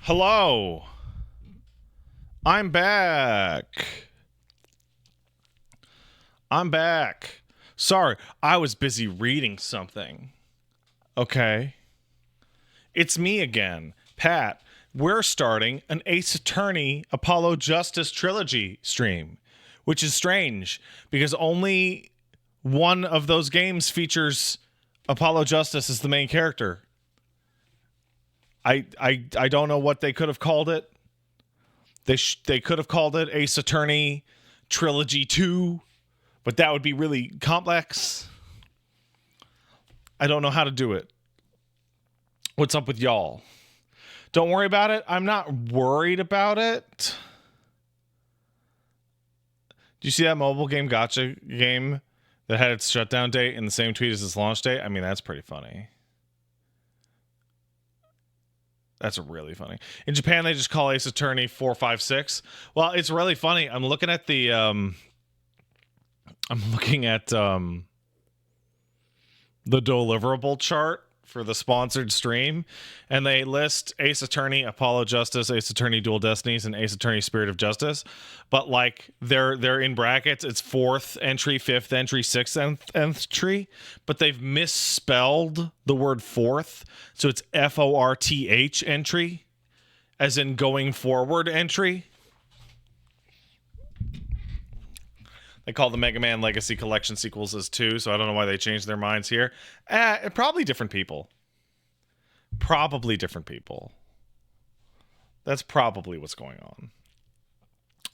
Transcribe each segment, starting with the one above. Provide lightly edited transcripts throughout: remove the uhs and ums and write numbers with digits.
Hello. I'm back. I'm back. Sorry, I was busy reading something. Okay. It's me again, Pat. We're starting an Ace Attorney Apollo Justice Trilogy stream, which is strange because only one of those games features Apollo Justice as the main character. I don't know what they could have called it. They could have called it Ace Attorney Trilogy 2, but that would be really complex. I don't know how to do it. What's up with y'all? Don't worry about it. I'm not worried about it. Do you see that mobile game gotcha game that had its shutdown date in the same tweet as its launch date? I mean, that's pretty funny. That's really funny. In Japan, they just call Ace Attorney 456. Well, it's really funny. I'm looking at the deliverable chart for the sponsored stream, and they list Ace Attorney Apollo Justice, Ace Attorney Dual Destinies, and Ace Attorney Spirit of Justice. But like they're in brackets. It's 4th entry, 5th entry, 6th entry, but they've misspelled the word fourth, so it's FORTH entry, as in going forward entry. They call the Mega Man Legacy Collection sequels as 2, so I don't know why they changed their minds here. Probably different people. Probably different people. That's probably what's going on.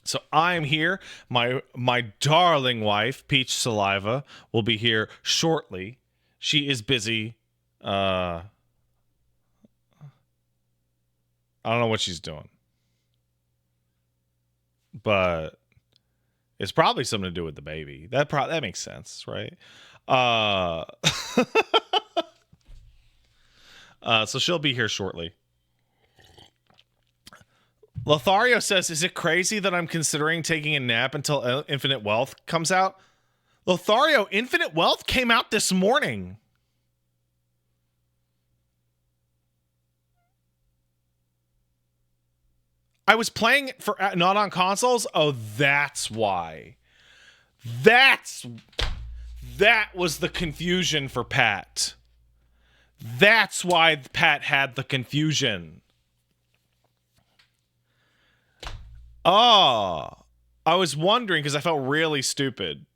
So I'm here. My darling wife, Peach Saliva, will be here shortly. She is busy. I don't know what she's doing. But it's probably something to do with the baby. That makes sense, right? So she'll be here shortly. Lothario says, is it crazy that I'm considering taking a nap until Infinite Wealth comes out? Lothario, Infinite Wealth came out this morning. I was playing it for not on consoles. Oh, that's why. That was the confusion for Pat. That's why Pat had the confusion. Oh, I was wondering because I felt really stupid.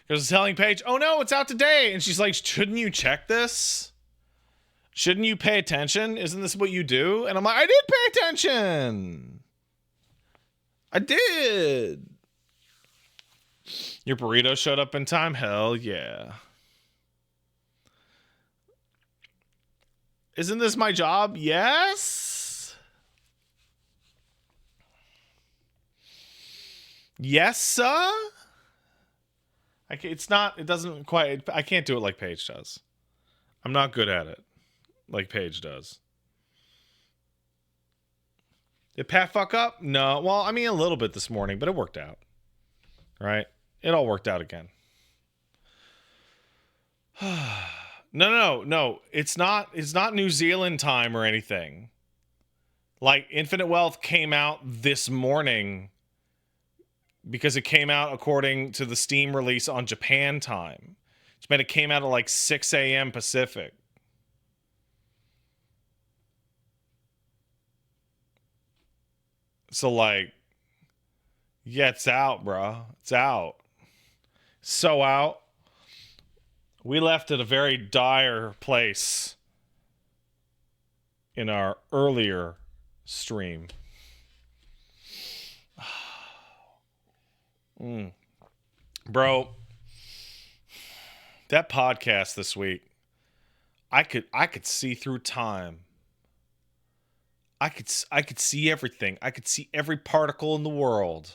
Because I was telling Paige, oh no, it's out today. And she's like, shouldn't you check this? Shouldn't you pay attention? Isn't this what you do? And I'm like, I did pay attention. I did. Your burrito showed up in time? Hell yeah. Isn't this my job? Yes. Yes, sir. It doesn't quite, I can't do it like Paige does. I'm not good at it like Paige does. Did Pat fuck up? No. Well, I mean, a little bit this morning, but it worked out. Right? It all worked out again. No. It's not New Zealand time or anything. Like, Infinite Wealth came out this morning because it came out according to the Steam release on Japan time. Which meant it came out at like 6 a.m. Pacific. So, like, yeah, it's out, bro. It's out. So out. We left at a very dire place in our earlier stream. Bro, that podcast this week, I could see through time. I could see everything. I could see every particle in the world.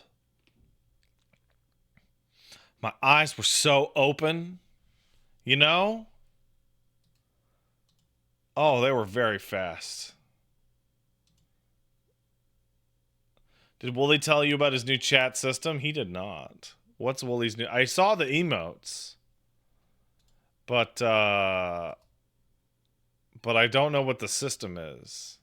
My eyes were so open, you know? Oh, they were very fast. Did Wooly tell you about his new chat system? He did not. What's Wooly's new? I saw the emotes, but I don't know what the system is.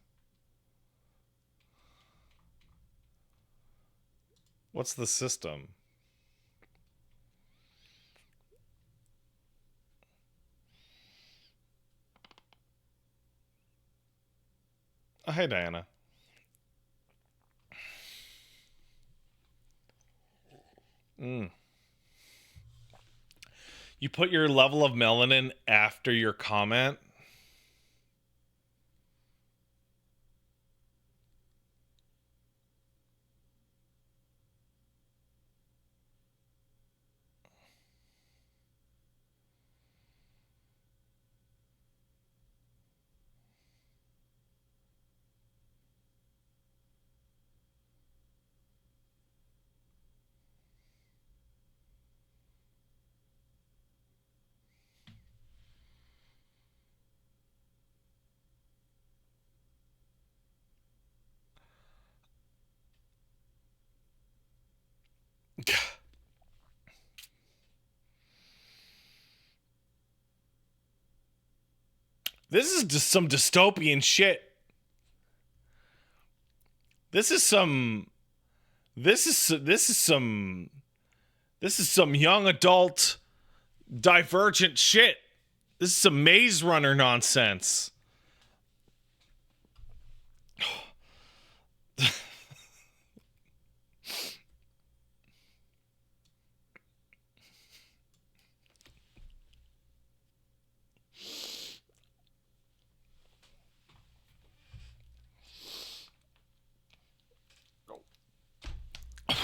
What's the system? Oh, hey, Diana. You put your level of melanin after your comment? This is just some dystopian shit. This is some young adult divergent shit. This is some Maze Runner nonsense.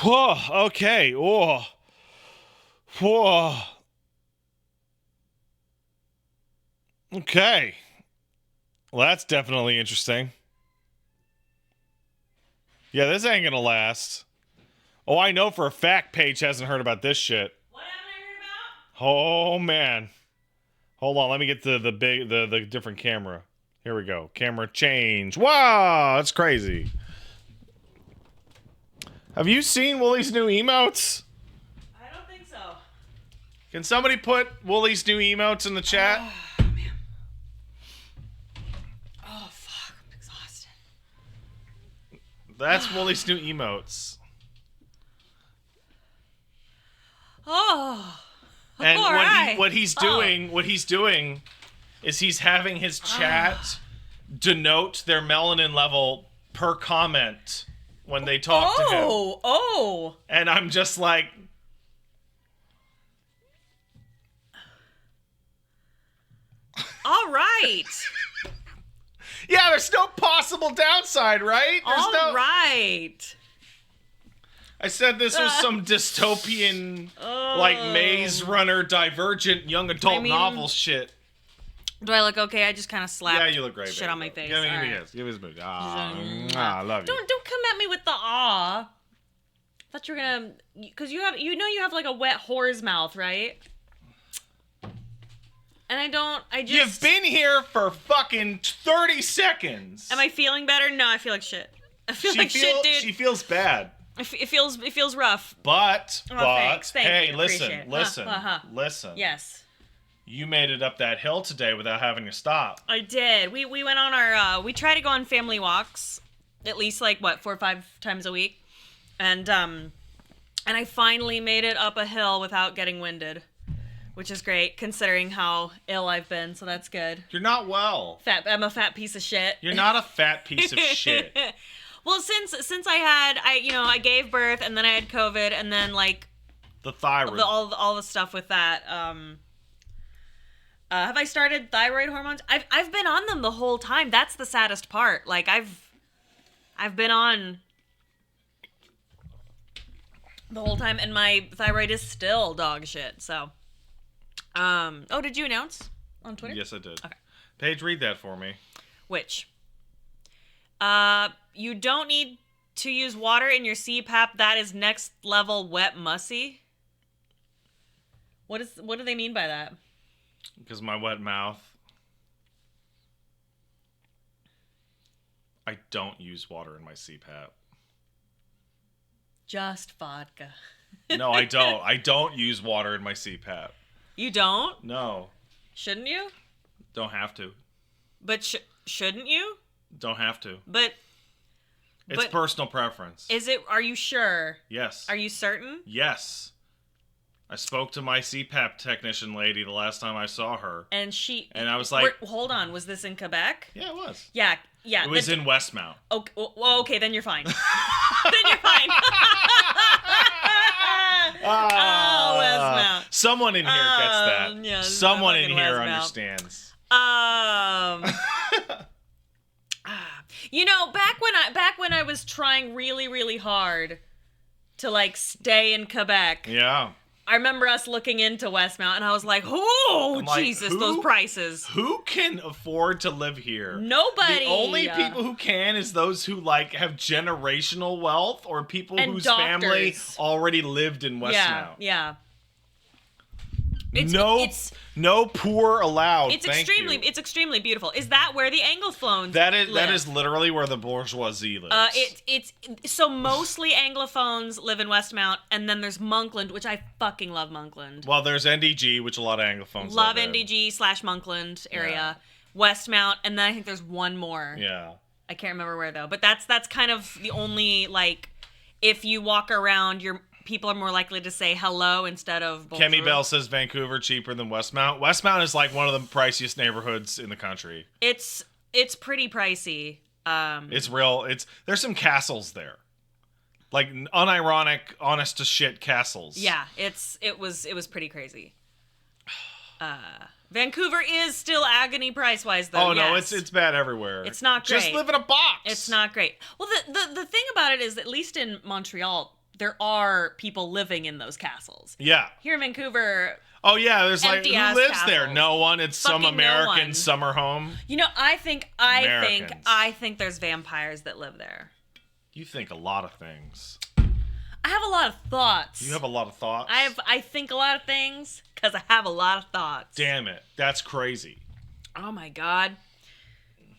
Whoa, okay. Whoa. Whoa. Okay. Well, that's definitely interesting. Yeah, this ain't gonna last. Oh, I know for a fact Paige hasn't heard about this shit. What haven't I heard about? Oh, man. Hold on, let me get the different camera. Here we go. Camera change. Wow, that's crazy. Have you seen Wooly's new emotes? I don't think so. Can somebody put Wooly's new emotes in the chat? Oh, man. Oh, fuck. I'm exhausted. That's Wooly's new emotes. Oh. And all right. what he's doing is he's having his chat denote their melanin level per comment when they talk to him. Oh. And I'm just like, All right. yeah, there's no possible downside, right? All right. I said this was some dystopian, like Maze Runner, divergent young adult novel shit. Do I look okay? I just kind of slapped Yeah, you look great. shit on my face. Give me a kiss. Give me a smooch. I love you. Don't come at me with the aw. Thought you were gonna, because you have like a wet whore's mouth, right? And I just. You've been here for fucking 30 seconds. Am I feeling better? No, I feel like shit. I feel like shit, dude. She feels bad. It feels rough. But Thanks. hey, you. listen. Yes. You made it up that hill today without having to stop. I did. We went on our we try to go on family walks at least like 4 or 5 times a week. And I finally made it up a hill without getting winded, which is great considering how ill I've been, so that's good. You're not well. I'm a fat piece of shit. You're not a fat piece of shit. Well, since I gave birth and then I had COVID and then like the thyroid, all the stuff with that. Have I started thyroid hormones? I've been on them the whole time. That's the saddest part. Like I've been on the whole time, and my thyroid is still dog shit. So, oh, did you announce on Twitter? Yes, I did. Okay. Paige, read that for me. Which? You don't need to use water in your CPAP. That is next level wet mussy. What do they mean by that? Because my wet mouth. I don't use water in my CPAP. just vodka. No, I don't. I don't use water in my CPAP. You don't? No. Shouldn't you? Don't have to. But shouldn't you? Don't have to. But It's personal preference. Are you sure? Yes. Are you certain? Yes. I spoke to my CPAP technician lady the last time I saw her. And I was like... Hold on, was this in Quebec? Yeah, it was. Yeah. It was in Westmount. Okay, well, okay, then you're fine. Then you're fine. Oh, Westmount. Someone in here gets that. Yeah, Someone in here Westmount. understands. Back when I was trying really, really hard to like stay in Quebec. Yeah. I remember us looking into Westmount, and I was like, "Oh, Jesus, those prices! Who can afford to live here? Nobody. The only people who can is those who like have generational wealth or people and whose doctors. family already lived in Westmount. Yeah. No poor allowed. It's Thank extremely you. It's extremely beautiful. Is that where the Anglophones That live? is literally where the bourgeoisie lives. It's so mostly Anglophones live in Westmount, and then there's Monkland, which I fucking love Monkland. Well, there's NDG, which a lot of Anglophones Love live in. NDG/Monkland area, Westmount, and then I think there's one more. Yeah. I can't remember where though, but that's kind of the only like, if you walk around, people are more likely to say hello instead of bonjour. Kemi Bell says Vancouver cheaper than Westmount. Westmount is like one of the priciest neighborhoods in the country. It's pretty pricey. It's real. There's some castles there, like unironic, honest to shit castles. Yeah, it was pretty crazy. Vancouver is still agony price wise though. Oh no, yes. it's bad everywhere. It's not great. Just live in a box. It's not great. Well, the thing about it is, at least in Montreal, there are people living in those castles. Yeah. Here in Vancouver. Oh yeah, there's like, who empty-ass lives castles. there? No one. It's some Fucking no American one. summer home. You know, I think there's vampires that live there. You think a lot of things. I have a lot of thoughts. You have a lot of thoughts. I think a lot of things because I have a lot of thoughts. Damn it, that's crazy. Oh my god.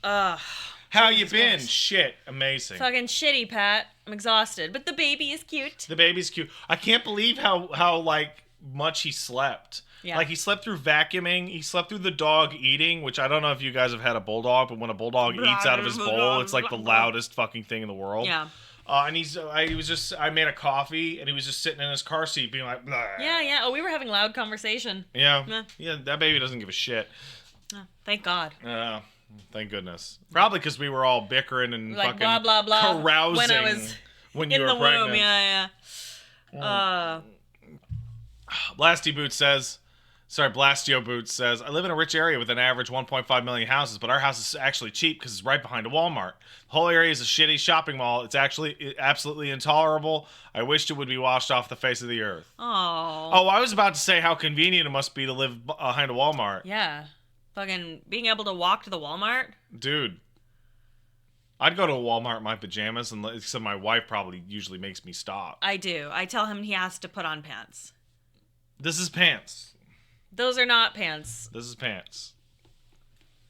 How you been? Shit, amazing. Fucking shitty, Pat. I'm exhausted, but the baby is cute. The baby's cute. I can't believe how like much he slept. Yeah. Like he slept through vacuuming. He slept through the dog eating, which I don't know if you guys have had a bulldog, but when a bulldog eats out of his bowl, it's like the loudest fucking thing in the world. Yeah. And I made a coffee, and he was just sitting in his car seat, being like, blah. Yeah. Oh, we were having loud conversation. Yeah. That baby doesn't give a shit. Oh, thank God. Thank goodness. Probably because we were all bickering and Like fucking blah blah blah carousing when I was when you in were the pregnant. womb. Yeah. Blastio Boots says, I live in a rich area with an average 1.5 million houses, but our house is actually cheap because it's right behind a Walmart. The whole area is a shitty shopping mall. It's actually absolutely intolerable. I wished it would be washed off the face of the earth. Oh, I was about to say how convenient it must be to live behind a Walmart. Yeah. Fucking being able to walk to the Walmart. Dude. I'd go to a Walmart in my pajamas, except my wife probably usually makes me stop. I do. I tell him he has to put on pants. This is pants. Those are not pants. This is pants.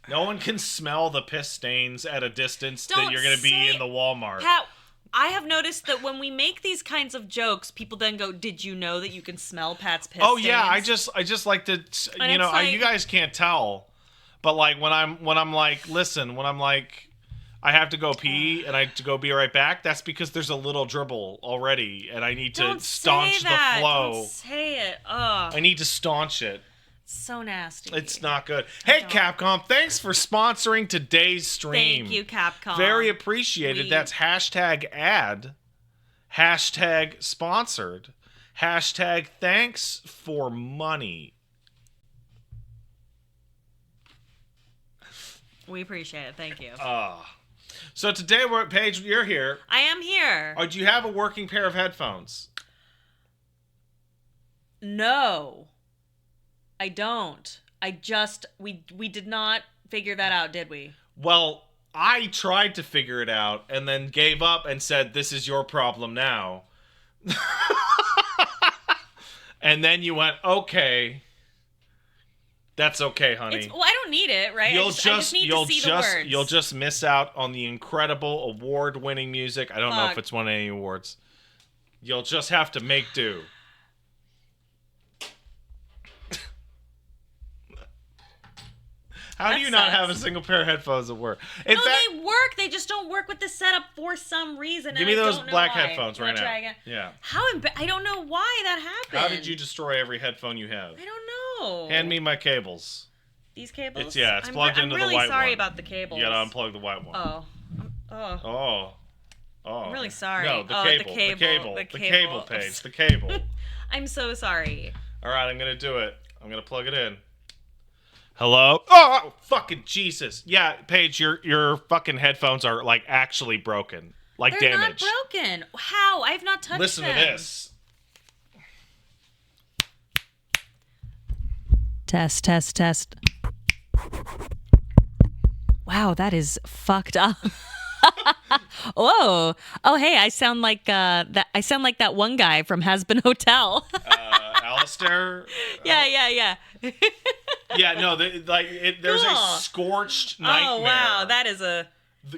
No one can smell the piss stains at a distance Don't that you're going to be say- in the Walmart. Pat, I have noticed that when we make these kinds of jokes, people then go, "Did you know that you can smell Pat's piss Oh stains?" yeah, I just like to, And you know, it's like- you guys can't tell, but like when I'm like, listen, when I'm like, I have to go pee and I have to go be right back. That's because there's a little dribble already, and I need to Don't staunch say that. the flow. Don't say it. Ugh. I need to staunch it. So nasty. It's not good. Hey, Capcom, thanks for sponsoring today's stream. Thank you, Capcom. Very appreciated. That's #ad, #sponsored, #thanks for money. We appreciate it. Thank you. So today, Paige, you're here. I am here. Oh, do you have a working pair of headphones? No, I don't. We did not figure that out, did we? Well, I tried to figure it out and then gave up and said, this is your problem now. And then you went, okay. That's okay, honey. Well, I don't need it, right? I just need to see the words. You'll just miss out on the incredible award-winning music. I don't know if it's won any awards. You'll just have to make do. How do you not have a single pair of headphones that work? No, they work. They just don't work with the setup for some reason. Give me those black why. headphones right now. Try again? Yeah. I don't know why that happened. How did you destroy every headphone you have? I don't know. Hand me my cables. These cables? It's plugged into the white one. I'm really sorry about the cables. You gotta unplug the white one. Oh. I'm really sorry. No, the cable page. The cable. I'm so sorry. All right, I'm gonna do it. I'm gonna plug it in. Hello? Oh, fucking Jesus. Yeah, Paige, your fucking headphones are, like, actually broken. Like, They're damaged. They're not broken. How? I've not touched them. Listen to this. Test. Wow, that is fucked up. Whoa. Oh, hey, I sound like that one guy from Has Been Hotel. Alistair? Yeah. Yeah, no, there's a scorched nightmare. Oh, wow, that is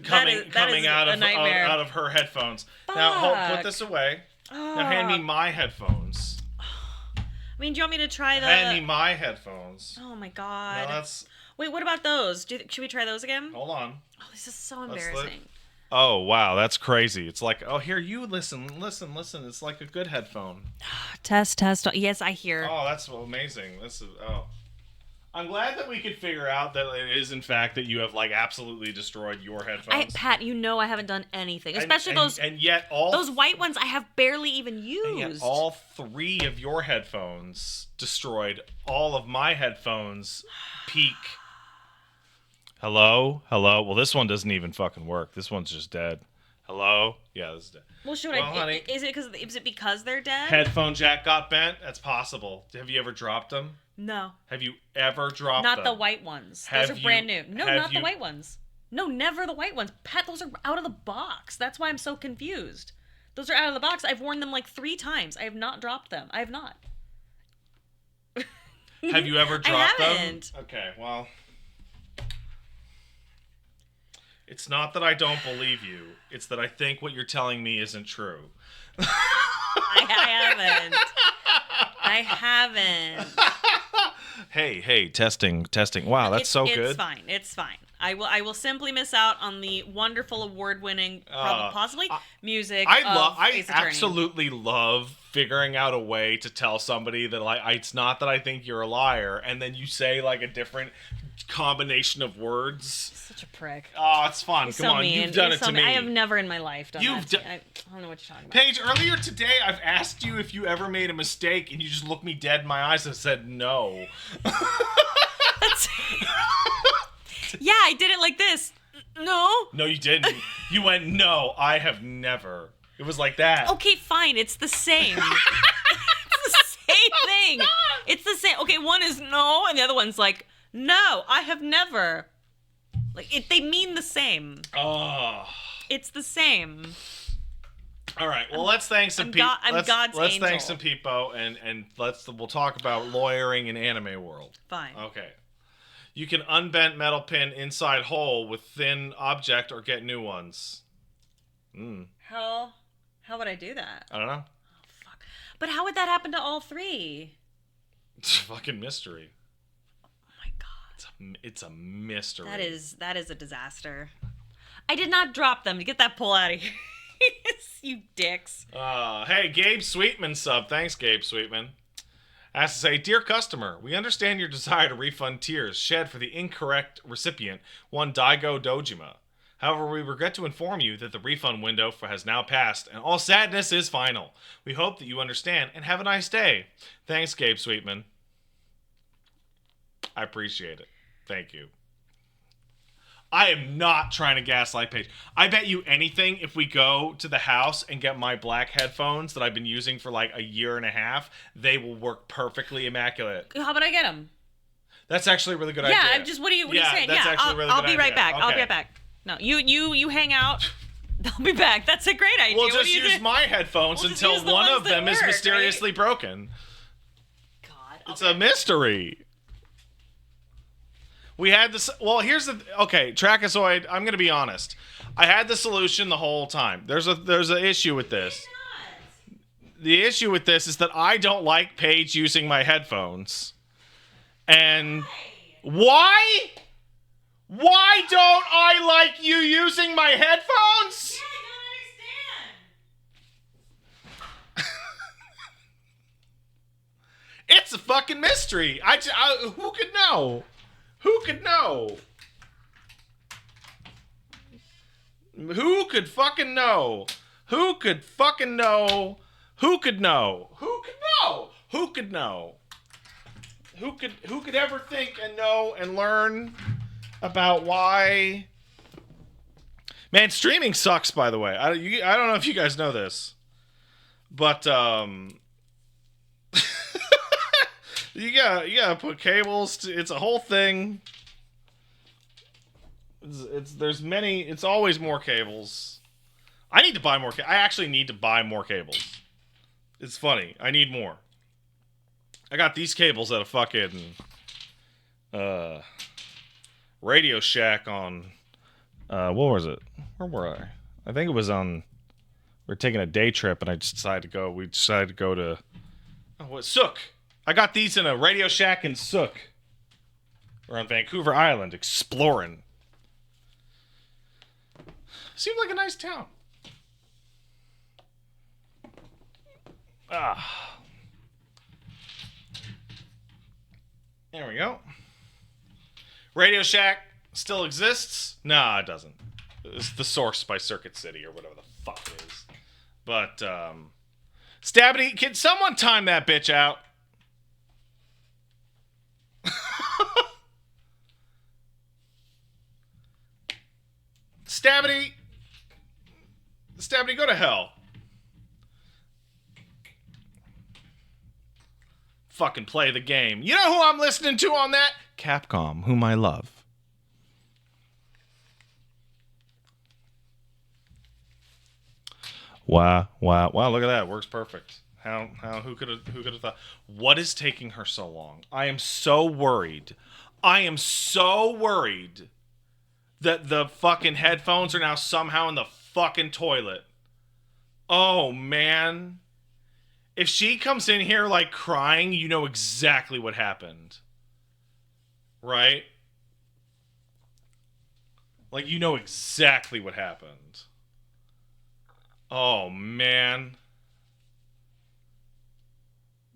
coming out of her headphones. Fuck. Now, put this away. Now, hand me my headphones. I mean, do you want me to try the... Hand me my headphones. Oh, my God. No, that's... Wait, what about those? Should we try those again? Hold on. Oh, this is so embarrassing. Oh, wow, that's crazy. It's like, oh, here, you listen. It's like a good headphone. Test. Yes, I hear. Oh, that's amazing. I'm glad that we could figure out that it is, in fact, that you have, like, absolutely destroyed your headphones. Pat, you know I haven't done anything. Especially those... And yet those white ones I have barely even used. And yet all 3 of your headphones destroyed all of my headphones' peak. Hello? Well, this one doesn't even fucking work. This one's just dead. Hello? Yeah, this is dead. Well, honey, is it because they're dead? Headphone jack got bent? That's possible. Have you ever dropped them? No. Have you ever dropped them? Not the white ones. Those are brand new. No, not the white ones. No, never the white ones. Pat, those are out of the box. That's why I'm so confused. Those are out of the box. I've worn them like 3 times. I have not dropped them. I have not. Have you ever dropped them? I haven't. Okay, well... It's not that I don't believe you. It's that I think what you're telling me isn't true. I haven't. Hey, testing. Wow, that's so good. It's fine. I will simply miss out on the wonderful award-winning, possibly music. I absolutely love figuring out a way to tell somebody that it's not that I think you're a liar, and then you say like a different combination of words. Such a prick. Oh, it's fun. Come on, you've done it to me. I have never in my life done that. I don't know what you're talking about. Paige, earlier today, I've asked you if you ever made a mistake, and you just looked me dead in my eyes and said no. Yeah, I did it like this. No, you didn't. You went, no, I have never. It was like that. Okay, fine. It's the same. It's the same thing. It's the same. Okay, one is no, and the other one's like, no, I have never. Like, they mean the same. Oh. It's the same. All right. Well, let's thank some people. God's angel. Let's thank some people, and we'll talk about lawyering in anime world. Fine. Okay. You can unbent metal pin inside hole with thin object or get new ones. How would I do that? I don't know. Oh, fuck. But how would that happen to all 3? It's a fucking mystery. Oh my god. It's a mystery. That is a disaster. I did not drop them. Get that pull out of here. You dicks. Hey, Gabe Sweetman sub. Thanks, Gabe Sweetman. Has to say, dear customer, we understand your desire to refund tears shed for the incorrect recipient, one Daigo Dojima. However, we regret to inform you that the refund window has now passed, and all sadness is final. We hope that you understand, and have a nice day. Thanks, Gabe Sweetman. I appreciate it. Thank you. I am not trying to gaslight Paige. I bet you anything if we go to the house and get my black headphones that I've been using for like a year and a half, they will work perfectly immaculate. How about I get them? That's actually a really good idea. Yeah, what are you saying? That's actually a really good idea. I'll be right back. Okay. I'll be right back. No, you hang out. I'll be back. That's a great idea. We'll just use my headphones until one of them is mysteriously broken. God. It's a mystery. We had this. Well, here's the. Okay, Trachazoid. I'm gonna be honest. I had the solution the whole time. There's a issue with this. the issue with this is that I don't like Paige using my headphones. And why? Why don't I like you using my headphones? Yeah, I don't understand. It's a fucking mystery. Who could know? Who could know? Who could fucking know? Who could fucking know? Who could know? Who could know? Who could know? Who could ever think and know and learn about why? Man, streaming sucks, by the way. I don't know if you guys know this. But you gotta put cables. It's a whole thing. It's always more cables. I need to buy more. I actually need to buy more cables. It's funny. I need more. I got these cables at a fucking Radio Shack on what was it? Where were I? I think it was on. We were taking a day trip, and I just decided to go. We decided to go to Sook. I got these in a Radio Shack in Sook. We're on Vancouver Island exploring. Seemed like a nice town. There we go. Radio Shack still exists? Nah, it doesn't. It's The Source by Circuit City or whatever the fuck it is. But, Stabity, can someone time that bitch out? Stabity, go to hell. Fucking play the game. You know who I'm listening to on that? Capcom, whom I love. Wow, look at that. Works perfect. Who could have thought? What is taking her so long? I am so worried that the fucking headphones are now somehow in the fucking toilet. Oh, man. If she comes in here, like, crying, you know exactly what happened. Right? Like, you know exactly what happened. Oh, man.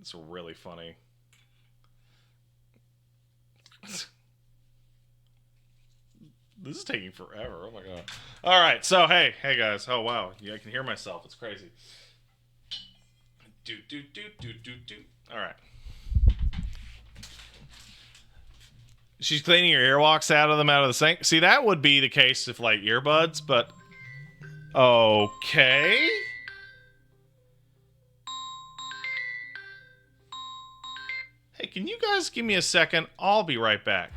It's really funny. This is taking forever. Oh, my God. All right. So, hey, guys. Oh, wow. Yeah, I can hear myself. It's crazy. Do. All right. She's cleaning your earwax out of the sink. See, that would be the case if, like, earbuds, but... Okay. Hey, can you guys give me a second? I'll be right back.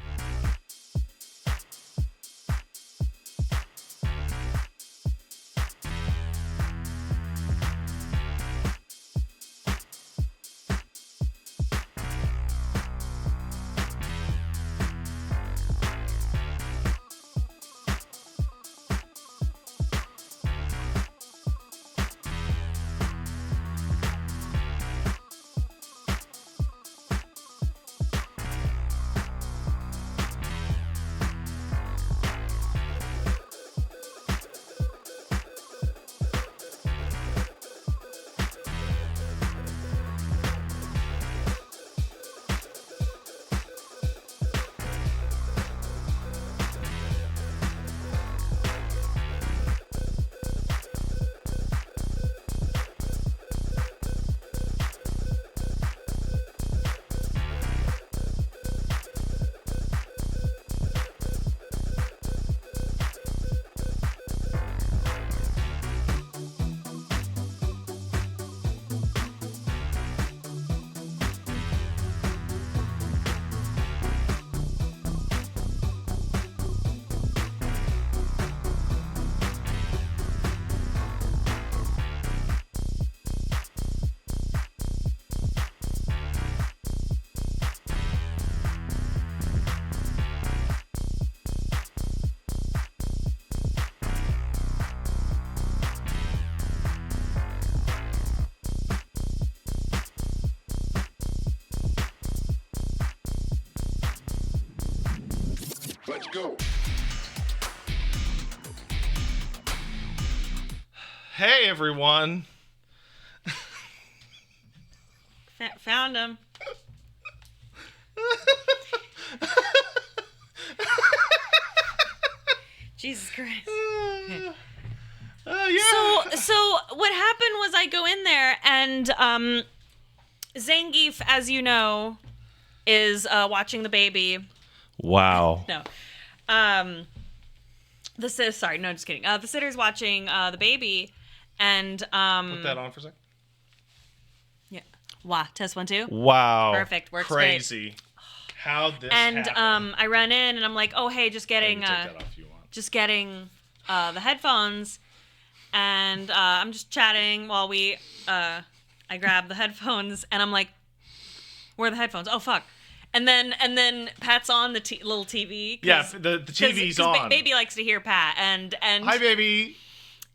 Let's go. Hey, everyone. Found him. Jesus Christ. Yeah. So what happened was I go in there and Zangief, as you know, is watching the baby. Wow. No. Sorry, no, just kidding. The sitter's watching the baby and Put that on for a second. yeah. Wow, test 1 2. Wow. Perfect. Works Crazy. How'd this And happen? I run in and I'm like, "Oh, hey, just You getting can take that off if you want. just getting the headphones." And I'm just chatting while I grab the headphones and I'm like, "Where are the headphones? Oh fuck." And then Pat's on the little TV. Yeah, the TV's on. Baby likes to hear Pat and Hi, baby.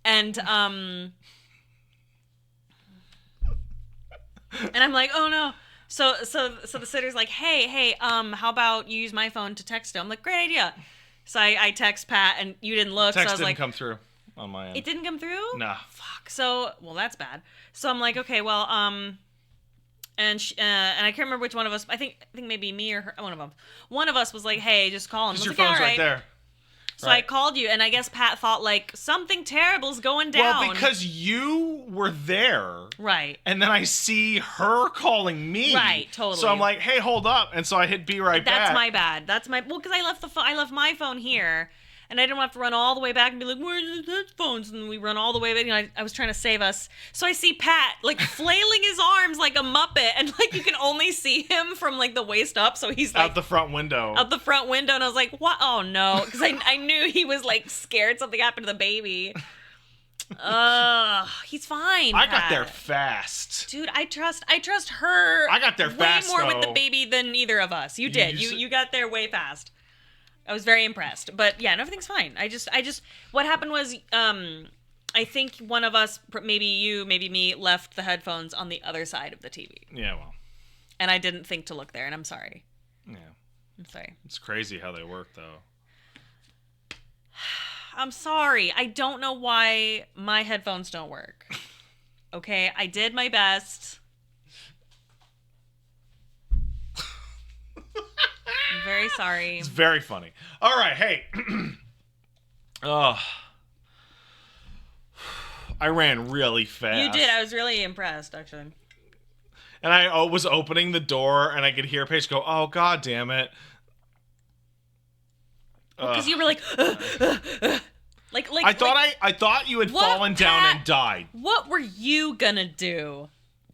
and I'm like, "Oh no." So the sitter's like, hey, how about you use my phone to text him? I'm like, "Great idea." So I text Pat and you didn't look. Text so I was didn't like, come through on my end. it didn't come through? Nah. Fuck. So, well, that's bad. So I'm like, okay, well, and I can't remember which one of us. I think maybe me or her, one of them. One of us was like, "Hey, just call him." Because I your was like, phone's "All right there. So Right. I called you, and I guess Pat thought like something terrible's going down. Well, because you were there. Right. And then I see her calling me. Right, totally. So I'm like, hey, hold up. And so I hit be right back. That's my bad. Well, because I left my phone here, and I didn't want to have to run all the way back and be like, "Where's the headphones?" And we run all the way back. You know, I was trying to save us. So I see Pat like flailing his arms like a muppet, and like you can only see him from like the waist up. So he's like out the front window. out the front window, and I was like, "What? Oh no!" Because I knew he was like scared something happened to the baby. He's fine. I got Pat. there fast. Dude, I trust her. I got there fast, way more with the though. baby than either of us. You did. You got there way fast. I was very impressed. But yeah, everything's fine. I just what happened was I think one of us, maybe you, maybe me, left the headphones on the other side of the TV. Yeah, well. And I didn't think to look there, and I'm sorry. Yeah. I'm sorry. It's crazy how they work, though. I'm sorry. I don't know why my headphones don't work. Okay, I did my best. I'm very sorry. It's very funny. All right, hey. I ran really fast. You did. I was really impressed, actually. And I was opening the door, and I could hear Paige go, "Oh, God damn it." Because you were like, like. I thought you had What, fallen down Pat? and died. What were you gonna do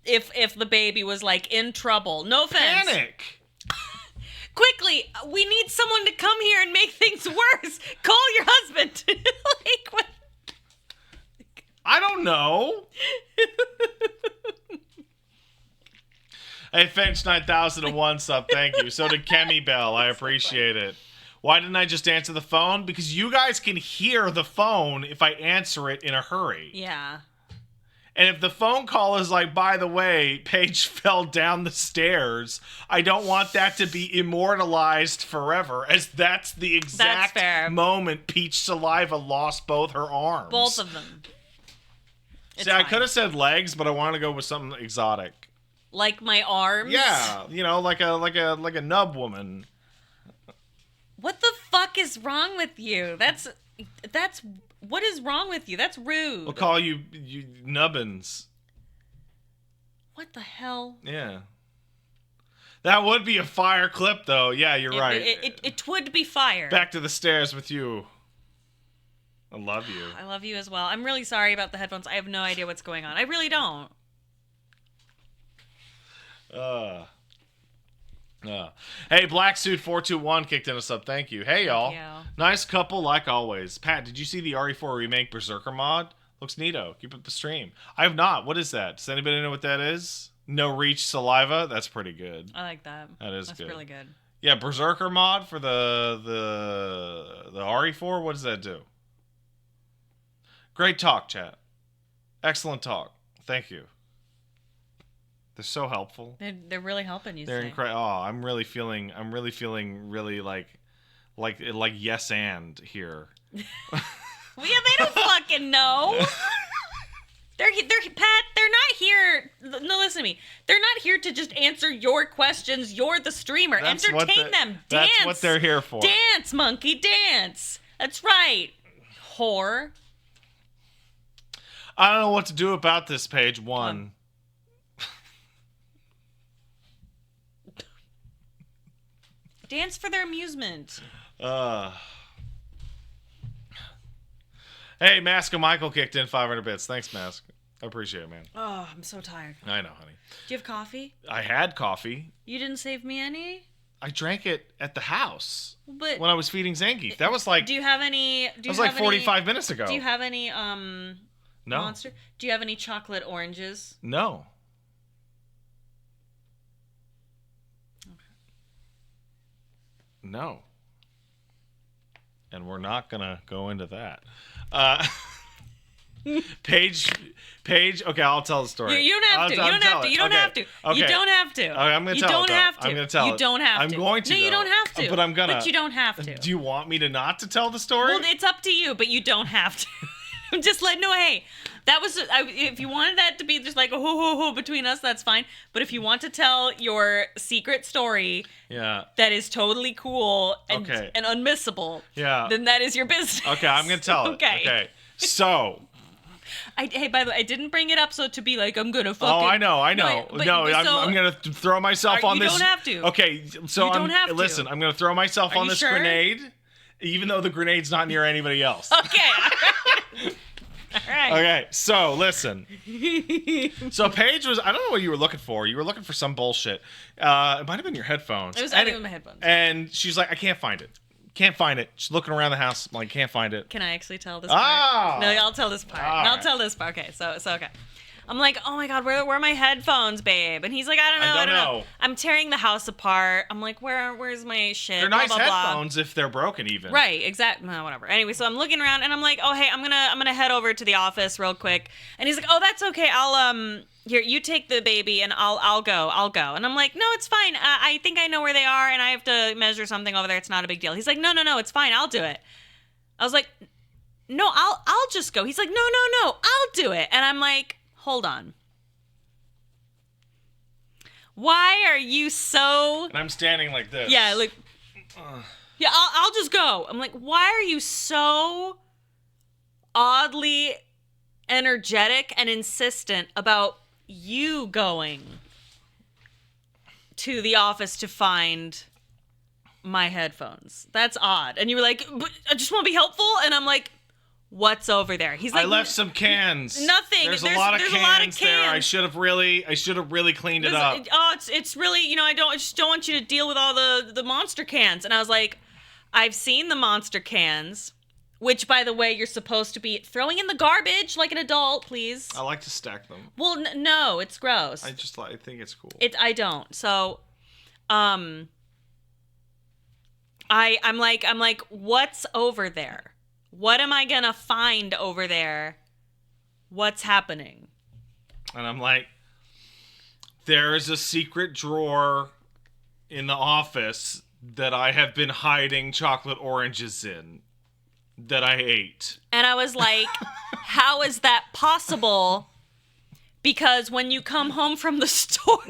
if the baby was like in trouble? No offense. Panic. Quickly, we need someone to come here and make things worse. Call your husband. Like what? I don't know. Hey, Finch 9001 sub, thank you. So did Kemi Bell. I appreciate it. Why didn't I just answer the phone? Because you guys can hear the phone if I answer it in a hurry. Yeah. And if the phone call is like, "By the way, Paige fell down the stairs," I don't want that to be immortalized forever, as that's the exact fair. moment Peach Saliva lost both her arms. Both of them. See, I could have said legs, but I wanted to go with something exotic. Like my arms. Yeah, you know, like a nub woman. What the fuck is wrong with you? That's what is wrong with you? That's rude. We'll call you nubbins. What the hell? Yeah. That would be a fire clip, though. Yeah, you're right. It would be fire. Back to the stairs with you. I love you. I love you as well. I'm really sorry about the headphones. I have no idea what's going on. I really don't. Hey, Black Suit 421 kicked in a sub. Thank you. Hey, y'all. Thank you. Nice couple, like always. Pat, did you see the RE4 remake Berserker mod? Looks neato. Keep up the stream. I have not. What is that? Does anybody know what that is? No Reach Saliva? That's pretty good. I like that. That's That's good. really good. Yeah, Berserker mod for the RE4. What does that do? Great talk, chat. Excellent talk. Thank you. They're so helpful. They're really helping you. They're today. incredible. Oh, I'm really feeling really like yes and here. Well, yeah, they don't fucking know. They're Pat. They're not here. No, listen to me. They're not here to just answer your questions. You're the streamer. Entertain them. Dance. That's what they're here for. Dance, monkey, dance. That's right. Whore. I don't know what to do about this, page 1. Dance for their amusement. Hey, Mask of Michael kicked in 500 bits. Thanks, Mask. I appreciate it, man. Oh, I'm so tired. I know, honey. Do you have coffee? I had coffee. You didn't save me any? I drank it at the house But when I was feeding Zangief. That was like... do you have any... That was like 45 minutes ago. Do you have any, No. Monster? Do you have any chocolate oranges? No. No. And we're not going to go into that. Paige, okay, I'll tell the story. You don't have to. You don't have to. You don't have to. Okay. You don't have to. Okay, I'm going to tell it. You don't have to. I'm going to tell it. You don't have to. I'm going to. No, you don't have to. But I'm going to. But you don't have to. Do you want me to not to tell the story? Well, it's up to you, but you don't have to. I'm just letting no. Hey, that was if you wanted that to be just like a hoo between us, that's fine. But if you want to tell your secret story, that is totally cool and unmissable, then that is your business. Okay, I'm gonna tell it. Okay. So. Hey, by the way, I didn't bring it up so to be like I'm gonna fucking. Oh, I know. I'm gonna throw myself on this. You don't have to. Okay, so you don't have to. Listen, I'm gonna throw myself on this grenade, even though the grenade's not near anybody else. Okay. All right. Okay, so listen. So Paige was, I don't know what you were looking for. You were looking for some bullshit. It might have been your headphones. It was not even my headphones. And she's like, I can't find it. Can't find it. She's looking around the house. I'm like, can't find it. Can I actually tell this part? No, I'll tell this part. I'll tell this part. Okay, so okay. I'm like, oh my God, where are my headphones, babe? And he's like, I don't know. I'm tearing the house apart. I'm like, where's my shit? They're nice headphones if they're broken even. Right, exactly. No, whatever. Anyway, so I'm looking around and I'm like, oh hey, I'm gonna head over to the office real quick. And he's like, oh that's okay. I'll here, you take the baby and I'll go. And I'm like, no, it's fine. I think I know where they are and I have to measure something over there. It's not a big deal. He's like, no, it's fine. I'll do it. I was like, no, I'll just go. He's like, no, I'll do it. And I'm like, hold on. Why are you so... And I'm standing like this. Yeah, like... Yeah, I'll just go. I'm like, why are you so oddly energetic and insistent about you going to the office to find my headphones? That's odd. And you were like, but I just want to be helpful. And I'm like, what's over there? He's like, I left some cans. Nothing. There's a lot of cans there. I should have really cleaned it up. Oh, it's really, I just don't want you to deal with all the monster cans. And I was like, I've seen the monster cans, which by the way, you're supposed to be throwing in the garbage like an adult, please. I like to stack them. Well, no, it's gross. I think it's cool. I don't. So, I'm like, what's over there? What am I gonna find over there? What's happening? And I'm like, there's a secret drawer in the office that I have been hiding chocolate oranges in that I ate. And I was like, how is that possible? Because when you come home from the store,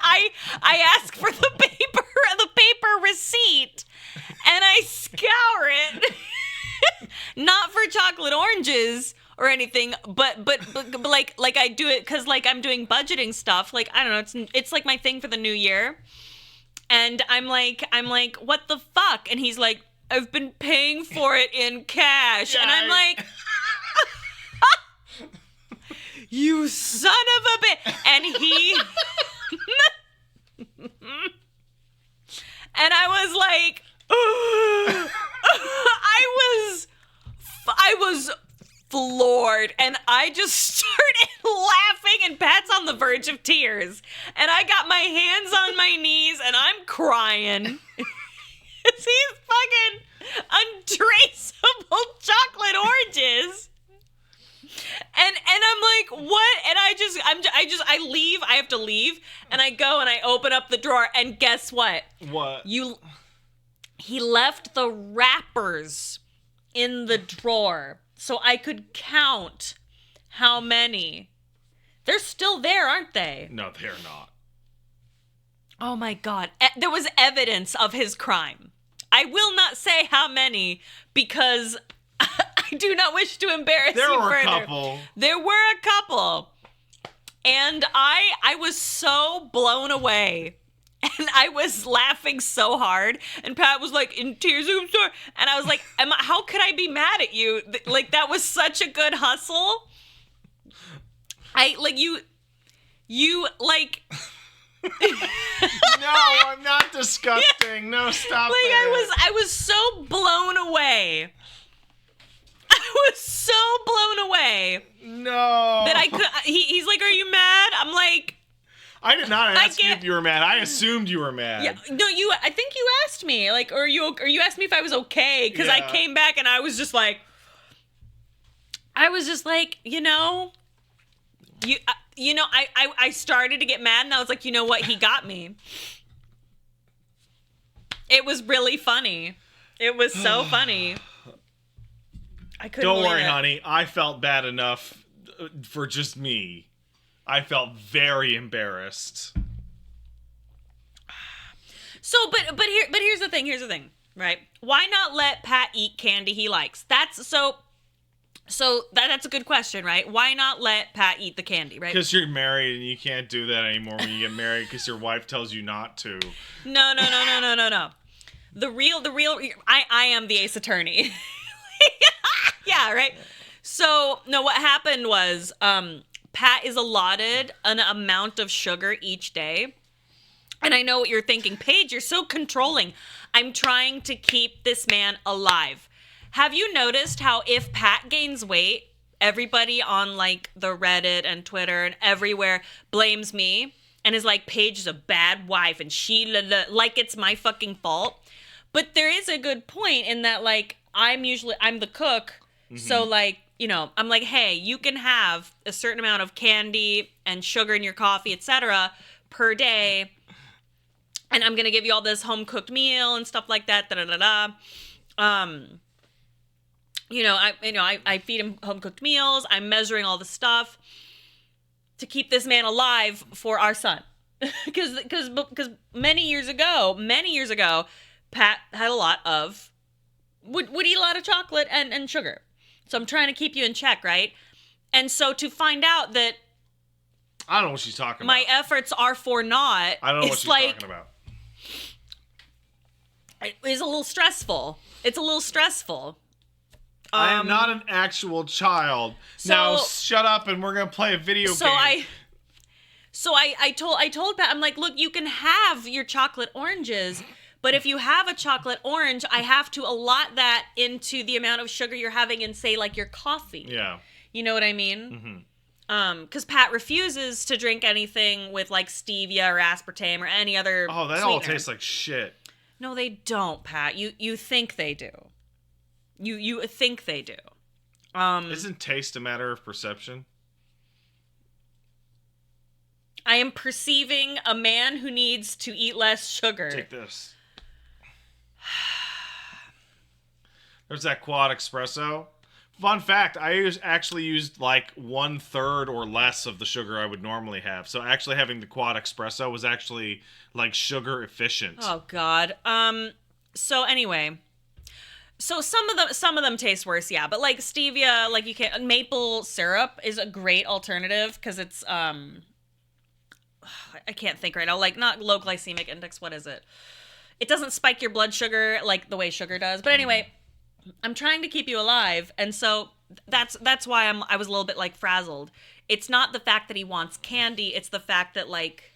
I ask for the paper receipt, and I scour it. Not for chocolate oranges or anything, but like I do it because like I'm doing budgeting stuff. Like I don't know, it's like my thing for the new year, and I'm like, what the fuck? And he's like, I've been paying for it in cash, and I'm like, you son of a bitch, and he, and I was like. I was floored, and I just started laughing, and Pat's on the verge of tears, and I got my hands on my knees, and I'm crying. These fucking untraceable chocolate oranges. And I'm like, what? And I leave. I have to leave, and I go and I open up the drawer, and guess what? What? he left the wrappers in the drawer so I could count how many. They're still there, aren't they? No, they're not. Oh my God. There was evidence of his crime. I will not say how many because I do not wish to embarrass you further. There were a couple. There were a couple. And I was so blown away. And I was laughing so hard. And Pat was like, in tears, I'm sorry. And I was like, how could I be mad at you? Like, that was such a good hustle. You like... No, I'm not disgusting. No, stop Like, it. I was so blown away. I was so blown away No. that I could... He's like, are you mad? I'm like... I did not ask you can't- if you were mad. I assumed you were mad. Yeah, no, I think you asked me, like, or you asked me if I was okay, because I Yeah. came back and I was just like, I started to get mad and I was like, you know what, he got me. It was really funny. It was so funny. I couldn't Don't worry, believe it. honey. I felt bad enough for just me. I felt very embarrassed. So, but here's the thing, right? Why not let Pat eat candy he likes? That's a good question, right? Why not let Pat eat the candy, right? Because you're married and you can't do that anymore when you get married because your wife tells you not to. No. The real, I am the ace attorney. Yeah, right? So, no, what happened was, Pat is allotted an amount of sugar each day. And I know what you're thinking. Paige, you're so controlling. I'm trying to keep this man alive. Have you noticed how if Pat gains weight, everybody on like the Reddit and Twitter and everywhere blames me and is like, Paige is a bad wife and like it's my fucking fault. But there is a good point in that, like, I'm the cook. Mm-hmm. So like, I'm like, hey, you can have a certain amount of candy and sugar in your coffee, etc. per day. And I'm going to give you all this home cooked meal and stuff like that. I feed him home cooked meals. I'm measuring all the stuff to keep this man alive for our son. Because many years ago, Pat had a lot of, would eat a lot of chocolate and sugar. So I'm trying to keep you in check, right? And so to find out that I don't know what she's talking about. my efforts are for naught, I don't know what it's she's like, talking about. it's a little stressful. It's a little stressful. I am not an actual child. Now shut up and we're going to play a video game. I told Pat, I'm like, look, you can have your chocolate oranges, but if you have a chocolate orange, I have to allot that into the amount of sugar you're having in, say, like your coffee. Yeah. You know what I mean? Mm-hmm. Because Pat refuses to drink anything with like stevia or aspartame or any other Oh, that sweetener. all tastes like shit. No, they don't, Pat. You think they do. You think they do. Isn't taste a matter of perception? I am perceiving a man who needs to eat less sugar. Take this. There's that quad espresso. Fun fact, I actually used like 1/3 or less of the sugar I would normally have. So actually having the quad espresso was actually like sugar efficient. Oh God. So anyway, so some of them taste worse, yeah. But like stevia, like you can maple syrup is a great alternative because it's I can't think right now. Like not low glycemic index. What is it? It doesn't spike your blood sugar like the way sugar does. But anyway, I'm trying to keep you alive, and so that's why I was a little bit like frazzled. It's not the fact that he wants candy, it's the fact that like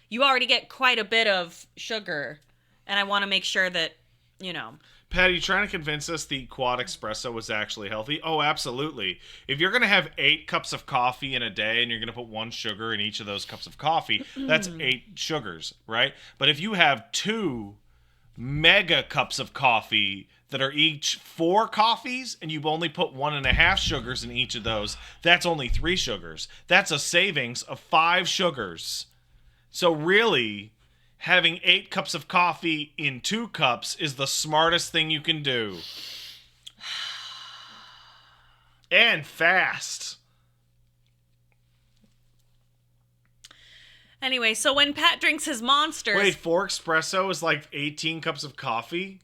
you already get quite a bit of sugar, and I want to make sure that, Pat, are you trying to convince us the quad espresso was actually healthy? Oh, absolutely. If you're going to have 8 cups of coffee in a day and you're going to put 1 sugar in each of those cups of coffee, that's 8 sugars, right? But if you have 2 mega cups of coffee that are each 4 coffees and you've only put 1.5 sugars in each of those, that's only 3 sugars. That's a savings of 5 sugars. So really, having 8 cups of coffee in 2 cups is the smartest thing you can do. And fast. Anyway, so when Pat drinks his Monsters... Wait, 4 espresso is like 18 cups of coffee?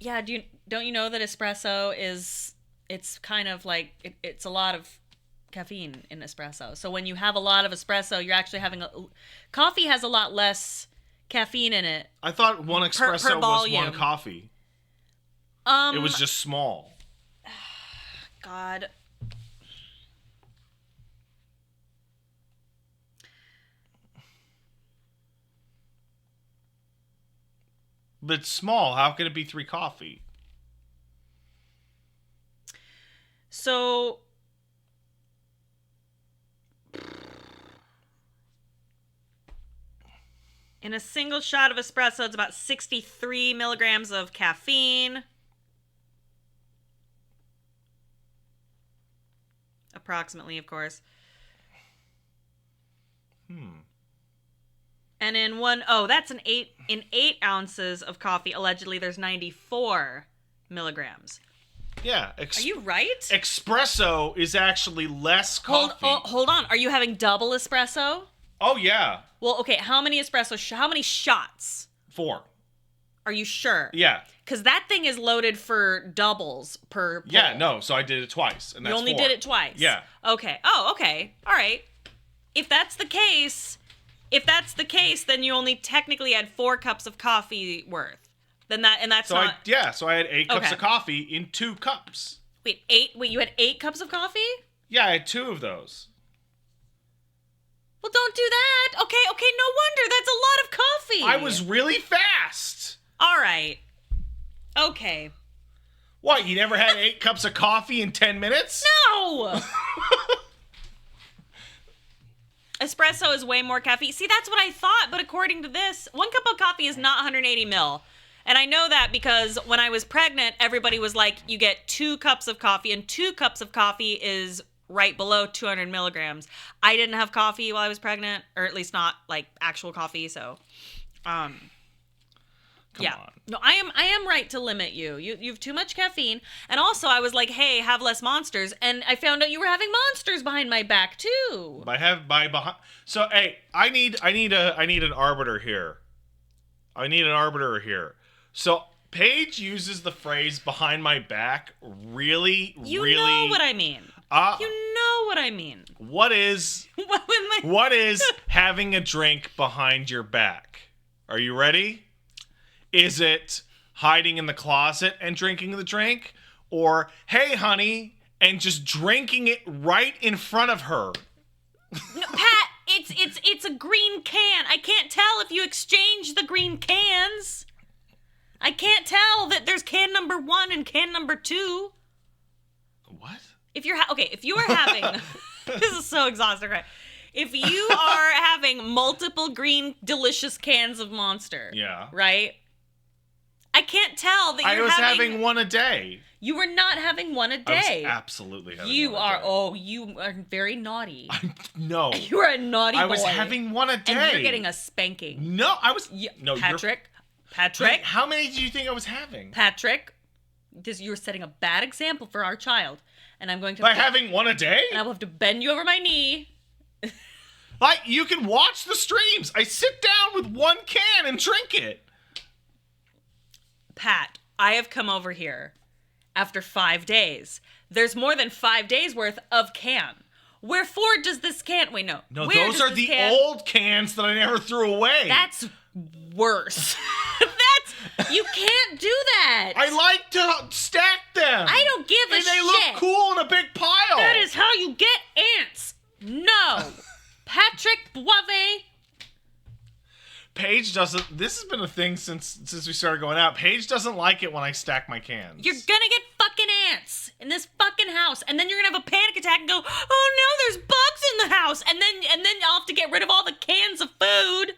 Yeah, don't you know that espresso is... It's kind of like... It's a lot of caffeine in espresso. So when you have a lot of espresso, you're actually having... Coffee has a lot less caffeine in it. I thought 1 espresso was 1 coffee. It was just small. God... But it's small. How could it be 3 coffee? So... In a single shot of espresso, it's about 63 milligrams of caffeine. Approximately, of course. And in that's in 8 ounces of coffee, allegedly there's 94 milligrams. Yeah. Are you right? Espresso is actually less coffee. Hold on. Are you having double espresso? Oh, yeah. Well, okay, how many how many shots? 4. Are you sure? Yeah. Because that thing is loaded for doubles per pull. Yeah, no, so I did it twice, and that's You only 4. did it twice? Yeah. Okay. Oh, okay. All right. If that's the case, then you only technically had 4 cups of coffee worth. That's so not... So I had 8 cups Okay. of coffee in 2 cups. Wait, you had 8 cups of coffee? Yeah, I had 2 of those. Well, don't do that. Okay, no wonder. That's a lot of coffee. I was really fast. All right. Okay. What, you never had 8 cups of coffee in 10 minutes? No! Espresso is way more caffeine. See, that's what I thought, but according to this, 1 cup of coffee is not 180 mil. And I know that because when I was pregnant, everybody was like, you get 2 cups of coffee, and 2 cups of coffee is right below 200 milligrams. I didn't have coffee while I was pregnant, or at least not like actual coffee, so Come on. No, I am right to limit you. You have too much caffeine. And also I was like, hey, have less Monsters, and I found out you were having Monsters behind my back too. So hey, I need an arbiter here. So Paige uses the phrase behind my back really. You know what I mean. You know what I mean. What is having a drink behind your back? Are you ready? Is it hiding in the closet and drinking the drink? Or, hey, honey, and just drinking it right in front of her? No, Pat, it's a green can. I can't tell if you exchange the green cans. I can't tell that there's can number 1 and can number 2. What? If you are having... This is so exhausting, right? If you are having multiple green delicious cans of Monster, Yeah. right? I can't tell that I was having 1 a day. You were not having 1 a day. I was absolutely having 1 a day. You are very naughty. No. You are a naughty boy. I was having 1 a day. And you're getting a spanking. No, I was... No, Patrick. Wait, how many do you think I was having? Patrick, you're setting a bad example for our child. And I'm going to... By having 1 a day? And I will have to bend you over my knee. Like, you can watch the streams. I sit down with 1 can and drink it. Pat, I have come over here after 5 days. There's more than 5 days worth of can. Wherefore does this can... Wait, no. No, those are the old cans that I never threw away. That's worse. You can't do that. I like to stack them. I don't give a shit. And they look cool in a big pile. That is how you get ants. No. Patrick Boivin. Paige doesn't... This has been a thing since we started going out. Paige doesn't like it when I stack my cans. You're gonna get fucking ants in this fucking house, and then you're gonna have a panic attack and go, oh no, there's bugs in the house, and then I'll have to get rid of all the cans of food.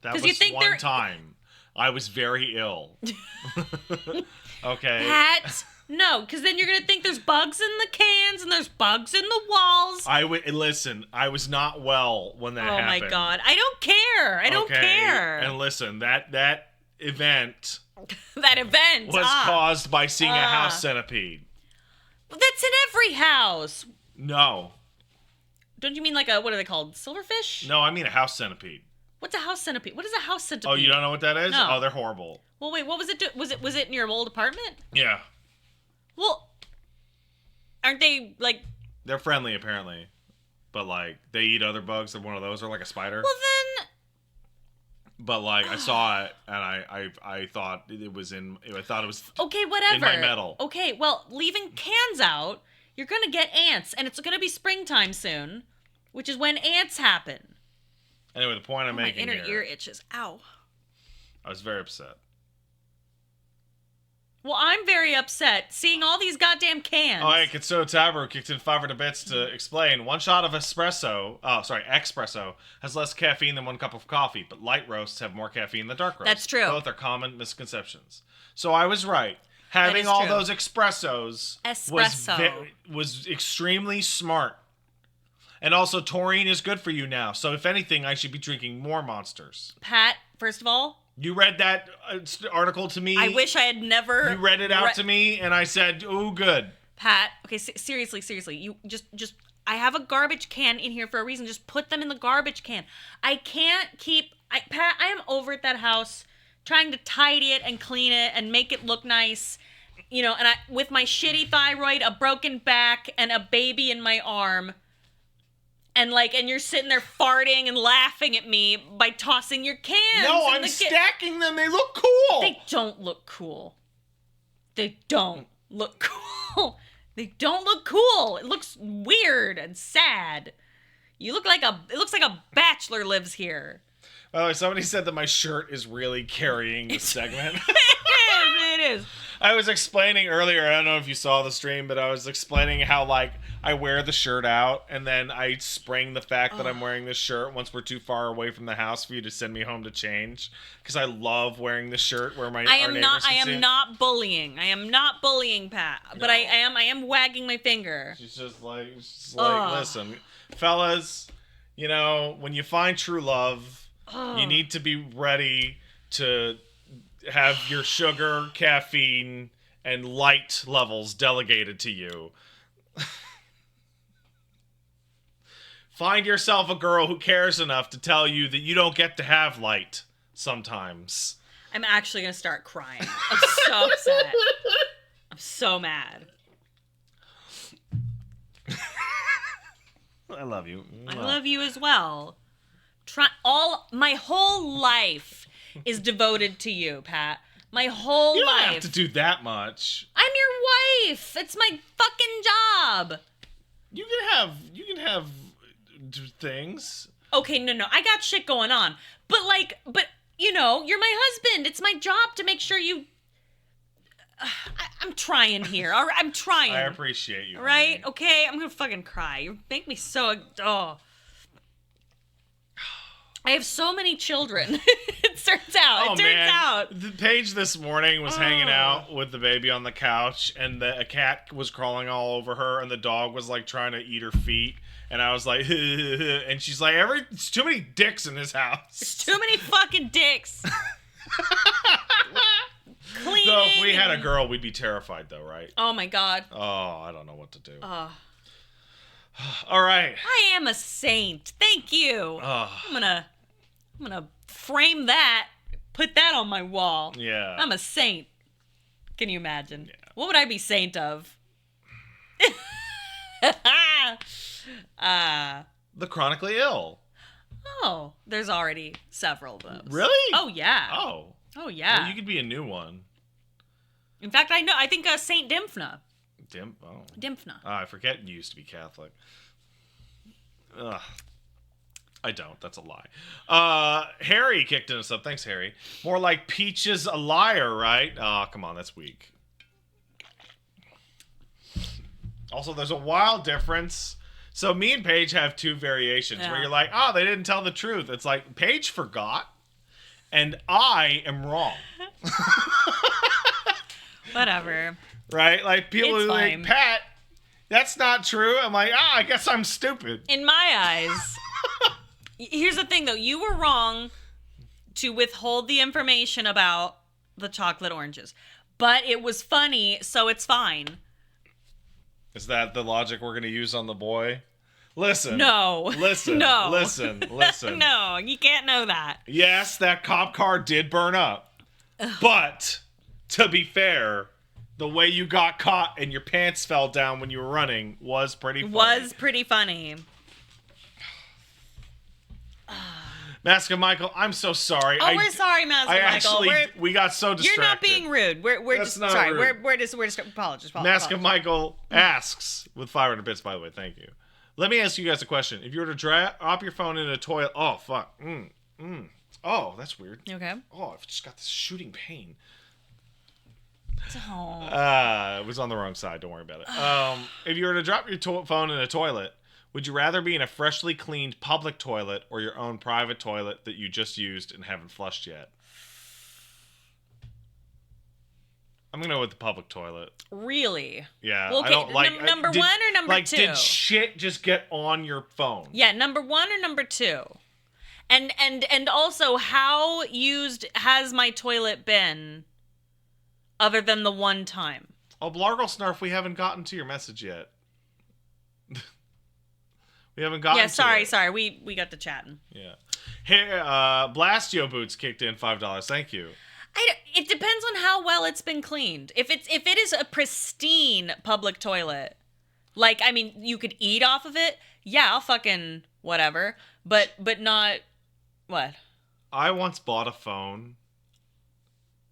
That was you think time. I was very ill. Okay. Pat, No, because then you're going to think there's bugs in the cans and there's bugs in the walls. Listen, I was not well when that happened. Oh my God. I don't care. I don't care. And listen, that event That event was caused by seeing a house centipede. Well, that's in every house. No. Don't you mean like what are they called? Silverfish? No, I mean a house centipede. What's a house centipede? What is a house centipede? Oh, you don't know what that is? No. Oh, they're horrible. Well, wait, what was it? Was it in your old apartment? Yeah. Well, aren't they like? They're friendly apparently, but like they eat other bugs. They're one of those. They're like a spider. Well then. But like I saw it and I thought it was in. I thought it was. Okay, whatever. In my metal. Okay, well, leaving cans out, you're gonna get ants, and it's gonna be springtime soon, which is when ants happen. Anyway, the point I'm making my inner here, ear itches. Ow. I was very upset. Well, I'm very upset seeing all these goddamn cans. Oh, hey, Kitsuo Tabru kicked in 500 bits to explain. One shot of espresso, has less caffeine than one cup of coffee, but light roasts have more caffeine than dark roasts. That's true. Both are common misconceptions. So I was right. Having all those espressos was extremely smart. And also, taurine is good for you now. So if anything, I should be drinking more Monsters. Pat, first of all, you read that article to me? I wish I had never... You read it out to me, and I said, ooh, good. Pat, okay, seriously. You just... I have a garbage can in here for a reason. Just put them in the garbage can. I can't keep... Pat, I am over at that house trying to tidy it and clean it and make it look nice. You know, and with my shitty thyroid, a broken back, and a baby in my arm... And you're sitting there farting and laughing at me by tossing your cans. No, I'm stacking them. They look cool. They don't look cool. They don't look cool. They don't look cool. It looks weird and sad. It looks like a bachelor lives here. By the way, somebody said that my shirt is really carrying this segment. It is. I was explaining earlier, I don't know if you saw the stream, but I was explaining how, I wear the shirt out, and then I spring the fact that I'm wearing this shirt once we're too far away from the house for you to send me home to change. Because I love wearing the shirt where I am not bullying. I am not bullying, Pat. But no. I am wagging my finger. She's just like, listen, fellas, when you find true love, you need to be ready to have your sugar, caffeine, and light levels delegated to you. Find yourself a girl who cares enough to tell you that you don't get to have light sometimes. I'm actually going to start crying. I'm so upset. I'm so mad. I love you. I love you as well. My whole life is devoted to you, Pat. My whole life. You don't have to do that much. I'm your wife. It's my fucking job. You can have things. Okay, no. I got shit going on. But you're my husband. It's my job to make sure you... I'm trying here. All right, I'm trying. I appreciate you. Right? Honey. Okay, I'm gonna fucking cry. You make me so... Oh. I have so many children. It turns out. The Paige this morning was hanging out with the baby on the couch, and a cat was crawling all over her, and the dog was trying to eat her feet. And I was like, and she's like, it's too many dicks in this house. There's too many fucking dicks. Cleaning. So if we had a girl, we'd be terrified, though, right? Oh my God. Oh, I don't know what to do. All right. I am a saint. Thank you. I'm gonna frame that. Put that on my wall. Yeah. I'm a saint. Can you imagine? Yeah. What would I be saint of? The chronically ill. Oh, there's already several of those. Really? Oh yeah. Oh yeah. Well, you could be a new one. In fact, I think Saint Dymphna. Dymphna. Oh, I forget you used to be Catholic. Ugh. I don't. That's a lie. Harry kicked in us up. Thanks, Harry. More like Peach is a liar, right? Oh, come on. That's weak. Also, there's a wild difference. So me and Paige have two variations where you're like, oh, they didn't tell the truth. It's like, Paige forgot, and I am wrong. Whatever. right? Like people It's are like, fine. Pat, that's not true. I'm like, I guess I'm stupid. In my eyes, here's the thing though. You were wrong to withhold the information about the chocolate oranges. But it was funny, so it's fine. Is that the logic we're going to use on the boy? Listen. No. Listen. No. Listen. Listen. No, you can't know that. Yes, that cop car did burn up. But, to be fair, the way you got caught and your pants fell down when you were running was pretty funny. Was pretty funny. Mask of Michael, I'm so sorry. Oh, we're sorry, Mask of Michael. We got so distracted. You're not being rude. We're That's just not sorry. rude. We're just apologies. Mask of Michael asks, with 500 bits, by the way, thank you. Let me ask you guys a question. If you were to drop your phone in a toilet, oh, fuck. Oh, that's weird. Okay. Oh, I've just got this shooting pain. Oh. It was on the wrong side. Don't worry about it. If you were to drop your phone in a toilet, would you rather be in a freshly cleaned public toilet or your own private toilet that you just used and haven't flushed yet? I'm gonna go with the public toilet. Really? Yeah. Well, okay, I don't like number one or number two? Did shit just get on your phone? Yeah, number one or number two? And also, how used has my toilet been other than the one time? Oh, Blargle Snarf, we haven't gotten to your message yet. We haven't gotten to it. Sorry. We got to chatting. Yeah. Hey, Blastio Boots kicked in $5. Thank you. It depends on how well it's been cleaned. If it is a pristine public toilet, like, I mean, you could eat off of it, yeah, I'll fucking whatever. But not what? I once bought a phone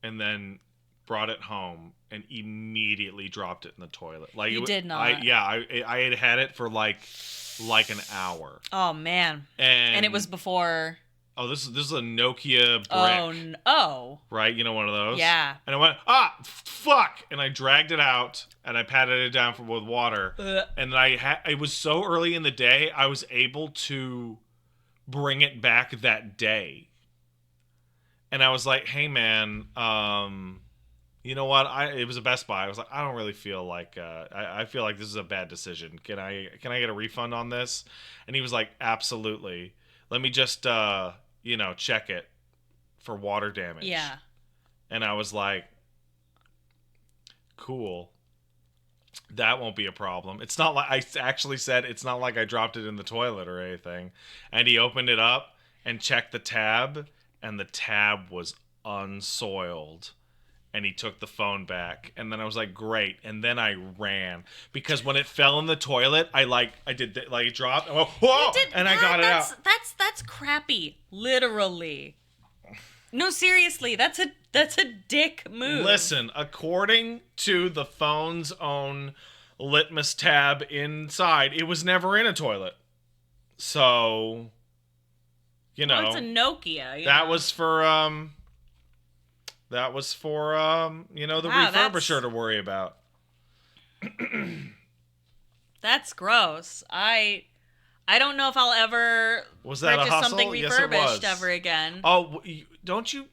and then brought it home and immediately dropped it in the toilet. Like You did not. I had it for like an hour. Oh man. And it was before. Oh, this is a Nokia brick. Oh. Right, you know, one of those. Yeah. And I went, fuck, and I dragged it out and I patted it down with water. And then it was so early in the day, I was able to bring it back that day. And I was like, hey man, you know what? It was a Best Buy. I was like, I don't really feel like I feel like this is a bad decision. Can I get a refund on this? And he was like, absolutely. Let me just check it for water damage. Yeah. And I was like, cool. That won't be a problem. It's not like I actually said it's not like I dropped it in the toilet or anything. And he opened it up and checked the tab, and the tab was unsoiled. And he took the phone back. And then I was like, great. And then I ran. Because when it fell in the toilet, it dropped. And I went, whoa! And I got it out. That's crappy. Literally. No, seriously. That's a dick move. Listen, according to the phone's own litmus tab inside, it was never in a toilet. So, Well, it's a Nokia. That was for the refurbisher to worry about. That's gross. I don't know if I'll ever was that purchase a hustle? something refurbished ever again. Oh, don't you,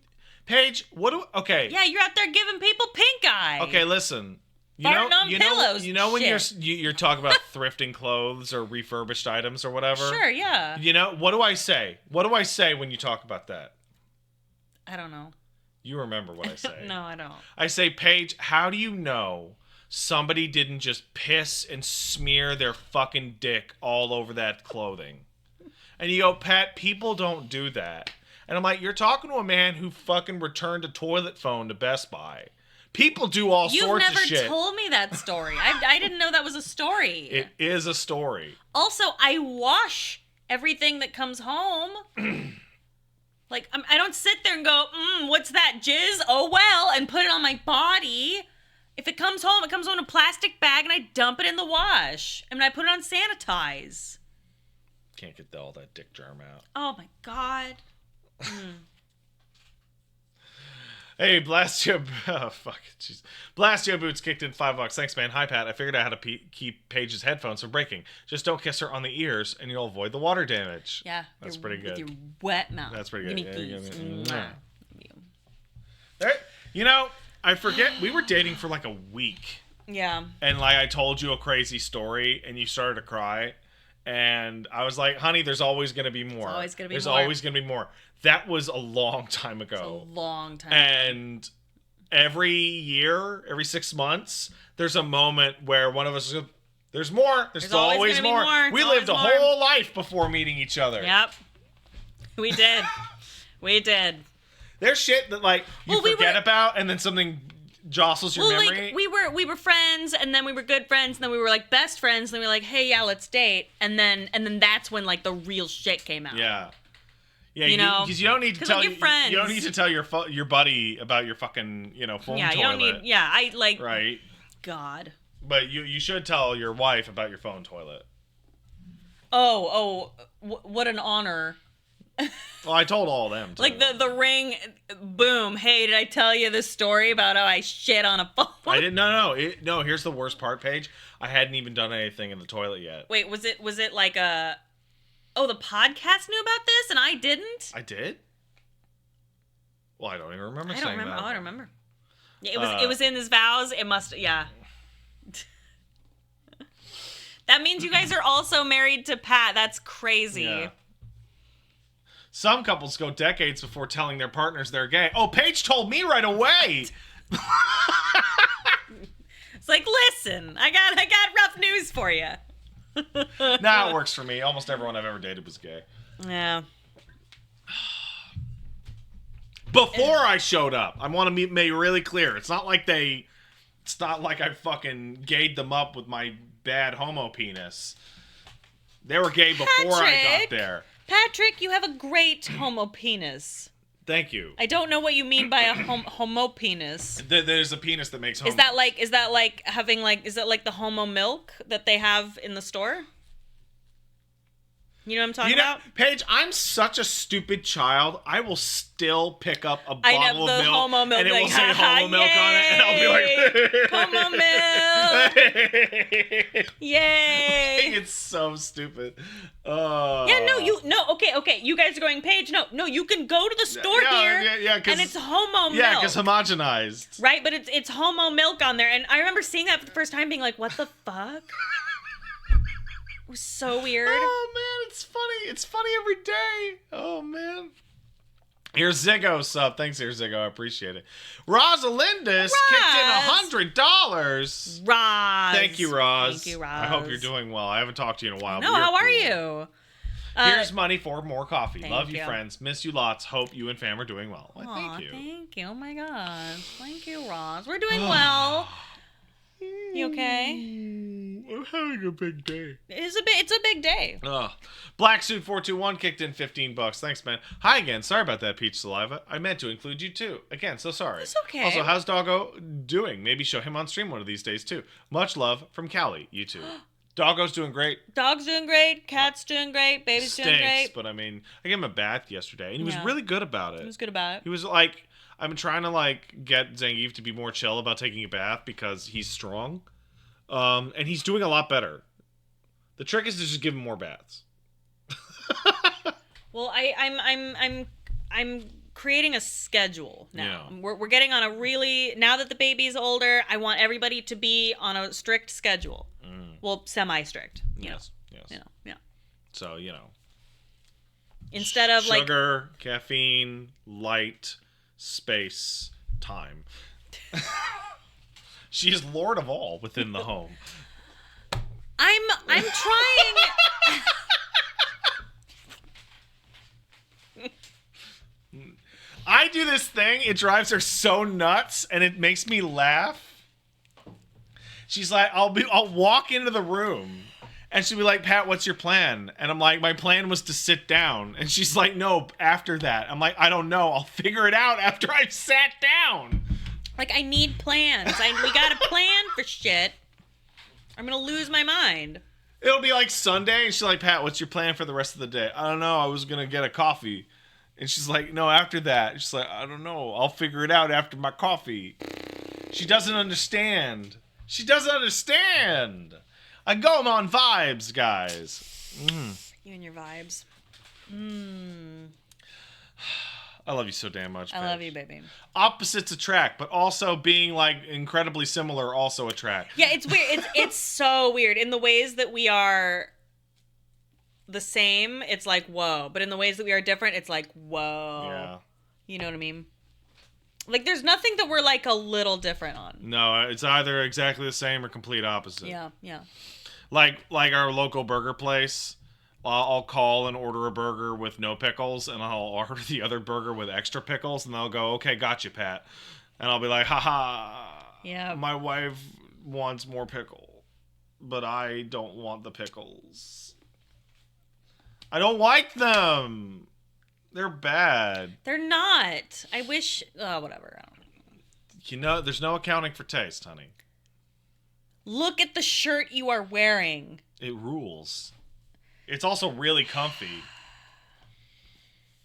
Paige? Okay. Yeah, you're out there giving people pink eye. Okay, listen. Farting on pillows. You know when Shit. you're talking about thrifting clothes or refurbished items or whatever. Sure, yeah. You know what do I say? What do I say when you talk about that? I don't know. You remember what I say? No, I don't. I say, Paige, how do you know somebody didn't just piss and smear their fucking dick all over that clothing? And you go, Pat, people don't do that. And I'm like, you're talking to a man who fucking returned a toilet phone to Best Buy. People do all sorts of shit. You've never told me that story. I didn't know that was a story. It is a story. Also, I wash everything that comes home. Like, I don't sit there and go, what's that, jizz? Oh, well, and put it on my body. If it comes home in a plastic bag, and I dump it in the wash. And I put it on sanitize. Can't get all that dick germ out. Oh, my God. Hey, Blastio... Oh, fuck. Jeez. Blastio Boots kicked in $5. Thanks, man. Hi, Pat. I figured out how to keep Paige's headphones from breaking. Just don't kiss her on the ears, and you'll avoid the water damage. Yeah. That's pretty good. With your wet mouth. That's pretty good. Give me keys. There, I forget. We were dating for like a week. Yeah. and like I told you a crazy story and you started to cry, and I was like, honey, there's always going to be more. There's always going to be more. That was a long time ago. It's a long time and every year, every 6 months, there's a moment where one of us is, there's more. There's always more. We lived a whole life before meeting each other. Yep. We did. We did. There's shit that like you forget about, and then something jostles your memory. Like we were friends, and then we were good friends, and then we were like best friends, and then we were like, hey, yeah, let's date, and then that's when like the real shit came out. Yeah. Yeah, because you don't need to tell your friends. You don't need to tell your buddy about your fucking phone toilet. You don't need. Yeah, I like. Right. God. But you should tell your wife about your phone toilet. What an honor. Well, I told all of them. Too. Like the ring, boom. Hey, did I tell you this story about how I shit on a phone? I didn't. No. Here's the worst part, Paige. I hadn't even done anything in the toilet yet. Wait, was it like a? Oh, the podcast knew about this and I didn't? I did? Well, I don't even remember saying that. I don't remember. Yeah, it was in his vows. It must, yeah. That means you guys are also married to Pat. That's crazy. Yeah. Some couples go decades before telling their partners they're gay. Oh, Paige told me right away. It's like, listen, I got rough news for you. Nah, it works for me. Almost everyone I've ever dated was gay. Yeah. Before I showed up, I want to make it really clear. It's not like I fucking gayed them up with my bad homo penis. They were gay before I got there. Patrick, you have a great homo penis. Thank you. I don't know what you mean by a homo penis. There's a penis that makes homo. Is that like having is that like the homo milk that they have in the store? You know what I'm talking about? Paige, I'm such a stupid child. I will still pick up a bottle of milk, homo milk, and it will say homo milk on it, and I'll be like, homo milk, yay! It's so stupid. Okay. You guys are going, Paige. No, you can go to the store here, and it's homo milk. Yeah, because homogenized. Right, but it's homo milk on there, and I remember seeing that for the first time, being like, what the fuck? It was so weird. Oh, man, it's funny. It's funny every day. Oh, man. Here's Ziggo sub. Thanks, here, Ziggo. I appreciate it. Rosalindis kicked in $100. Roz. Thank you, Roz. Thank you, Roz. I hope you're doing well. I haven't talked to you in a while. No, how are you? Here's money for more coffee. Love you, you, friends. Miss you lots. Hope you and fam are doing well. Well, thank you. Thank you. Oh, my God. Thank you, Roz. We're doing well. You okay? I'm having a big day. It's a big day. Black Suit 421 kicked in $15. Thanks, man. Hi again. Sorry about that, Peach Saliva. I meant to include you too. Again, so sorry. It's okay. Also, how's Doggo doing? Maybe show him on stream one of these days too. Much love from Callie. You too. Doggo's doing great. Dog's doing great. Cat's doing great. Baby's doing great. But I mean, I gave him a bath yesterday, and he was really good about it. He was good about it. He was like, I'm trying to get Zangief to be more chill about taking a bath because he's strong, and he's doing a lot better. The trick is to just give him more baths. Well, I'm creating a schedule now. Yeah. We're getting on a really, now that the baby's older, I want everybody to be on a strict schedule. Well, semi-strict. Yes. Yeah. So instead of sugar, caffeine, light, space, time. She is lord of all within the home. I'm trying. I do this thing, it drives her so nuts, and it makes me laugh. She's like, I'll walk into the room, and she'll be like, Pat, what's your plan? And I'm like, my plan was to sit down. And she's like, no, after that. I'm like, I don't know. I'll figure it out after I've sat down. Like, I need plans. We got a plan for shit. I'm going to lose my mind. It'll be like Sunday, and she's like, Pat, what's your plan for the rest of the day? I don't know. I was going to get a coffee. And she's like, no, after that. She's like, I don't know. I'll figure it out after my coffee. She doesn't understand. She doesn't understand. I go on vibes, guys. You and your vibes. I love you so damn much. I love you, baby. Opposites attract, but also being like incredibly similar also attract. Yeah, it's weird. It's so weird. In the ways that we are the same, it's like, whoa. But in the ways that we are different, it's like, whoa. Yeah. You know what I mean? Like, there's nothing that we're like a little different on. No, it's either exactly the same or complete opposite. Yeah, yeah. Like our local burger place. I'll call and order a burger with no pickles, and I'll order the other burger with extra pickles, and they'll go, okay, gotcha, Pat. And I'll be like, haha, yeah. My wife wants more pickle, but I don't want the pickles. I don't like them. They're bad. They're not. I wish, whatever. I don't know. You know, there's no accounting for taste, honey. Look at the shirt you are wearing. It rules. It's also really comfy.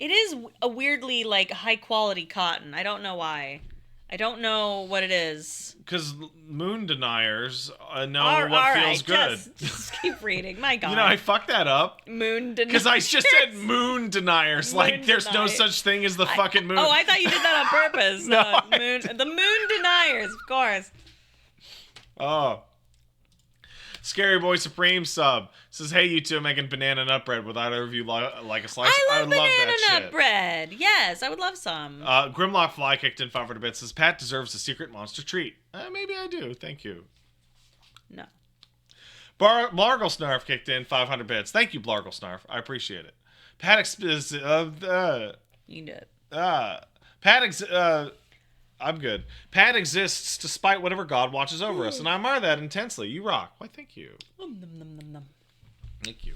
It is a weirdly, like, high-quality cotton. I don't know why. I don't know what it is. Because moon deniers know what feels good. Just keep reading. My God. You know, I fucked that up. Moon deniers. Because I just said moon deniers. Like, there's no such thing as the fucking moon. I thought you did that on purpose. No, The moon deniers, of course. Oh. Scary Boy Supreme sub says, hey, you two, I'm making banana nut bread. Would either of you like a slice? I love banana that nut shit. bread. Yes, I would love some. Grimlock Fly kicked in 500 bits. Says, Pat deserves a secret monster treat. Maybe I do. Thank you. No. Blargle Snarf kicked in 500 bits. Thank you, Blargle Snarf. I appreciate it. Pat You did. I'm good. Pat exists despite whatever God watches over us, and I admire that intensely. You rock. Why, thank you. Thank you.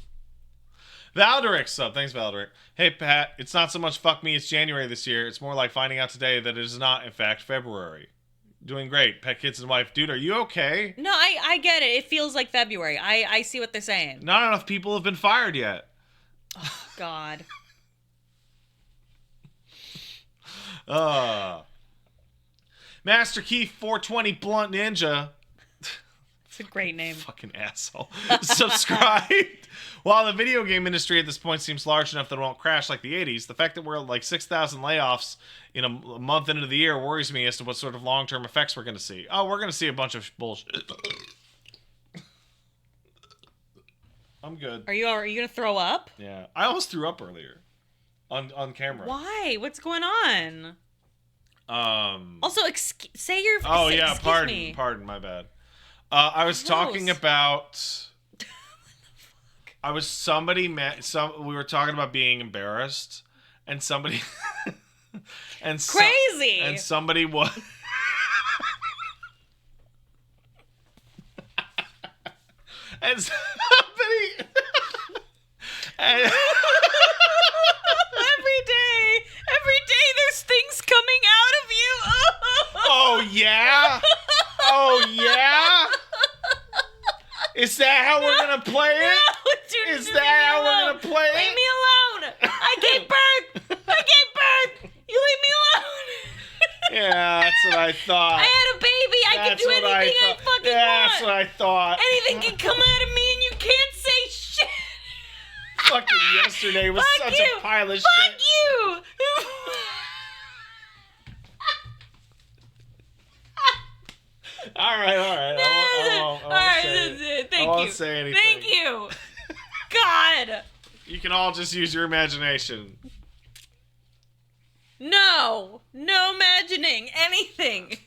Valderic sub. Thanks, Valderic. Hey, Pat. It's not so much fuck me, it's January this year. It's more like finding out today that it is not, in fact, February. Doing great. Pet, kids, and wife. Dude, are you okay? No, I get it. It feels like February. I see what they're saying. Not enough people have been fired yet. Oh, God. Master Keith 420 Blunt Ninja. It's a great name. Fucking asshole. Subscribed. While the video game industry at this point seems large enough that it won't crash like the 80s, the fact that we're at like 6,000 layoffs in a month into the year worries me as to what sort of long-term effects we're going to see. Oh, we're going to see a bunch of bullshit. I'm good. Are you going to throw up? Yeah. I almost threw up earlier. On camera. Why? What's going on? Also, say your. Oh say, yeah, pardon, my bad. I was talking about. We were talking about being embarrassed, and somebody. Crazy. And somebody was. and somebody. and, Every day there's things coming out of you. Oh, yeah? Oh, yeah? Is that how we're going to play it? No, dude, Is that how we're going to play it? Leave me alone. I gave birth. You leave me alone. Yeah, that's what I thought. I had a baby. I can do anything I fucking want. That's what I thought. Anything can come out of me and you can't say shit. Fucking yesterday was Fuck such you. a pile of Fuck shit. you. All right. I won't say it. Thank you. I won't say anything. Thank you. God. You can all just use your imagination. No imagining anything.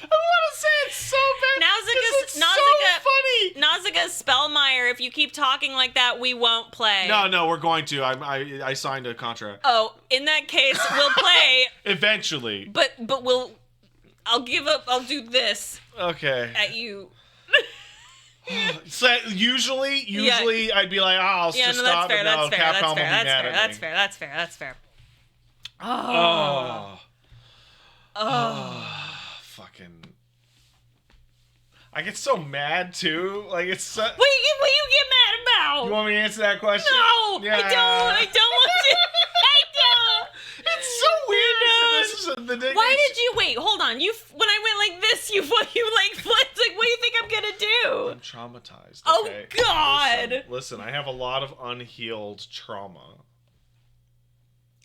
I want to say it so bad. It's so funny. Nausicaa Spellmeyer, if you keep talking like that, we won't play. No, we're going to. I signed a contract. Oh, in that case, we'll play. Eventually. But I'll give up. I'll do this. Okay. At you. So usually I'd be like, I'll just stop. That's fair. Capcom will be mad at me. That's fair. Oh. Fucking. I get so mad too. Like it's. So... What you get mad about? You want me to answer that question? No, yeah. I don't want to. I don't. It's so weird. Why did you wait? Hold on. When I went like this, you like flipped. Like, what do you think I'm gonna do? I'm traumatized. Oh, Okay? God. Listen, I have a lot of unhealed trauma.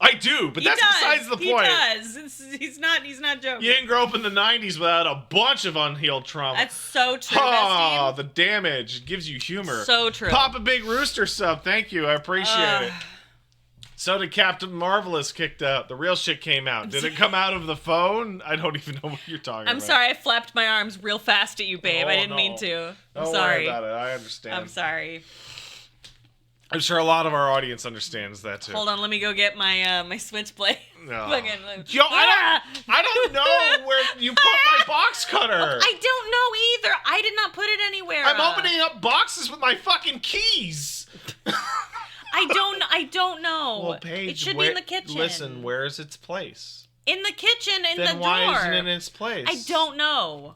I do, but that's besides the point. He does. He's not joking. You didn't grow up in the 90s without a bunch of unhealed trauma. That's so true, Oh, bestie. the damage gives you humor. So true. Pop a big rooster sub. Thank you. I appreciate it. So did Captain Marvelous kicked out. The real shit came out. Did it come out of the phone? I don't even know what you're talking about. I'm sorry. I flapped my arms real fast at you, babe. I didn't mean to. I'm Don't sorry. worry about it. I understand. I'm sorry. I'm sure a lot of our audience understands that too. Hold on. Let me go get my my switchblade. No. Fucking- Yo, I don't know where you put my box cutter. I don't know either. I did not put it anywhere. I'm opening up boxes with my fucking keys. I don't know. Well, Paige, it should be in the kitchen. Listen, where is its place? In the kitchen, in Then the why drawer. isn't it in its place? I don't know.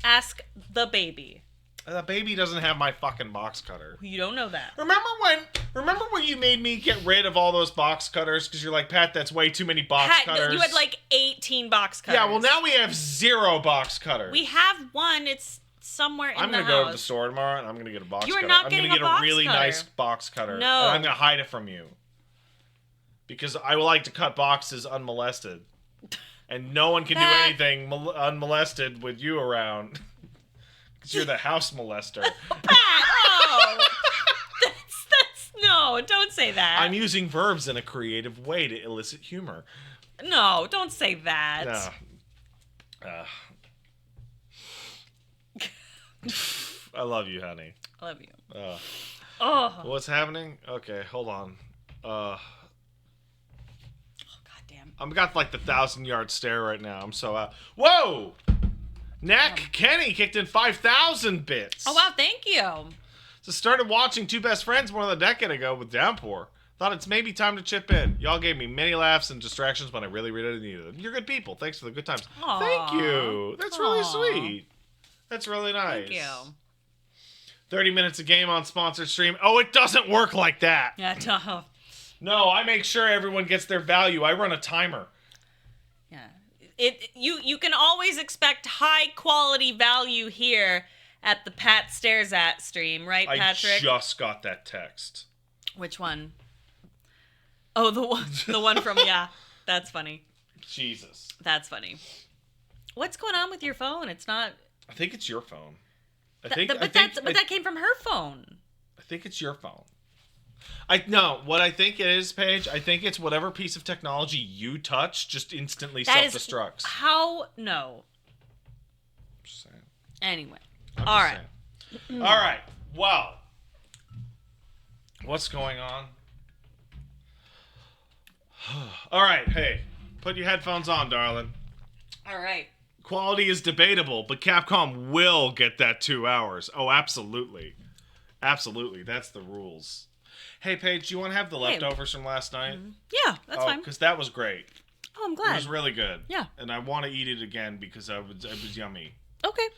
Ask the baby. The baby doesn't have my fucking box cutter. You don't know that. Remember when you made me get rid of all those box cutters because you're like, Pat, that's way too many box cutters. You had like 18 box cutters. Yeah, well now we have 0 box cutters. We have one. It's somewhere in the house. I'm gonna go to the store tomorrow and I'm gonna get a box cutter. You are not I'm getting gonna a get box a really cutter. nice box cutter. No. And I'm gonna hide it from you. Because I like to cut boxes unmolested. And no one can do anything unmolested with you around. Because you're the house molester. Pat, oh! that's no, don't say that. I'm using verbs in a creative way to elicit humor. No, don't say that. No. I love you, honey. I love you. Oh. What's happening? Okay, hold on. Oh, goddamn. I've got like the 1,000-yard stare right now. I'm so out. Whoa! Neck Kenny kicked in 5,000 bits. Oh, wow, thank you. So started watching Two Best Friends more than a decade ago with Downpour. Thought it's maybe time to chip in. Y'all gave me many laughs and distractions when I really, really needed them. You're good people. Thanks for the good times. Aww. Thank you. That's really Aww. sweet. That's really nice. Thank you. 30 minutes a game on sponsored stream. Oh, it doesn't work like that. Yeah, no. No, I make sure everyone gets their value. I run a timer. Yeah. You can always expect high quality value here at the Pat Stares At stream, right, Patrick? I just got that text. Which one? Oh, the one from that's funny. Jesus. That's funny. What's going on with your phone? It's not. I think it's your phone. But that came from her phone. I think it's your phone. What I think it is, Paige, I think it's whatever piece of technology you touch just instantly self-destructs. No. Just saying. Anyway. All right. All right. Well, what's going on? All right. Hey, put your headphones on, darling. All right. Quality is debatable, but Capcom will get that 2 hours. Oh, absolutely. Absolutely. That's the rules. Hey, Paige, do you want to have the leftovers from last night? Yeah, that's fine. Because that was great. Oh, I'm glad. It was really good. Yeah. And I want to eat it again because it was yummy. Okay.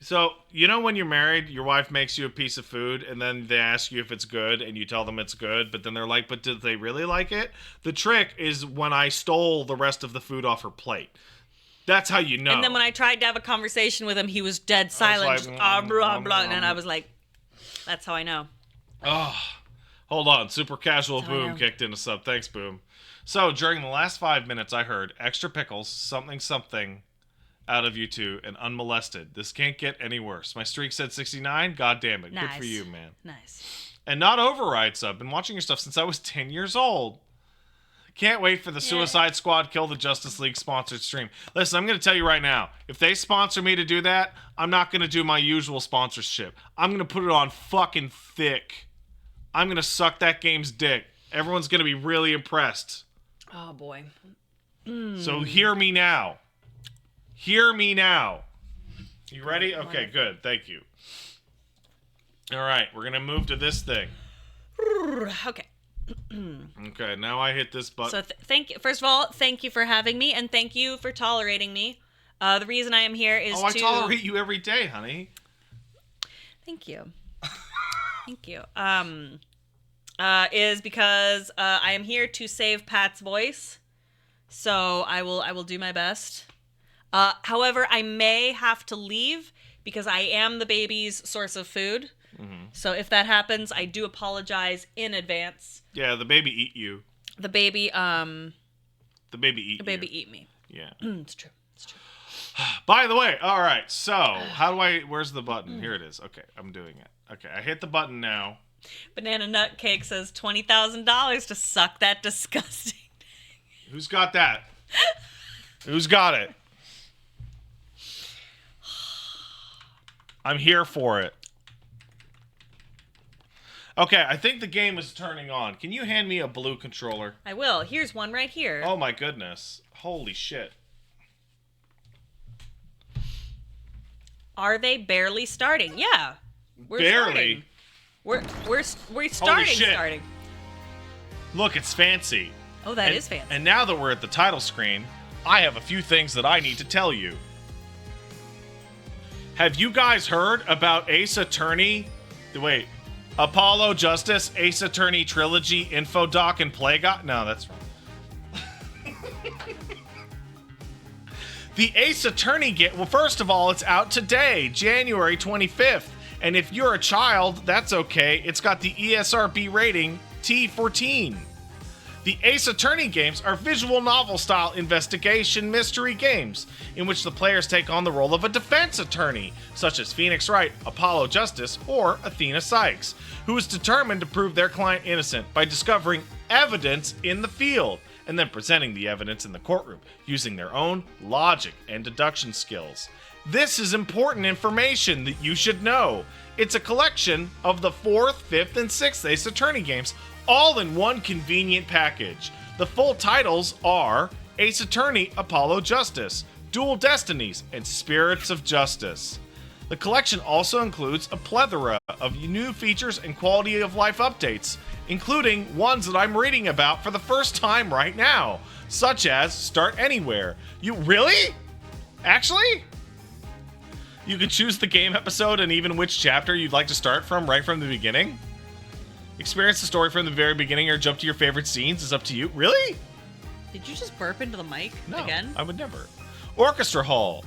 So, you know when you're married, your wife makes you a piece of food, and then they ask you if it's good, and you tell them it's good, but then they're like, but did they really like it? The trick is when I stole the rest of the food off her plate. That's how you know. And then when I tried to have a conversation with him, he was dead silent. like, Just, blah, blah, and I was like, that's how I know. Oh, hold on. Super Casual That's how I Boom know. kicked in a sub. Thanks, Boom. So, during the last 5 minutes, I heard extra pickles, something, out of you two, and unmolested. This can't get any worse. My streak said 69. God damn it. Good for you, man. Nice. And not override sub. Been watching your stuff since I was 10 years old. Can't wait for the Suicide Squad Kill the Justice League sponsored stream. Listen, I'm going to tell you right now. If they sponsor me to do that, I'm not going to do my usual sponsorship. I'm going to put it on fucking thick. I'm going to suck that game's dick. Everyone's going to be really impressed. Oh, boy. So hear me now. Hear me now. You ready? Okay, good. Thank you. All right, we're going to move to this thing. Okay. Okay, now I hit this button. So thank you. First of all, thank you for having me, and thank you for tolerating me. The reason I am here is I tolerate you every day, honey. Thank you. Thank you. Is because I am here to save Pat's voice. So I will do my best. However, I may have to leave because I am the baby's source of food. So if that happens, I do apologize in advance. Yeah, the baby eat you. The baby, The baby eat the baby you. eat me. Yeah. It's true. It's true. By the way, all right. So, how do I? Where's the button? Here it is. Okay, I'm doing it. Okay, I hit the button now. Banana Nut Cake says $20,000 to suck that disgusting. Who's got that? Who's got it? I'm here for it. Okay, I think the game is turning on. Can you hand me a blue controller? I will. Here's one right here. Oh my goodness. Holy shit. Are they barely starting? Yeah. We're Barely? Starting. We're starting. shit. Starting. Look, it's fancy. Oh, that is fancy. And now that we're at the title screen, I have a few things that I need to tell you. Have you guys heard about Ace Attorney? Wait. Apollo Justice, Ace Attorney Trilogy, Infodoc, and Plague? No, that's wrong. The Ace Attorney well, first of all, it's out today, January 25th. And if you're a child, that's okay. It's got the ESRB rating T14. The Ace Attorney games are visual novel-style investigation mystery games in which the players take on the role of a defense attorney, such as Phoenix Wright, Apollo Justice, or Athena Sykes, who is determined to prove their client innocent by discovering evidence in the field and then presenting the evidence in the courtroom using their own logic and deduction skills. This is important information that you should know. It's a collection of the 4th, 5th, and 6th Ace Attorney games, all in one convenient package. The full titles are Ace Attorney Apollo Justice, Dual Destinies, and Spirits of Justice. The collection also includes a plethora of new features and quality of life updates, including ones that I'm reading about for the first time right now, such as Start Anywhere. You really? Actually? You can choose the game episode and even which chapter you'd like to start from right from the beginning. Experience the story from the very beginning or jump to your favorite scenes is up to you. Really? Did you just burp into the mic No, again? I would never. Orchestra Hall.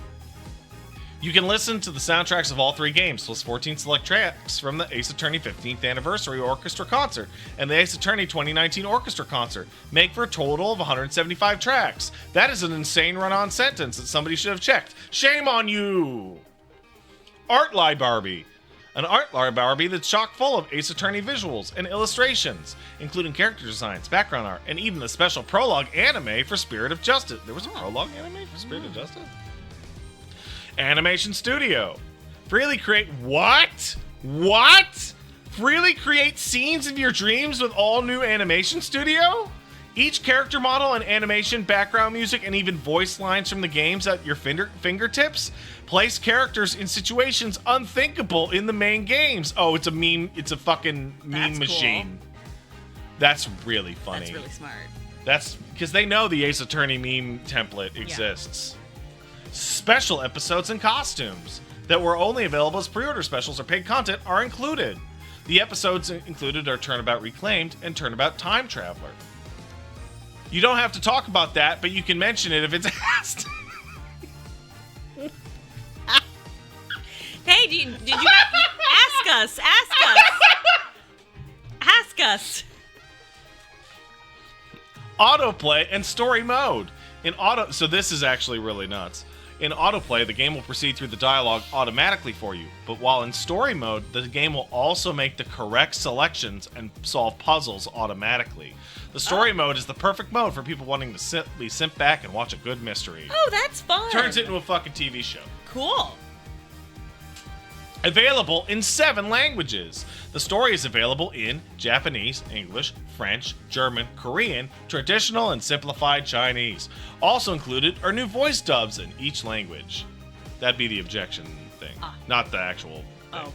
You can listen to the soundtracks of all 3 games, plus 14 select tracks from the Ace Attorney 15th Anniversary Orchestra Concert and the Ace Attorney 2019 Orchestra Concert. Make for a total of 175 tracks. That is an insane run-on sentence that somebody should have checked. Shame on you! Art Library. An art library that's chock full of Ace Attorney visuals and illustrations, including character designs, background art, and even the special prologue anime for Spirit of Justice. There was a prologue anime for Spirit of Justice? Animation Studio. Freely create what? What? Freely create scenes of your dreams with all new Animation Studio? Each character model and animation, background music, and even voice lines from the games at your fingertips. Place characters in situations unthinkable in the main games. Oh, it's a meme. It's a fucking meme machine. Cool. That's really funny. That's really smart. That's because they know the Ace Attorney meme template exists. Special episodes and costumes that were only available as pre-order specials or paid content are included. The episodes included are Turnabout Reclaimed and Turnabout Time Traveler. You don't have to talk about that, but you can mention it if it's asked. Hey, did you ask us? Ask us. Ask us. Autoplay and story mode. So this is actually really nuts. In autoplay, the game will proceed through the dialogue automatically for you, but while in story mode, the game will also make the correct selections and solve puzzles automatically. The story mode is the perfect mode for people wanting to simply sit back and watch a good mystery. Oh, that's fun. Turns it into a fucking TV show. Cool. Available in 7 languages. The story is available in Japanese, English, French, German, Korean, traditional, and simplified Chinese. Also included are new voice dubs in each language. That'd be the objection thing, not the actual thing. Oh.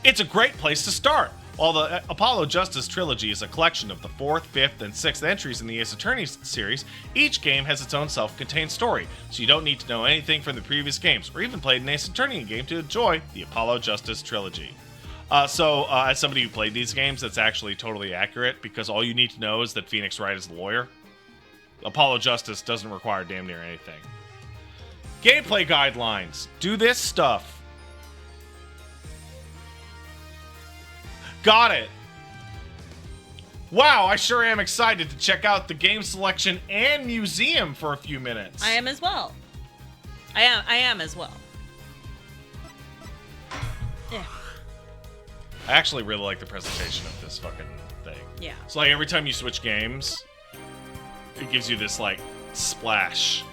It's a great place to start. While the Apollo Justice Trilogy is a collection of the 4th, 5th, and 6th entries in the Ace Attorney series, each game has its own self-contained story, so you don't need to know anything from the previous games, or even played an Ace Attorney game to enjoy the Apollo Justice Trilogy. As somebody who played these games, that's actually totally accurate, because all you need to know is that Phoenix Wright is the lawyer. Apollo Justice doesn't require damn near anything. Gameplay guidelines. Do this stuff. Got it. Wow, I sure am excited to check out the game selection and museum for a few minutes. I am as well. I am as well. Yeah. I actually really like the presentation of this fucking thing. Yeah. So like every time you switch games, it gives you this like splash.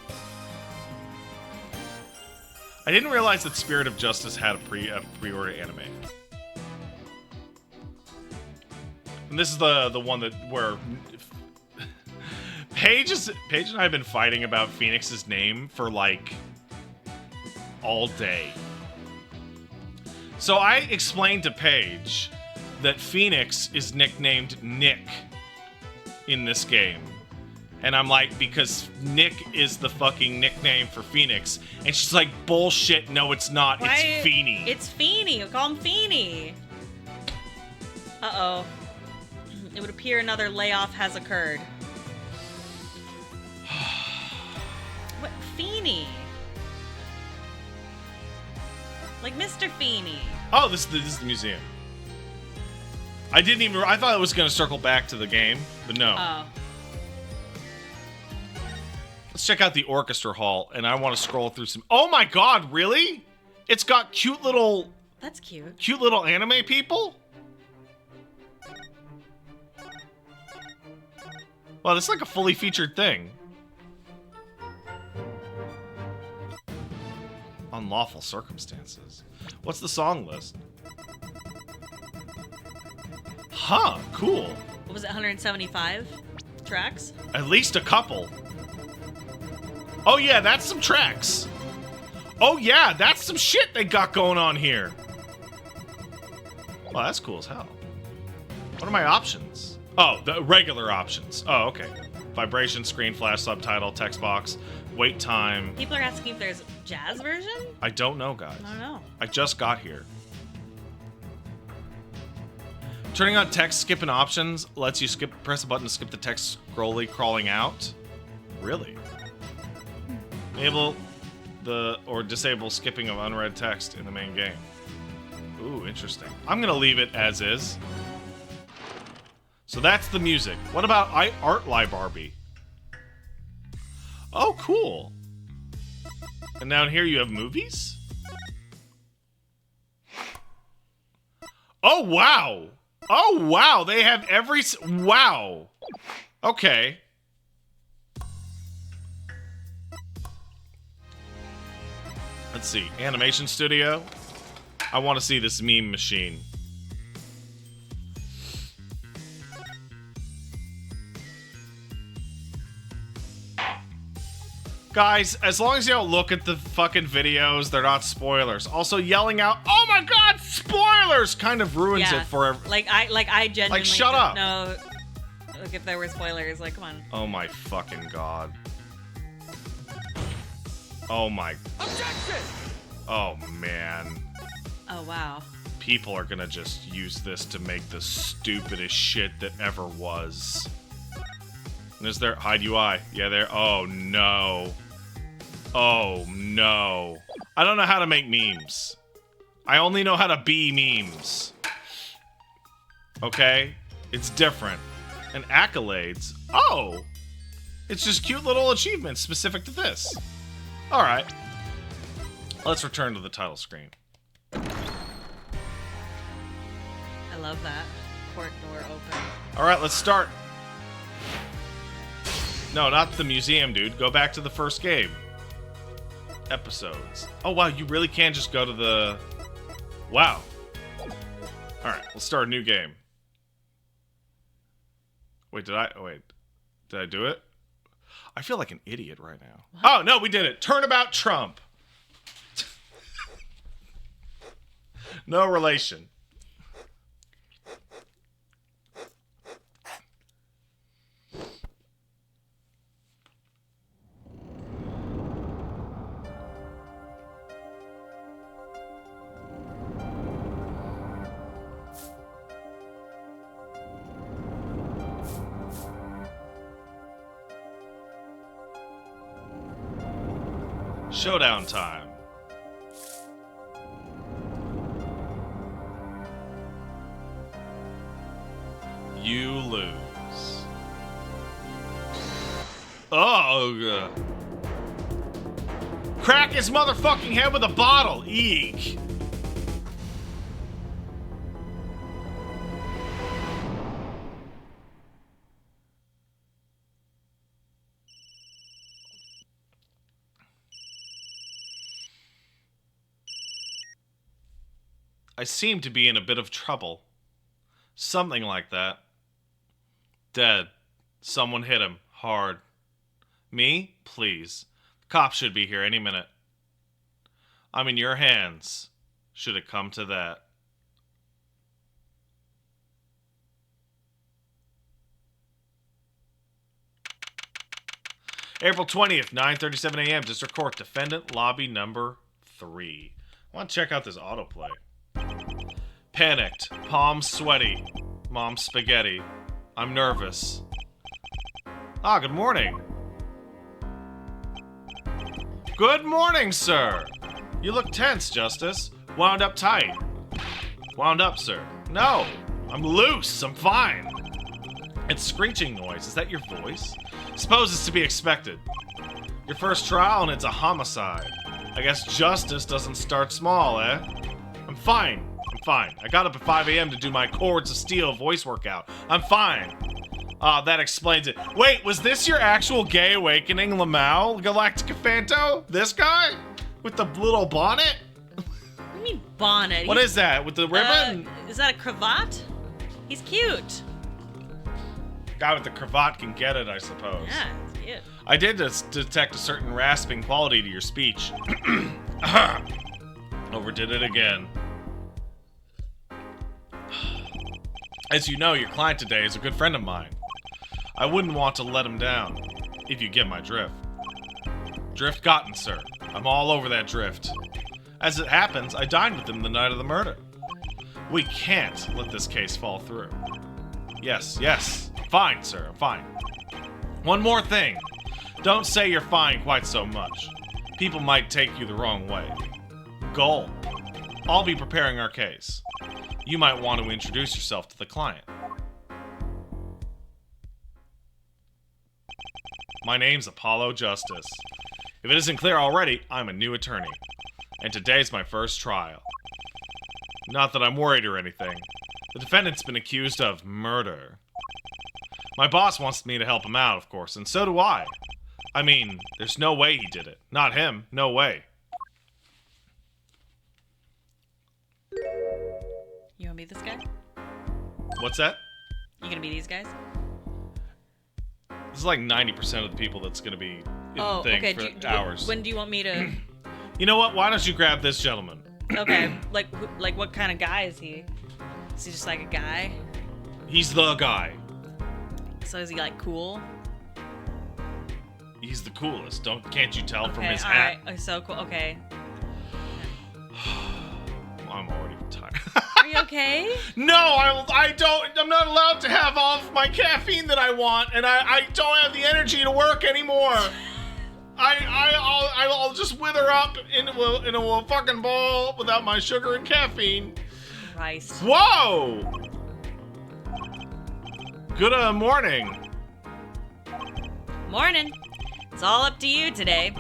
I didn't realize that Spirit of Justice had a pre-order anime. And this is the one that where Paige and I have been fighting about Phoenix's name for like all day. So I explained to Paige that Phoenix is nicknamed Nick in this game. And I'm like, because Nick is the fucking nickname for Phoenix. And she's like, bullshit, no it's not, Why? it's Feeny. It's Feeny. We call him Feeny. Uh-oh. It would appear another layoff has occurred. What? Feeny? Like Mr. Feeny. Oh, this is the museum. I thought it was going to circle back to the game, but no. Oh. Let's check out the orchestra hall, and I want to scroll through some... Oh my god, really? It's got cute little That's cute. anime people? Wow, this is like a fully featured thing. Unlawful circumstances. What's the song list? Huh, cool. What was it, 175 tracks? At least a couple. Oh yeah, that's some tracks. Oh yeah, that's some shit they got going on here. Well, that's cool as hell. What are my options? Oh, the regular options. Oh, okay. Vibration, screen flash, subtitle, text box, wait time. People are asking if there's a jazz version? I don't know, guys. I don't know. I just got here. Turning on text skipping options lets you press a button to skip the text crawling out. Really? Enable or disable skipping of unread text in the main game. Ooh, interesting. I'm gonna leave it as is. So that's the music. What about Art Barbie? Oh, cool. And down here you have movies? Oh, wow. Oh, wow. They have every... Wow. Okay. Let's see. Animation Studio. I want to see this meme machine. Guys, as long as you don't look at the fucking videos, they're not spoilers. Also, yelling out, "Oh my god, spoilers!" kind of ruins it for everyone. Like I genuinely shut don't up. know like if there were spoilers. Like, come on. Oh my fucking god. Oh my. Objection! Oh man. Oh wow. People are gonna just use this to make the stupidest shit that ever was. And is there hide UI? Yeah, there. Oh no. Oh no. I don't know how to make memes. I only know how to be memes. Okay? It's different. And accolades. Oh! It's just cute little achievements specific to this. Alright. Let's return to the title screen. I love that. Port door open. Alright, let's start. No, not the museum, dude. Go back to the first game. Episodes. Oh, wow, you really can just go to the... Wow. Alright, let's start a new game. Wait, did I do it? I feel like an idiot right now. What? Oh, no, we did it. Turnabout Trump. No relation. Showdown time. You lose. Oh, crack his motherfucking head with a bottle. Eek. I seem to be in a bit of trouble. Something like that. Dead. Someone hit him. Hard. Me? Please. The cops should be here any minute. I'm in your hands. Should it come to that. April 20th, 9:37 a.m. District Court. Defendant Lobby number 3. I want to check out this autoplay. Panicked. Palms sweaty. Mom spaghetti. I'm nervous. Ah, good morning. Good morning, sir. You look tense, Justice. Wound up tight. Wound up, sir. No, I'm loose. I'm fine. It's screeching noise. Is that your voice? Suppose it's to be expected. Your first trial and it's a homicide. I guess justice doesn't start small, eh? I'm fine. I'm fine. I got up at 5 a.m. to do my Chords of Steel voice workout. I'm fine. Ah, that explains it. Wait, was this your actual gay awakening, Lamau? Galactica Fanto? This guy? With the little bonnet? What do you mean bonnet? What is that? With the ribbon? Is that a cravat? He's cute. Guy with the cravat can get it, I suppose. Yeah, it's cute. I did detect a certain rasping quality to your speech. Overdid it again. As you know, your client today is a good friend of mine. I wouldn't want to let him down, if you get my drift. Drift gotten, sir. I'm all over that drift. As it happens, I dined with him the night of the murder. We can't let this case fall through. Yes, yes. Fine, sir. I'm fine. One more thing. Don't say you're fine quite so much. People might take you the wrong way. Goal. I'll be preparing our case. You might want to introduce yourself to the client. My name's Apollo Justice. If it isn't clear already, I'm a new attorney. And today's my first trial. Not that I'm worried or anything. The defendant's been accused of murder. My boss wants me to help him out, of course, and so do I. I mean, there's no way he did it. Not him. No way. You wanna be this guy? What's that? You gonna be these guys? This is like 90% of the people that's going to be in the thing for hours. When do you want me to... You know what? Why don't you grab this gentleman? Okay, like what kind of guy is he? Is he just like a guy? He's the guy. So is he like cool? He's the coolest. Can't you tell from his all hat? right. So cool. Okay. I'm already tired. Are you okay? No, I'm not allowed to have all of my caffeine that I want, and I don't have the energy to work anymore. I'll just wither up into a fucking ball without my sugar and caffeine. Christ. Whoa! Good morning. Morning. It's all up to you today.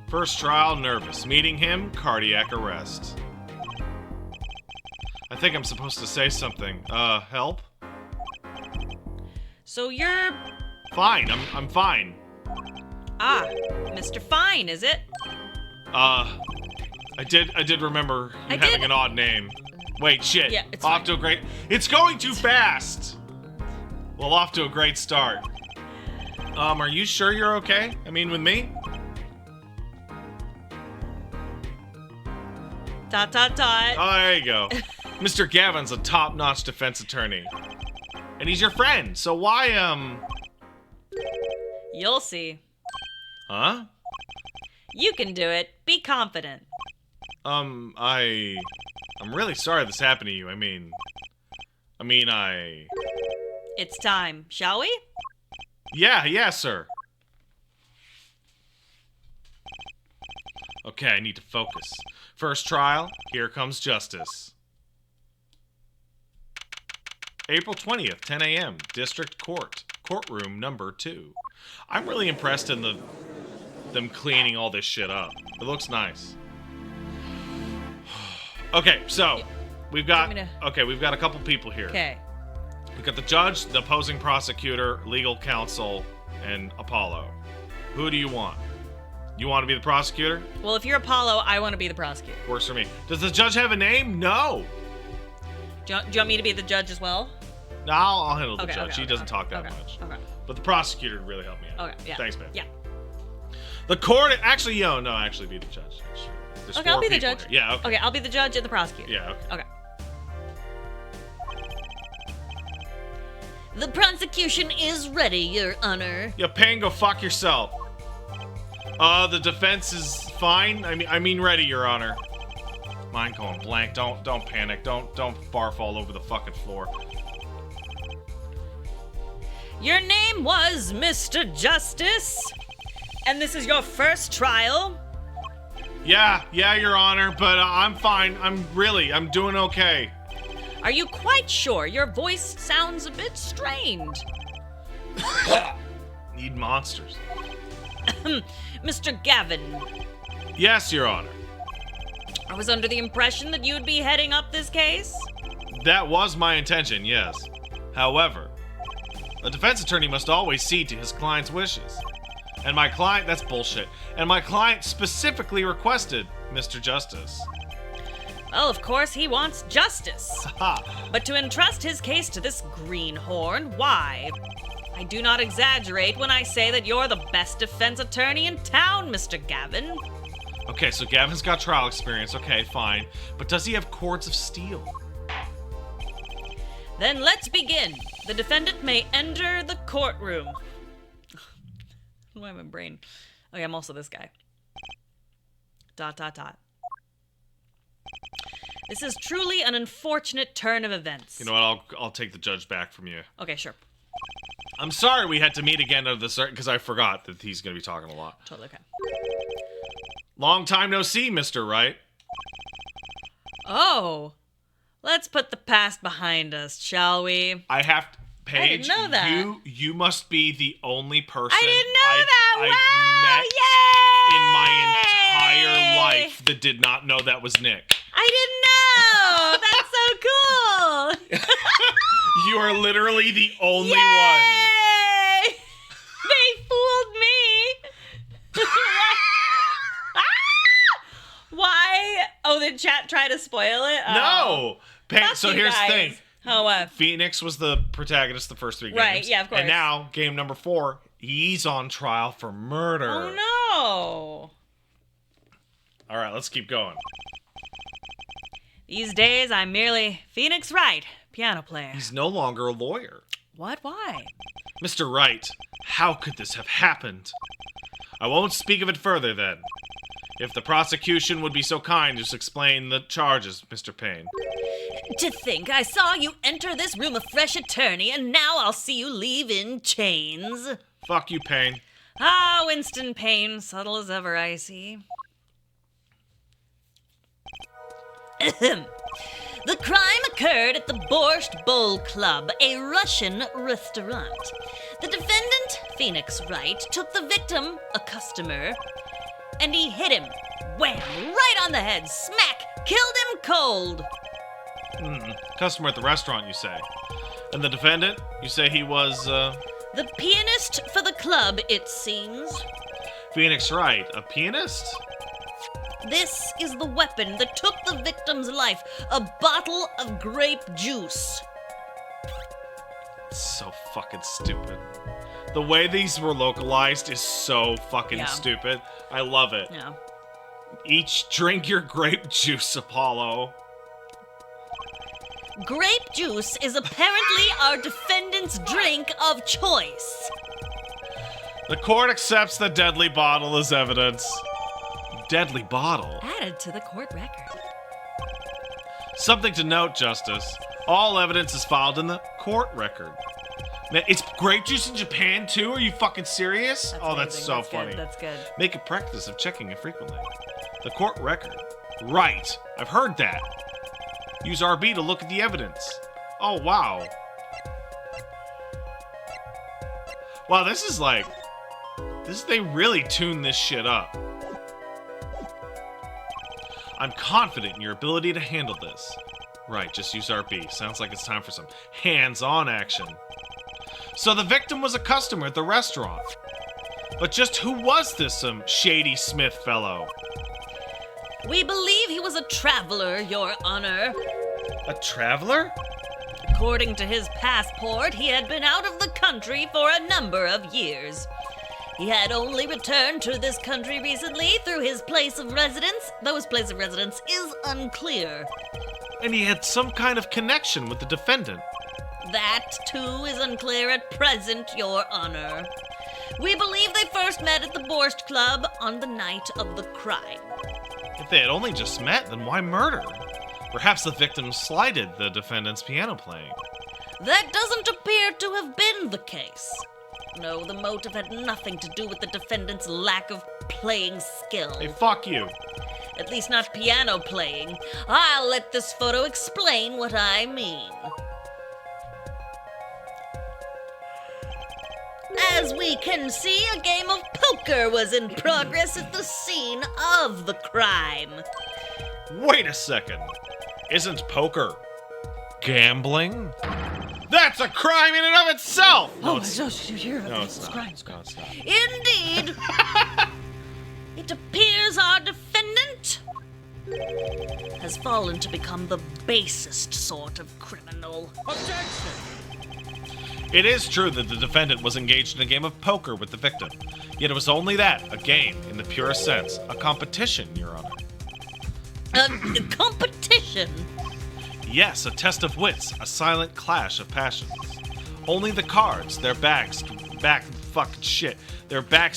First trial, nervous. Meeting him, cardiac arrest. I think I'm supposed to say something. Help? So you're... Fine, I'm fine. Ah, Mr. Fine, is it? I did remember you having an odd name. Wait, shit. Yeah, it's off fine. to a great... It's going too fast! Well, off to a great start. Are you sure you're okay? I mean, with me? Dot, dot, dot. Oh, there you go. Mr. Gavin's a top-notch defense attorney. And he's your friend, so why, You'll see. Huh? You can do it. Be confident. I'm really sorry this happened to you. I mean, It's time, shall we? Yeah, sir. Okay, I need to focus. First trial, here comes justice. April 20th, 10 a.m., District Court, courtroom number 2. I'm really impressed in them cleaning all this shit up. It looks nice. Okay, so we've got a couple people here. Okay. We've got the judge, the opposing prosecutor, legal counsel, and Apollo. Who do you want? You want to be the prosecutor? Well, if you're Apollo, I want to be the prosecutor. Works for me. Does the judge have a name? No. Do you want me to be the judge as well? No, I'll handle the judge. He doesn't talk that much. Okay. But the prosecutor would really help me out. Okay, yeah. Thanks, babe. Yeah. The court... Actually, actually be the judge. There's Okay, I'll be the people judge. here. Yeah, okay. Okay, I'll be the judge and the prosecutor. Yeah, okay. Okay. The prosecution is ready, Your Honor. Yeah, Payne, go fuck yourself. The defense is fine. I mean ready, Your Honor. Mine going blank. Don't panic. Don't barf all over the fucking floor. Your name was Mr. Justice, and this is your first trial? Yeah, Your Honor, but I'm fine. I'm doing okay. Are you quite sure? Your voice sounds a bit strained. Need monsters. Mr. Gavin. Yes, Your Honor. I was under the impression that you'd be heading up this case. That was my intention, yes. However, a defense attorney must always cede to his client's wishes. And my client, that's bullshit. And my client specifically requested Mr. Justice. Well, of course, he wants justice. Ha! But to entrust his case to this greenhorn, why? I do not exaggerate when I say that you're the best defense attorney in town, Mr. Gavin. Okay, so Gavin's got trial experience. Okay, fine. But does he have cords of steel? Then let's begin. The defendant may enter the courtroom. Why my brain? Okay, I'm also this guy. ... This is truly an unfortunate turn of events. You know what? I'll take the judge back from you. Okay, sure. I'm sorry we had to meet again under the because I forgot that he's going to be talking a lot. Totally okay. Long time no see, Mr. Wright. Oh, let's put the past behind us, shall we? I have to, Paige. I didn't know that. You must be the only person I didn't know that. I've met Wow, in my yay! entire life that did not know that was Nick. I didn't know. That's so cool. You are literally the only one. Yay! They fooled me. Why? Oh, did chat try to spoil it? No. Fuck So you here's guys. the thing. Oh, what? Phoenix was the protagonist the first 3 games. Right, yeah, of course. And now, game number 4, he's on trial for murder. Oh, no. All right, let's keep going. These days, I'm merely Phoenix Wright, piano player. He's no longer a lawyer. What? Why? Mr. Wright, how could this have happened? I won't speak of it further, then. If the prosecution would be so kind as to explain the charges, Mr. Payne. To think I saw you enter this room a fresh attorney, and now I'll see you leave in chains. Fuck you, Payne. Ah, Winston Payne, subtle as ever, I see. The crime occurred at the Borscht Bowl Club, a Russian restaurant. The defendant, Phoenix Wright, took the victim, a customer, and he hit him. Wham! Right on the head. Smack! Killed him cold. Customer at the restaurant, you say. And the defendant, you say he was, The pianist for the club, it seems. Phoenix Wright, a pianist? This is the weapon that took the victim's life, a bottle of grape juice. So fucking stupid. The way these were localized is so fucking stupid. I love it. Yeah. Each drink your grape juice, Apollo. Grape juice is apparently our defendant's drink of choice. The court accepts the deadly bottle as evidence. Deadly bottle? Added to the court record. Something to note, Justice. All evidence is filed in the court record. Man, it's grape juice in Japan, too? Are you fucking serious? That's That's amazing. so That's funny. Good. That's good. Make a practice of checking it frequently. The court record. Right. I've heard that. Use RB to look at the evidence. Oh, wow. Wow, they really tuned this shit up. I'm confident in your ability to handle this. Right, just use RB. Sounds like it's time for some hands-on action. So the victim was a customer at the restaurant. But just who was this shady Smith fellow? We believe he was a traveler, Your Honor. A traveler? According to his passport, he had been out of the country for a number of years. He had only returned to this country recently through his place of residence, though his place of residence is unclear. And he had some kind of connection with the defendant. That, too, is unclear at present, Your Honor. We believe they first met at the Borscht Club on the night of the crime. If they had only just met, then why murder? Perhaps the victim slighted the defendant's piano playing. That doesn't appear to have been the case. No, the motive had nothing to do with the defendant's lack of playing skill. Hey, fuck you. At least not piano playing. I'll let this photo explain what I mean. As we can see, a game of poker was in progress at the scene of the crime. Wait a second. Isn't poker gambling? That's a crime in and of itself! Oh my gosh, you hear No, it's not. crime. No, it's not. Indeed. It appears our defendant has fallen to become the basest sort of criminal. Objection! It is true that the defendant was engaged in a game of poker with the victim. Yet it was only that, a game, in the purest sense. A competition, Your Honor. A competition? Yes, a test of wits, a silent clash of passions. Only the cards, their backs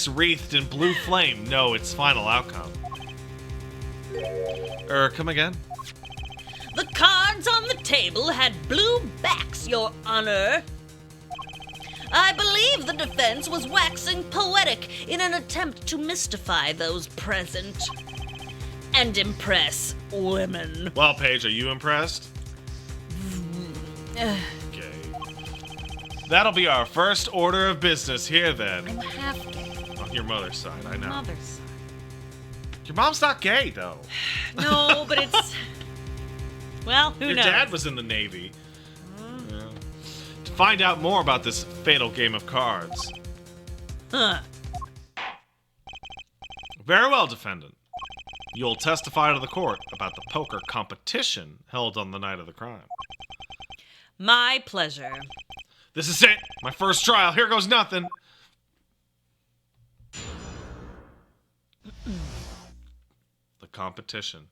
wreathed in blue flame know its final outcome. Come again? The cards on the table had blue backs, Your Honor. I believe the defense was waxing poetic in an attempt to mystify those present and impress women. Well, Paige, are you impressed? Okay. That'll be our first order of business here, then. I'm half gay. On your mother's side, I know. Mother's side. Your mom's not gay, though. No, but it's... Well, who Your knows? dad was in the Navy. Yeah. To find out more about this fatal game of cards. Huh. Very well, defendant. You'll testify to the court about the poker competition held on the night of the crime. My pleasure. This is it! My first trial. Here goes nothing. The competition.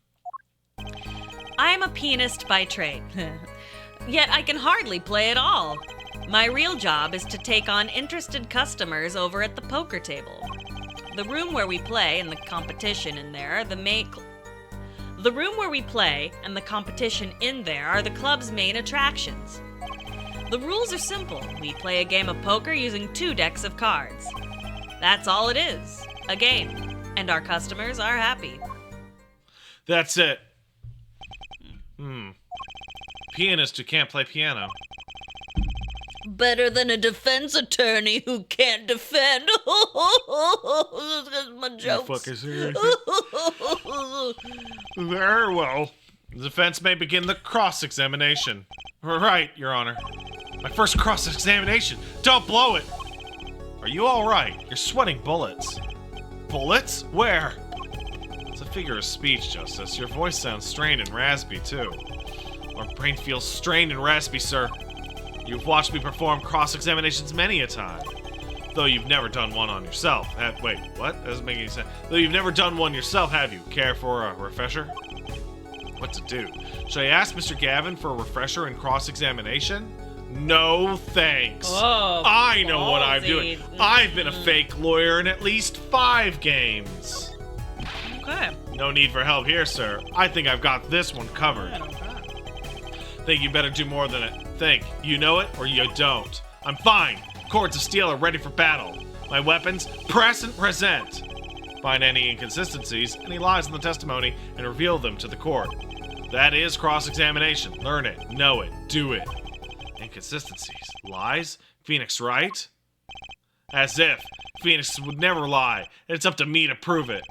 I am a pianist by trade. Yet I can hardly play at all. My real job is to take on interested customers over at the poker table. The room where we play and the competition in there are the room where we play and the competition in there are the club's main attractions. The rules are simple. We play a game of poker using 2 decks of cards. That's all it is. A game. And our customers are happy. That's it. Pianist who can't play piano. Better than a defense attorney who can't defend. That's my jokes. Fuck is there? Very well. The defense may begin the cross-examination. Right, Your Honor. My first cross-examination. Don't blow it. Are you all right? You're sweating bullets. Bullets? Where? It's a figure of speech, Justice. Your voice sounds strained and raspy, too. My brain feels strained and raspy, sir. You've watched me perform cross-examinations many a time. Though you've never done one on yourself. Wait, what? That doesn't make any sense. Though you've never done one yourself, have you? Care for a refresher? What to do? Should I ask Mr. Gavin for a refresher and cross-examination? No thanks. Oh, I know what I'm doing. ballsy. I've been a fake lawyer in at least 5 games. Okay. No need for help here, sir. I think I've got this one covered. Think you better do more than it. Think. You know it or you don't. I'm fine. Cords of steel are ready for battle. My weapons, press and present. find any inconsistencies, and he lies in the testimony and reveal them to the court. That is cross-examination. Learn it, know it, do it. Inconsistencies. Lies? Phoenix right? As if. Phoenix would never lie. It's up to me to prove it.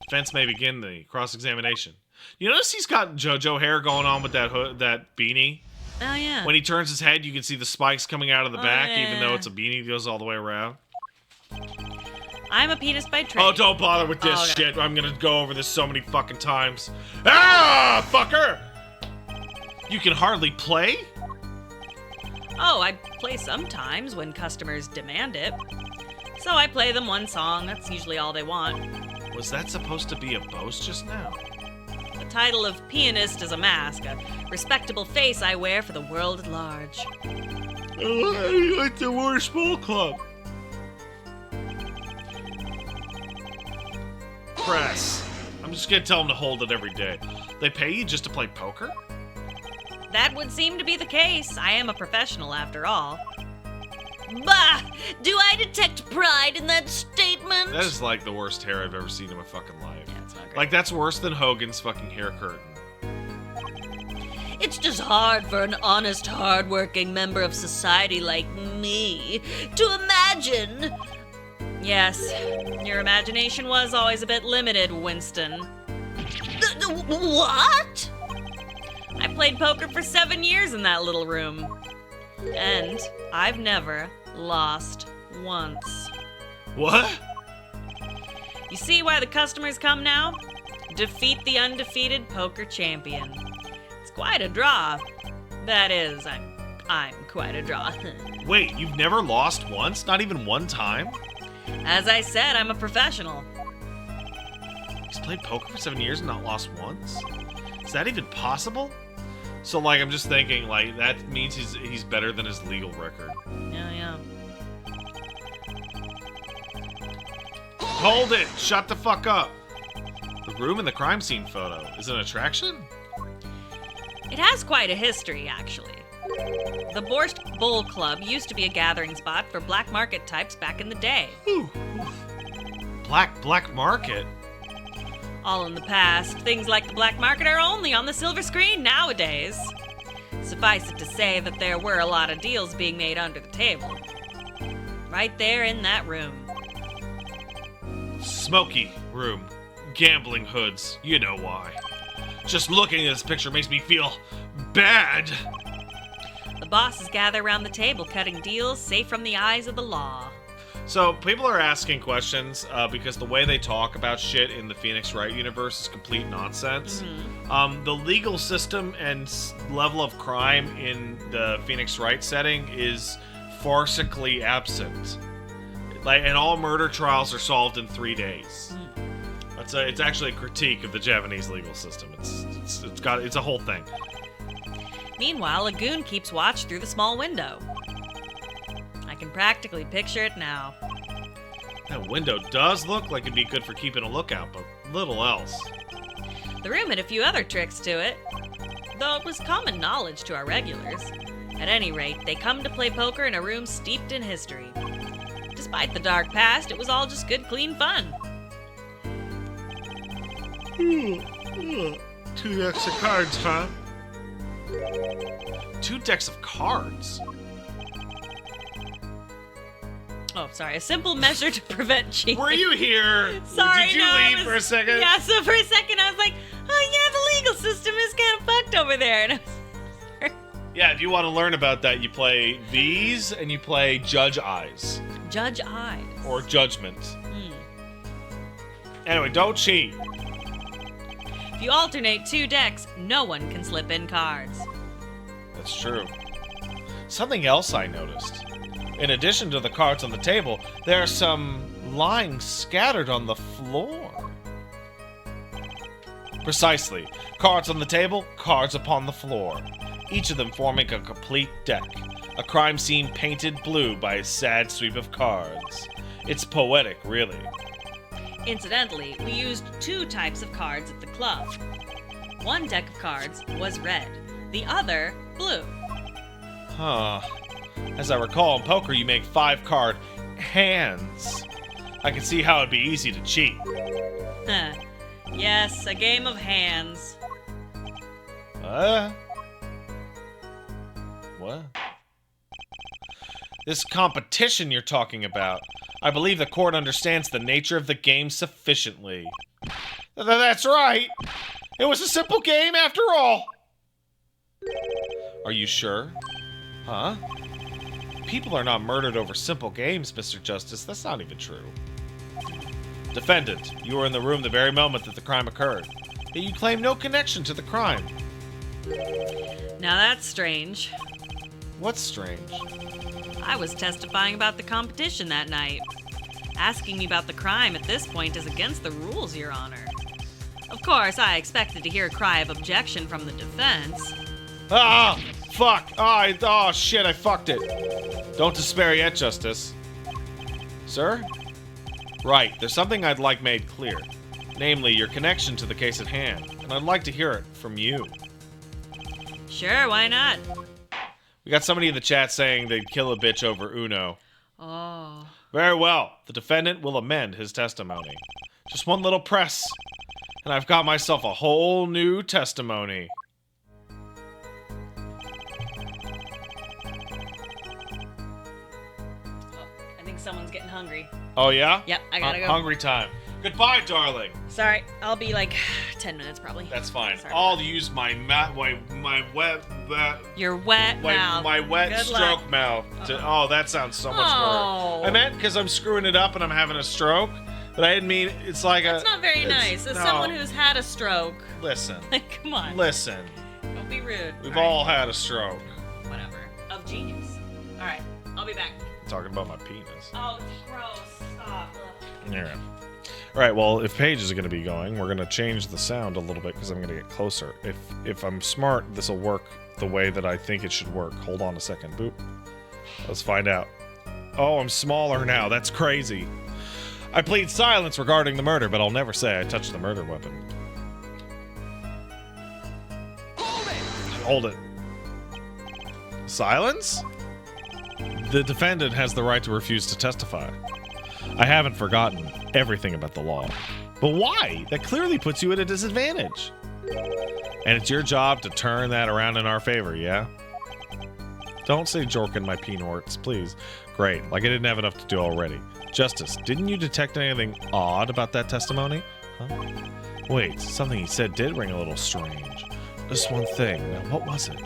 Defense may begin the cross-examination. You notice he's got JoJo hair going on with that that beanie? Oh, yeah. When he turns his head, you can see the spikes coming out of the back, yeah. even though it's a beanie that goes all the way around. I'm a penis by trade. Oh, don't bother with this okay. shit. I'm gonna go over this so many fucking times. Ah, fucker! You can hardly play? Oh, I play sometimes when customers demand it. So I play them one song. That's usually all they want. Was that supposed to be a boast just now? The title of pianist is a mask, a respectable face I wear for the world at large. Like the worst ball club. Press. I'm just gonna tell them to hold it every day. They pay you just to play poker? That would seem to be the case. I am a professional after all. Bah! Do I detect pride in that statement? That is like the worst hair I've ever seen in my fucking life. Yeah, it's not great. Like, that's worse than Hogan's fucking hair curtain. It's just hard for an honest, hard-working member of society like me to imagine. Yes, your imagination was always a bit limited, Winston. What? I played poker for 7 years in that little room. And I've never lost once. What? You see why the customers come now? Defeat the undefeated poker champion. It's quite a draw. That is, I'm quite a draw. Wait, you've never lost once? Not even one time? As I said, I'm a professional. He's played poker for 7 years and not lost once? Is that even possible? So, like, I'm just thinking, like, that means he's better than his legal record. Yeah. Hold it! Shut the fuck up! The room in the crime scene photo is an attraction? It has quite a history, actually. The Borscht Bull Club used to be a gathering spot for black market types back in the day. Ooh. Black market? All in the past, things like the black market are only on the silver screen nowadays. Suffice it to say that there were a lot of deals being made under the table. Right there in that room. Smoky room. Gambling hoods. You know why. Just looking at this picture makes me feel bad. The bosses gather around the table cutting deals safe from the eyes of the law. So, people are asking questions because the way they talk about shit in the Phoenix Wright universe is complete nonsense. Mm-hmm. The legal system and level of crime in the Phoenix Wright setting is farcically absent. And all murder trials are solved in 3 days. It's actually a critique of the Japanese legal system. It's a whole thing. Meanwhile, a goon keeps watch through the small window. I can practically picture it now. That window does look like it'd be good for keeping a lookout, but little else. The room had a few other tricks to it, though it was common knowledge to our regulars. At any rate, they come to play poker in a room steeped in history. Despite the dark past, it was all just good, clean fun. 2 decks of cards, huh? 2 decks of cards? Oh, sorry. A simple measure to prevent cheating. Were you here? Sorry, Did you no, leave for a second? Yeah, so for a second I was like, oh yeah, the legal system is kind of fucked over there. And I was... Yeah, if you want to learn about that, you play these and you play Judge Eyes. Judge Eyes. Or Judgment. Anyway, don't cheat. If you alternate 2 decks, no one can slip in cards. That's true. Something else I noticed. In addition to the cards on the table, there are some lying scattered on the floor. Precisely. Cards on the table, cards upon the floor. Each of them forming a complete deck. A crime scene painted blue by a sad sweep of cards. It's poetic, really. Incidentally, we used 2 types of cards at the club. One deck of cards was red, the other blue. Huh. As I recall, in poker you make 5-card hands. I can see how it'd be easy to cheat. Huh. Yes, a game of hands. What? This competition you're talking about. I believe the court understands the nature of the game sufficiently. That's right. It was a simple game after all. Are you sure? Huh? People are not murdered over simple games, Mr. Justice. That's not even true. Defendant, you were in the room the very moment that the crime occurred. Yet you claim no connection to the crime. Now that's strange. What's strange? I was testifying about the competition that night. Asking me about the crime at this point is against the rules, Your Honor. Of course, I expected to hear a cry of objection from the defense. Ah! Fuck! Oh, shit, I fucked it. Don't despair yet, Justice. Sir? Right, there's something I'd like made clear. Namely, your connection to the case at hand. And I'd like to hear it from you. Sure, why not? We got somebody in the chat saying they'd kill a bitch over Uno. Oh. Very well. The defendant will amend his testimony. Just one little press, and I've got myself a whole new testimony. I think someone's getting hungry. Oh, yeah? Yep, I gotta go. Hungry time. Goodbye, darling. Sorry, I'll be like 10 minutes probably. That's fine. Sorry. I'll use my wet Your wet mouth. my wet Good stroke luck. mouth. Oh, that sounds so much Oh. worse. I meant because I'm screwing it up and I'm having a stroke, but I didn't mean it's like That's not very nice. As someone who's had a stroke. Listen. Come on. Listen. Don't be rude. We've all had a stroke. Whatever. Of genius. Alright, I'll be back. Talking about my penis. Oh, it's gross. Stop. Ugh. Yeah. All right. Well, if Paige is going to be going, we're going to change the sound a little bit because I'm going to get closer. If I'm smart, this will work the way that I think it should work. Hold on a second. Boop. Let's find out. Oh, I'm smaller now. That's crazy. I plead silence regarding the murder, but I'll never say I touched the murder weapon. Hold it. Silence? The defendant has the right to refuse to testify. I haven't forgotten everything about the law. But why? That clearly puts you at a disadvantage. And it's your job to turn that around in our favor, yeah? Don't say jork in my peanorts, please. Great, like I didn't have enough to do already. Justice, didn't you detect anything odd about that testimony? Huh? Wait, something he said did ring a little strange. Just one thing. Now, what was it?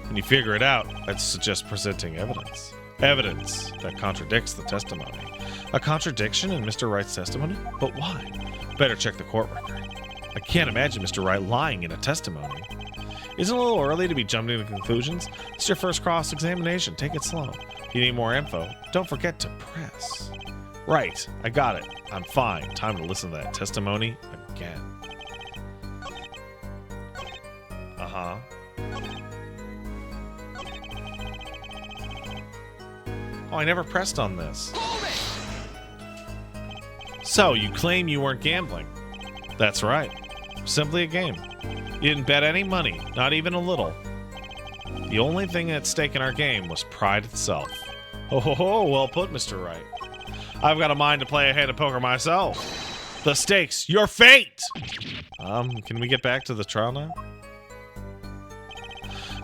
When you figure it out, I'd suggest presenting evidence. Evidence that contradicts the testimony. A contradiction in Mr. Wright's testimony? But why? Better check the court record. I can't imagine Mr. Wright lying in a testimony. Isn't it a little early to be jumping to conclusions? It's your first cross-examination. Take it slow. If you need more info, don't forget to press. Right, I got it. I'm fine. Time to listen to that testimony again. Uh-huh. Oh, I never pressed on this. So, you claim you weren't gambling. That's right. Simply a game. You didn't bet any money, not even a little. The only thing at stake in our game was pride itself. Oh, ho, ho, well put, Mr. Wright. I've got a mind to play a hand of poker myself. The stakes, your fate! Can we get back to the trial now?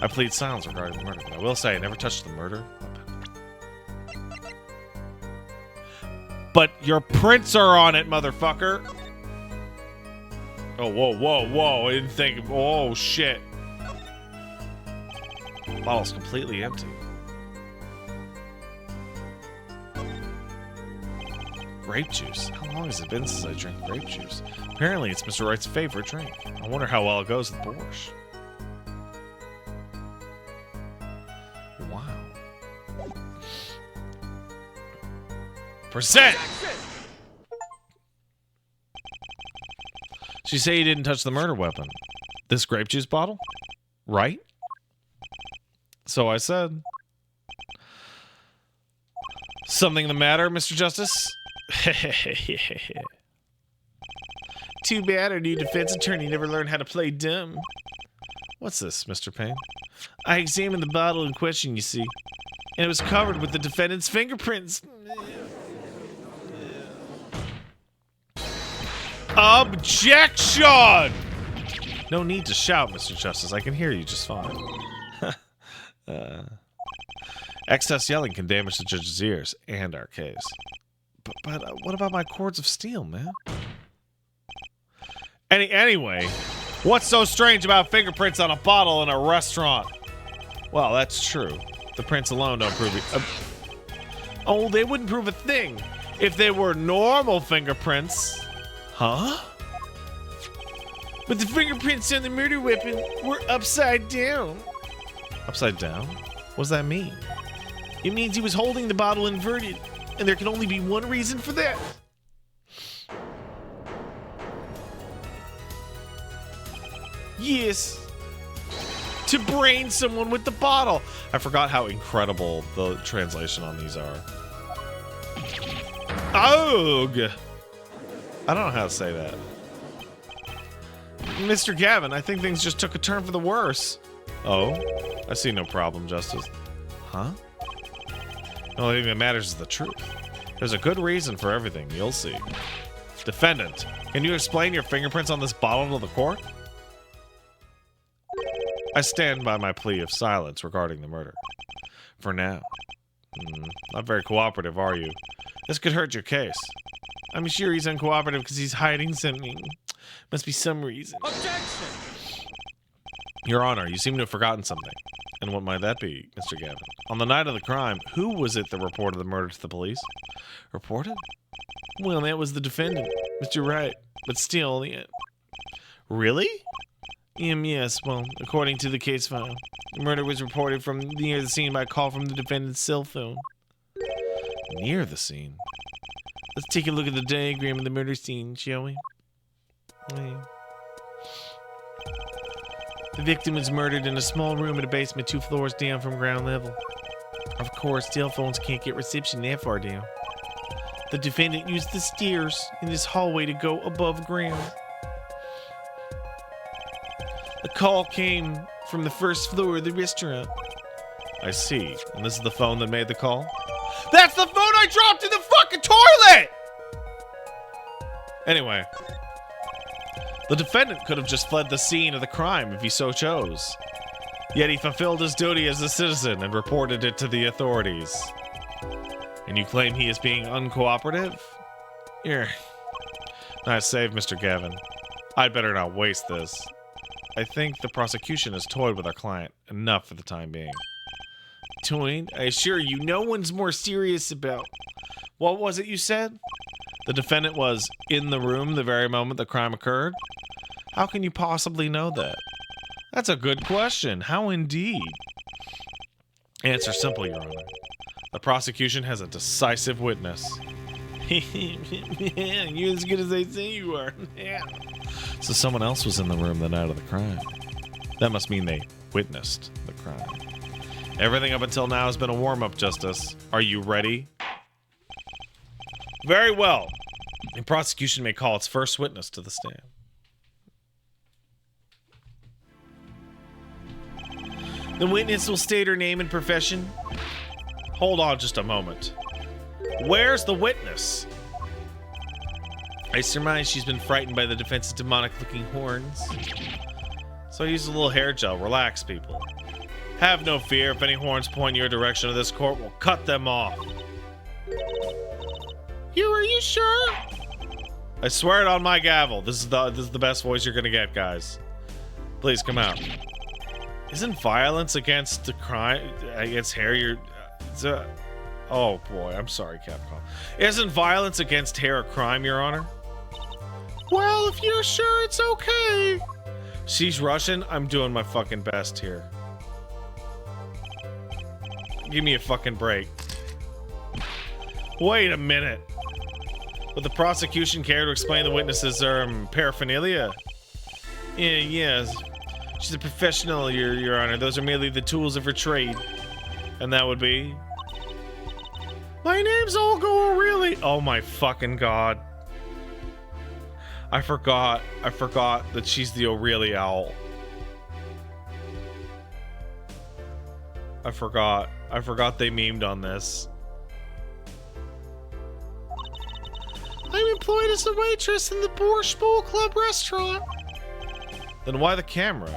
I plead silence regarding the murder, but I will say I never touched the murder weapon. But your prints are on it, motherfucker! Oh, whoa, whoa, whoa, I didn't think... Oh, shit. Bottle's completely empty. Grape juice? How long has it been since I drank grape juice? Apparently it's Mr. Wright's favorite drink. I wonder how well it goes with borscht. Wow. Present! She say you didn't touch the murder weapon. This grape juice bottle? Right? So I said. Something the matter, Mr. Justice? Too bad our new defense attorney never learned how to play dumb. What's this, Mr. Payne? I examined the bottle in question, you see, and it was covered with the defendant's fingerprints. Objection! No need to shout, Mr. Justice. I can hear you just fine. Excess yelling can damage the judge's ears and our case. But what about my cords of steel, man? Anyway, what's so strange about fingerprints on a bottle in a restaurant? Well, that's true. The prints alone don't prove it. Oh, they wouldn't prove a thing if they were normal fingerprints. Huh? But the fingerprints on the murder weapon were upside down. Upside down? What does that mean? It means he was holding the bottle inverted, and there can only be one reason for that. Yes. To brain someone with the bottle. I forgot how incredible the translation on these are. Ugh. I don't know how to say that. Mr. Gavin, I think things just took a turn for the worse. Oh? I see no problem, Justice. Huh? The only thing that matters is the truth. There's a good reason for everything, you'll see. Defendant, can you explain your fingerprints on this bottle to the court? I stand by my plea of silence regarding the murder. For now. Not very cooperative, are you? This could hurt your case. I'm sure he's uncooperative because he's hiding something. Must be some reason. Objection! Your Honor, you seem to have forgotten something. And what might that be, Mr. Gavin? On the night of the crime, who was it that reported the murder to the police? Reported? Well, that was the defendant, Mr. Wright. But still, yeah. Really? Yes, well, according to the case file, the murder was reported from near the scene by a call from the defendant's cell phone. Near the scene? Let's take a look at the diagram of the murder scene, shall we? The victim was murdered in a small room in a basement 2 floors down from ground level. Of course, cell phones can't get reception that far down. The defendant used the stairs in this hallway to go above ground. A call came from the first floor of the restaurant. I see. And this is the phone that made the call? That's the phone I dropped in the fucking toilet! Anyway. The defendant could have just fled the scene of the crime if he so chose. Yet he fulfilled his duty as a citizen and reported it to the authorities. And you claim he is being uncooperative? Here. Nice save, Mr. Gavin. I'd better not waste this. I think the prosecution has toyed with our client enough for the time being. Toyed? I assure you, no one's more serious about... What was it you said? The defendant was in the room the very moment the crime occurred? How can you possibly know that? That's a good question. How indeed? Answer simple, Your Honor. The prosecution has a decisive witness. You're as good as they say you are. So someone else was in the room the night of the crime. That must mean they witnessed the crime. Everything up until now has been a warm-up, Justice. Are you ready? Very well. The prosecution may call its first witness to the stand. The witness will state her name and profession. Hold on just a moment. Where's the witness? I surmise she's been frightened by the defense's demonic-looking horns. So I use a little hair gel. Relax, people. Have no fear. If any horns point your direction of this court, we'll cut them off. Are you sure? I swear it on my gavel. This is the best voice you're gonna get, guys. Please come out. Isn't violence against the crime against hair oh boy, I'm sorry, Capcom. Isn't violence against hair a crime, Your Honor? Well, if you're sure it's okay. She's Russian. I'm doing my fucking best here. Give me a fucking break. Wait a minute. Would the prosecution care to explain the witness's paraphernalia? Yes. She's a professional, Your Honor. Those are merely the tools of her trade. And that would be... My name's Olga O'Reilly. Oh my fucking god. I forgot that she's the O'Reilly owl. I forgot they memed on this. I'm employed as a waitress in the Borscht Bowl Club restaurant. Then why the camera?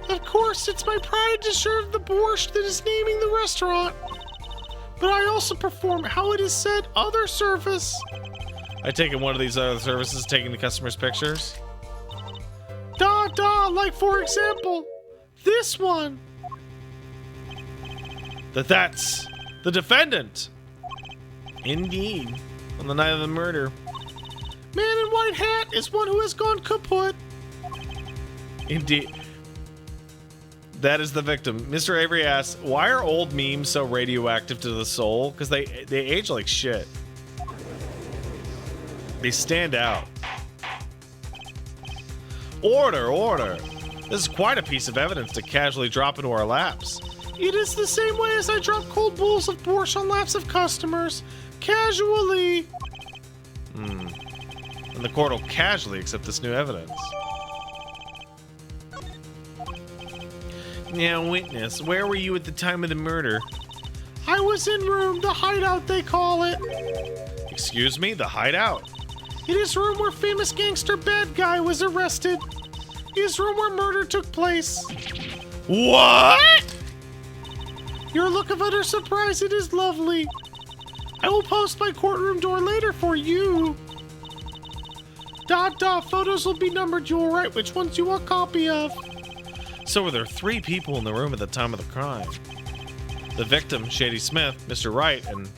Of course, it's my pride to serve the borscht that is naming the restaurant. But I also perform, how it is said, other service. I take it one of these other services taking the customers' pictures? Like for example, this one. That's the defendant. Indeed. On the night of the murder. Man in white hat is one who has gone kaput. Indeed. That is the victim. Mr. Avery asks, why are old memes so radioactive to the soul? Because they age like shit. They stand out. Order. This is quite a piece of evidence to casually drop into our laps. It is the same way as I drop cold bowls of borscht on laps of customers. Casually. And the court will casually accept this new evidence. Now, witness, where were you at the time of the murder? I was in room, the hideout they call it. Excuse me, the hideout? It is room where famous gangster bad guy was arrested. It is room where murder took place. What? Your look of utter surprise, it is lovely. I will post my courtroom door later for you. Photos will be numbered. You will write which ones you want a copy of. So were there 3 people in the room at the time of the crime? The victim, Shady Smith, Mr. Wright, and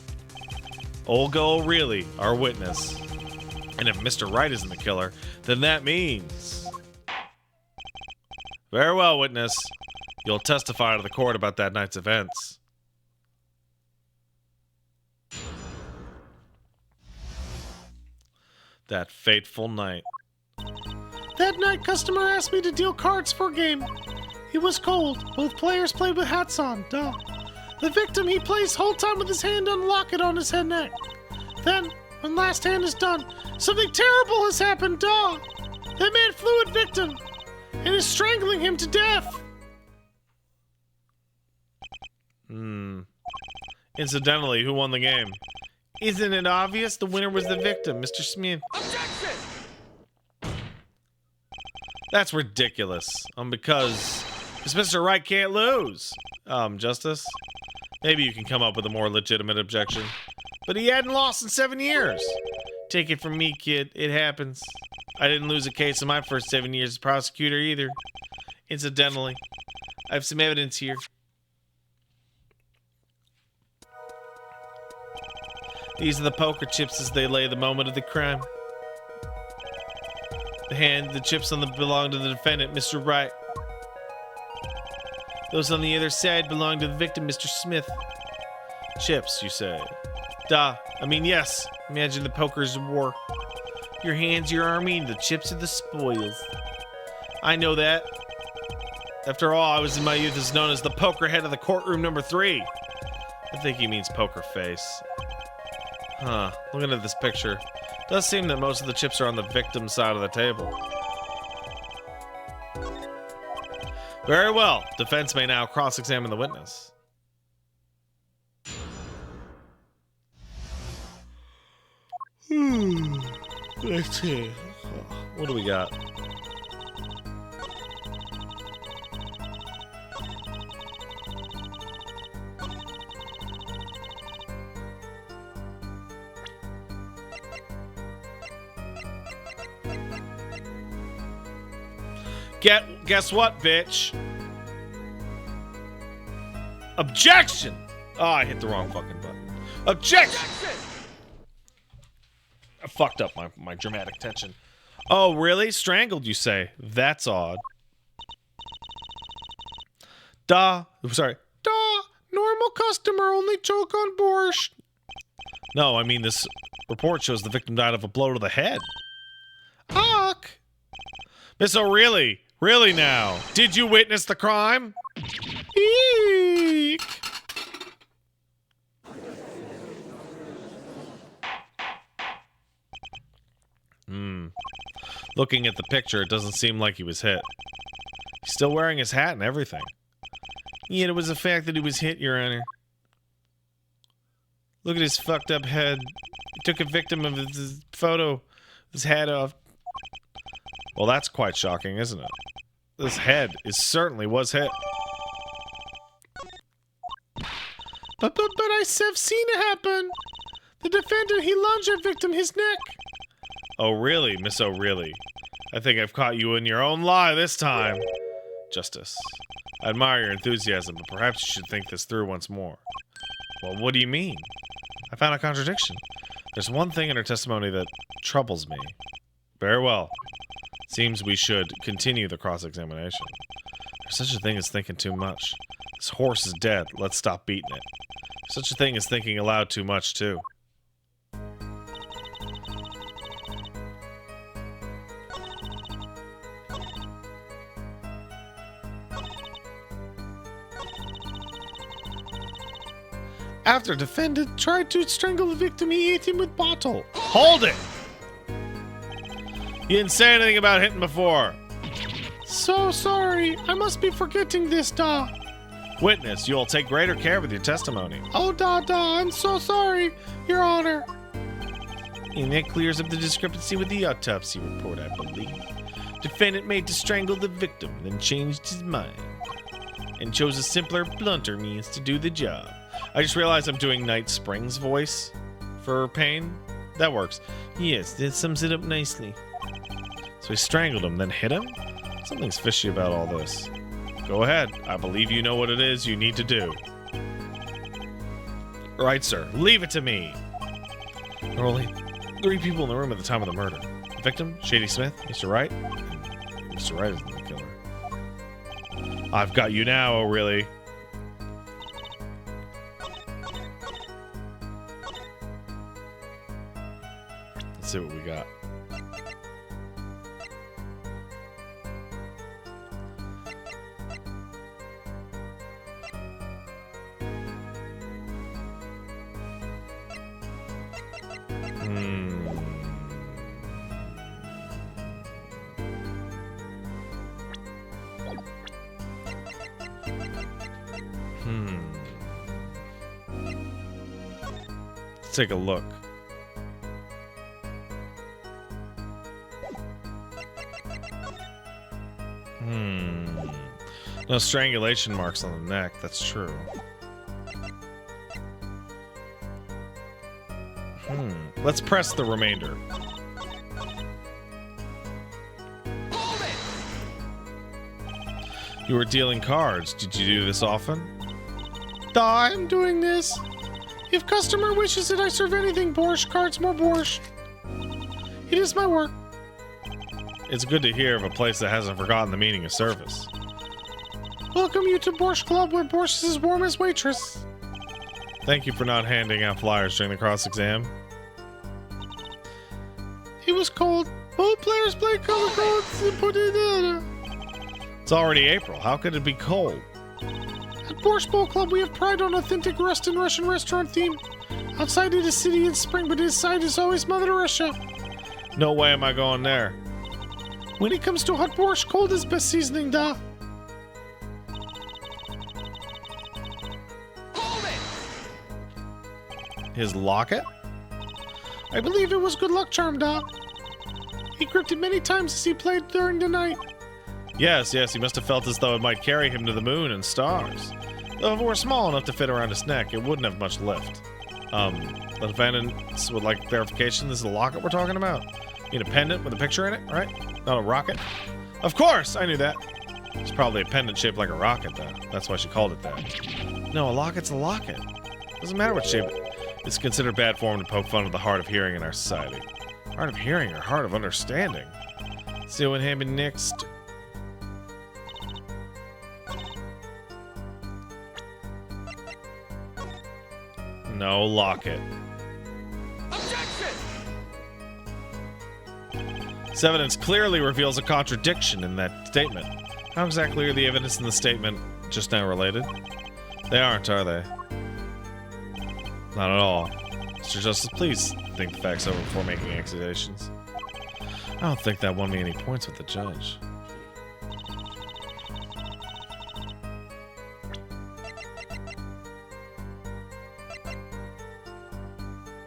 Olga O'Reilly, our witness. And if Mr. Wright isn't the killer, then that means... Very well, witness. You'll testify to the court about that night's events. That fateful night. That night, customer asked me to deal cards for a game. It was cold. Both players played with hats on. The victim, he plays whole time with his hand on locket on his head neck. Then, when last hand is done, something terrible has happened. That man flew at victim and is strangling him to death. Incidentally, who won the game? Isn't it obvious? The winner was the victim, Mr. Smith. Objection! That's ridiculous. Because Mr. Wright can't lose. Justice? Maybe you can come up with a more legitimate objection. But he hadn't lost in 7 years. Take it from me, kid. It happens. I didn't lose a case in my first 7 years as prosecutor either. Incidentally, I have some evidence here. These are the poker chips as they lay the moment of the crime. The chips on belong to the defendant, Mr. Wright. Those on the other side belong to the victim, Mr. Smith. Chips, you say? Yes. Imagine the poker's war. Your hand's your army, and the chips are the spoils. I know that. After all, I was in my youth as known as the poker head of the courtroom number 3. I think he means poker face. Looking at this picture, it does seem that most of the chips are on the victim's side of the table. Very well. Defense may now cross-examine the witness. Let's see. What do we got? Guess what, bitch? Objection! Oh, I hit the wrong fucking button. Objection! I fucked up my dramatic tension. Oh, really? Strangled, you say? That's odd. Sorry. Normal customer, only choke on borscht. No, I mean this report shows the victim died of a blow to the head. Ach. Miss O'Reilly, really now? Did you witness the crime? Eek. Looking at the picture, it doesn't seem like he was hit. He's still wearing his hat and everything. Yet it was the fact that he was hit, Your Honor. Look at his fucked up head. He took a victim of his photo his head off. Well, that's quite shocking, isn't it? This head certainly was hit. But I have seen it happen. The defendant, he lunged at victim his neck. Oh, really, Miss O'Reilly? I think I've caught you in your own lie this time. Justice. I admire your enthusiasm, but perhaps you should think this through once more. Well, what do you mean? I found a contradiction. There's one thing in her testimony that troubles me. Very well. Seems we should continue the cross-examination. There's such a thing as thinking too much. This horse is dead. Let's stop beating it. There's such a thing as thinking aloud too much, too. After defendant tried to strangle the victim, he ate him with bottle. Hold it! You didn't say anything about hitting before. So sorry. I must be forgetting this, da. Witness, you will take greater care with your testimony. Oh, da. I'm so sorry, Your Honor. And that clears up the discrepancy with the autopsy report, I believe. Defendant made to strangle the victim, then changed his mind. And chose a simpler, blunter means to do the job. I just realized I'm doing Night Spring's voice for pain. That works. Yes, that sums it up nicely. So he strangled him, then hit him? Something's fishy about all this. Go ahead. I believe you know what it is you need to do. Right, sir. Leave it to me. There were only 3 people in the room at the time of the murder. The victim, Shady Smith, Mr. Wright. And Mr. Wright isn't the killer. I've got you now, O'Reilly. Let's see what we got. Let's take a look. No strangulation marks on the neck, that's true. Let's press the remainder. You were dealing cards. Did you do this often? Da, I'm doing this. If customer wishes that I serve anything borscht, cards more borscht. It is my work. It's good to hear of a place that hasn't forgotten the meaning of service. Welcome you to Borscht Club, where borscht is as warm as waitress. Thank you for not handing out flyers during the cross-exam. It was cold. Both players play color codes and put it in. It's already April. How could it be cold? At Borscht Bowl Club, we have pride on authentic Russian restaurant theme. Outside it is city in spring, but inside is always Mother Russia. No way am I going there. When it comes to hot borscht, cold is best seasoning, da. His locket? I believe it was good luck charm, da. He gripped it many times as he played during the night. Yes, he must have felt as though it might carry him to the moon and stars. Though if it were small enough to fit around his neck, it wouldn't have much lift. The defendants would like verification this is the locket we're talking about? You need a pendant with a picture in it, right? Not a rocket? Of course! I knew that. It's probably a pendant shaped like a rocket, though. That's why she called it that. No, a locket's a locket. Doesn't matter what shape. It's considered bad form to poke fun at the hard of hearing in our society. Hard of hearing or hard of understanding? See what happened next. No locket. Objection! This evidence clearly reveals a contradiction in that statement. How exactly are the evidence in the statement just now related? They aren't, are they? Not at all. Mr. Justice, please think the facts over before making accusations. I don't think that won me any points with the judge.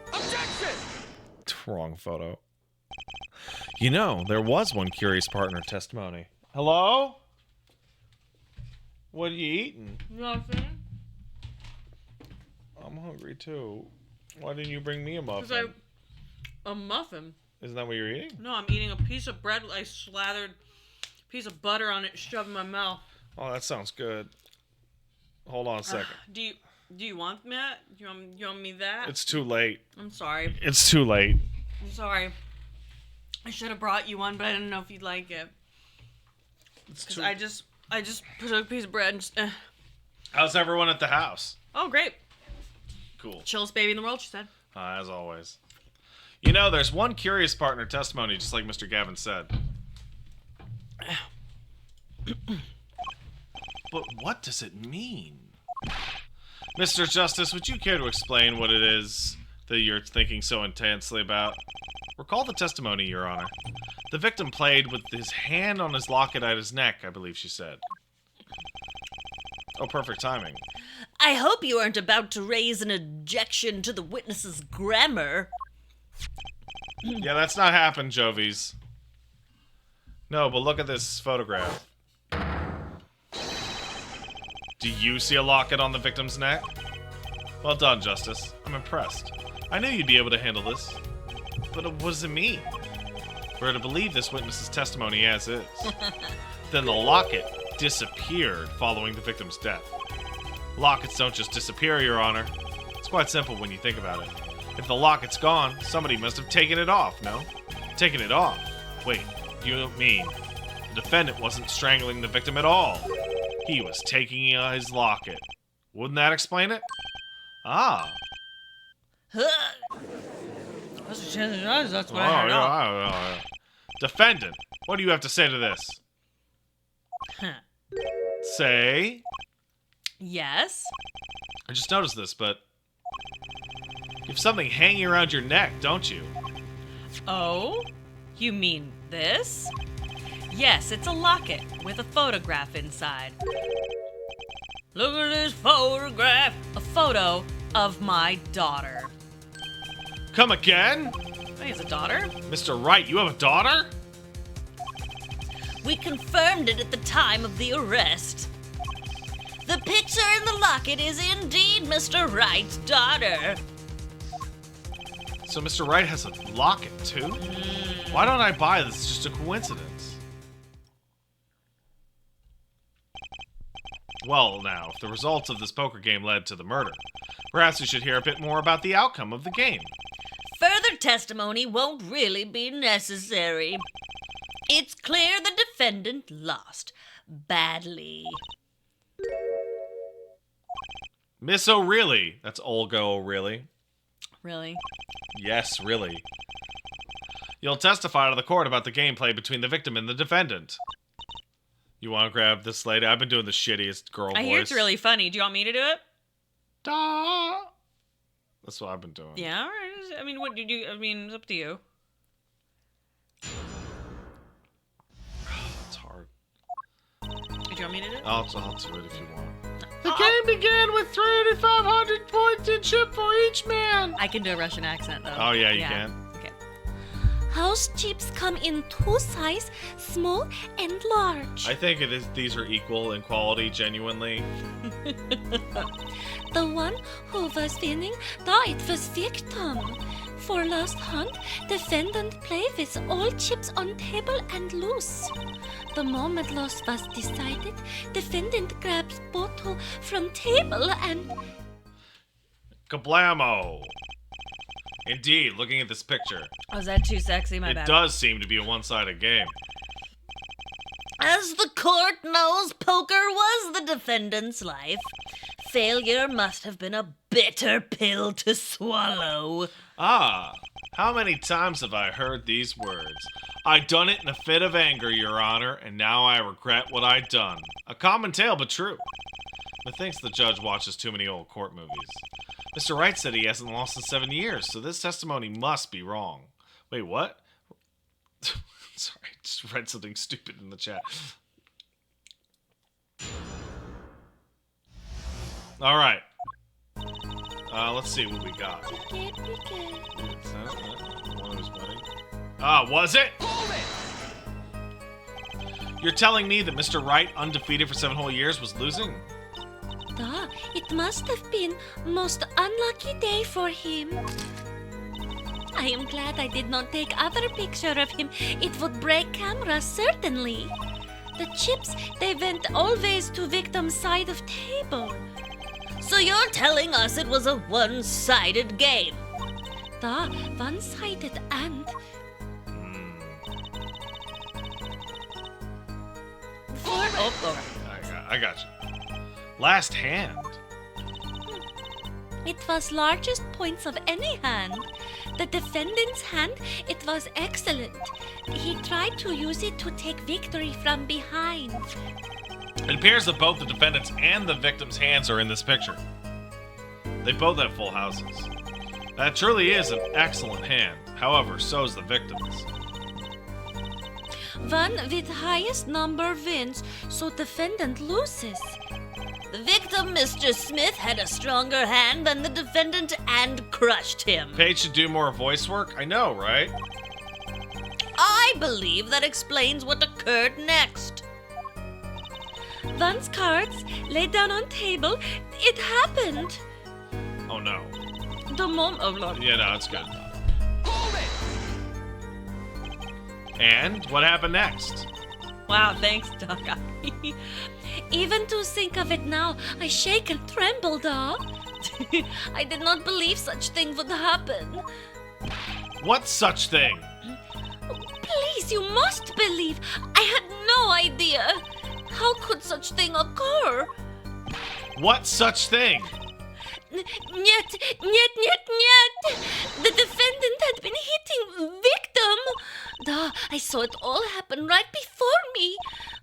Objection! Wrong photo. You know, there was one curious partner testimony. Hello? What are you eating? Nothing. I'm hungry too. Why didn't you bring me a muffin? Because a muffin. Isn't that what you're eating? No, I'm eating a piece of bread. I slathered a piece of butter on it, shoved in my mouth. Oh, that sounds good. Hold on a second. Do you want that? You want me that? It's too late. I'm sorry. It's too late. I'm sorry. I should have brought you one, but I didn't know if you'd like it. Because I just put a piece of bread and just. How's everyone at the house? Oh, great. Cool. Chillest baby in the world, she said. As always. You know, there's one curious partner testimony, just like Mr. Gavin said. But what does it mean? Mr. Justice, would you care to explain what it is that you're thinking so intensely about? Recall the testimony, Your Honor. The victim played with his hand on his locket at his neck, I believe she said. Oh, perfect timing. I hope you aren't about to raise an objection to the witness's grammar. Yeah, that's not happened, Jovies. No, but look at this photograph. Do you see a locket on the victim's neck? Well done, Justice. I'm impressed. I knew you'd be able to handle this. But what does it mean? We're to believe this witness's testimony as is. Then the locket disappeared following the victim's death. Lockets don't just disappear, Your Honor. It's quite simple when you think about it. If the locket's gone, somebody must have taken it off, no? Taken it off? Wait, you don't mean the defendant wasn't strangling the victim at all? He was taking his locket. Wouldn't that explain it? Ah. That's what I heard. Yeah. Defendant, what do you have to say to this? Say. Yes? I just noticed this, but you have something hanging around your neck, don't you? Oh? You mean this? Yes, it's a locket with a photograph inside. Look at this photograph! A photo of my daughter. Come again? Wait, is a daughter? Mr. Wright, you have a daughter? We confirmed it at the time of the arrest. The picture in the locket is indeed Mr. Wright's daughter. So Mr. Wright has a locket, too? Why don't I buy this? It's just a coincidence. Well, now, if the results of this poker game led to the murder, perhaps we should hear a bit more about the outcome of the game. Further testimony won't really be necessary. It's clear the defendant lost badly. Miss O'Reilly. That's Olga O'Reilly. Really? Yes, really. You'll testify to the court about the gameplay between the victim and the defendant. You want to grab this lady? I've been doing the shittiest girl voice. I hear it's really funny. Do you want me to do it? Da. That's what I've been doing. Yeah, all right. I mean, what do you do? I mean, it's up to you. It's hard. Do you want me to do it? I'll do it if you want. The game began with 3,500 points in chip for each man. I can do a Russian accent, though. Oh, yeah, you can. Okay. House chips come in two sizes, small and large. I think it is. These are equal in quality, genuinely. The one who was winning thought it was victim. For last hunt, defendant play with all chips on table and loose. The moment loss was decided, defendant grabs bottle from table and... Kablamo! Indeed, looking at this picture, Oh, is that too sexy? My it bad. does seem to be a one-sided game. As the court knows, poker was the defendant's life. Failure must have been a bitter pill to swallow. Ah, how many times have I heard these words? I done it in a fit of anger, Your Honor, and now I regret what I done. A common tale, but true. Methinks the judge watches too many old court movies. Mr. Wright said he hasn't lost in 7 years, so this testimony must be wrong. Wait, what? Sorry, I just read something stupid in the chat. All right. Let's see what we got. One who's winning. Ah, was it? You're telling me that Mr. Wright, undefeated for 7 whole years, was losing? Da, it must have been most unlucky day for him. I am glad I did not take other picture of him. It would break camera, certainly. The chips, they went always to victim's side of table. So you're telling us it was a one-sided game? Da, one-sided and... I got you. Last hand. It was largest points of any hand. The defendant's hand, it was excellent. He tried to use it to take victory from behind. It appears that both the defendant's and the victim's hands are in this picture. They both have full houses. That truly is an excellent hand. However, so's the victim's. One with highest number wins, so defendant loses. The victim, Mr. Smith, had a stronger hand than the defendant and crushed him. Paige should do more voice work? I know, right? I believe that explains what occurred next. One's cards laid down on table. It happened. Oh no. The moment. Oh Lord. Yeah, no, it's good. And what happened next? Wow, thanks, Doc. Even to think of it now, I shake and tremble, da. I did not believe such thing would happen. What such thing? Please, you must believe. I had no idea. How could such thing occur? What such thing? Niet. The defendant had been hitting victim. Da, I saw it all happen right before me.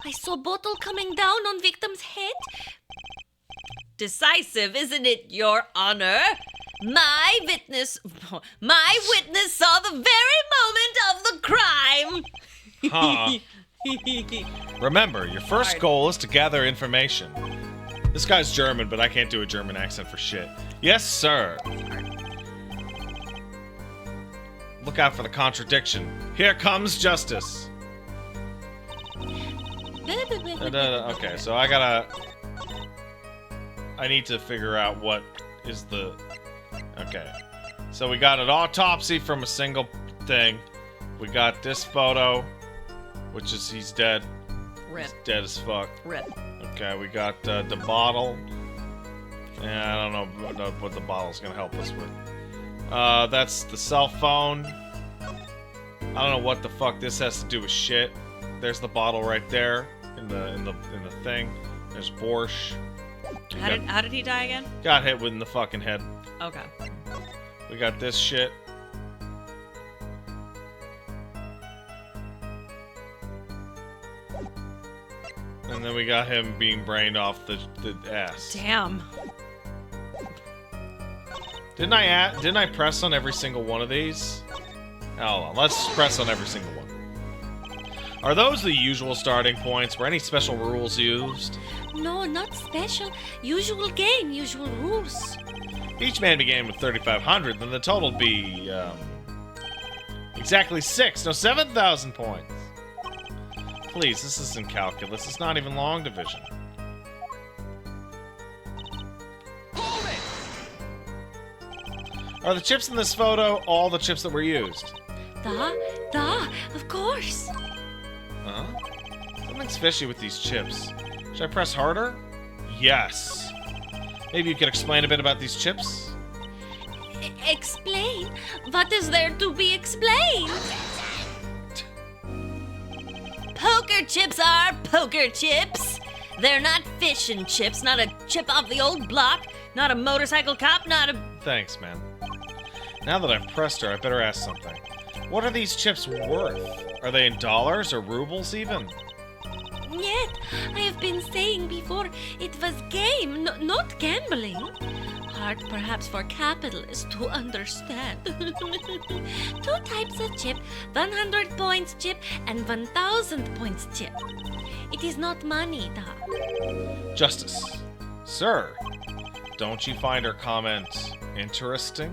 I saw bottle coming down on victim's head. Decisive, isn't it, Your Honor? My witness saw the very moment of the crime. Huh. Remember, your first goal is to gather information. This guy's German, but I can't do a German accent for shit. Yes, sir. Look out for the contradiction. Here comes justice. Okay, so I need to figure out what is the... Okay. So we got an autopsy from a single thing. We got this photo, which is he's dead. Rip. He's dead as fuck. Rip. Okay, we got the bottle. Yeah, I don't know what the bottle's gonna help us with. That's the cell phone. I don't know what the fuck this has to do with shit. There's the bottle right there in the thing. There's Borscht. How did he die again? Got hit in the fucking head. Okay. We got this shit. And then we got him being brained off the ass. Damn. Didn't I press on every single one of these? Hold on, let's press on every single one. Are those the usual starting points? Were any special rules used? No, not special. Usual game, usual rules. Each man began with 3,500, then the total would be, exactly 7,000 points. Please, this isn't calculus. It's not even long division. Are the chips in this photo all the chips that were used? Da, of course. Huh? Something's fishy with these chips. Should I press harder? Yes. Maybe you could explain a bit about these chips? Explain? What is there to be explained? Poker chips are poker chips. They're not fish and chips, not a chip off the old block, not a motorcycle cop, not a... Thanks, man. Now that I've pressed her, I better ask something. What are these chips worth? Are they in dollars or rubles even? Yet, I have been saying before, it was game, not gambling. Hard perhaps for capitalists to understand. 2 types of chip, 100 points chip and 1,000 points chip. It is not money, da. Justice. Sir, don't you find her comment interesting?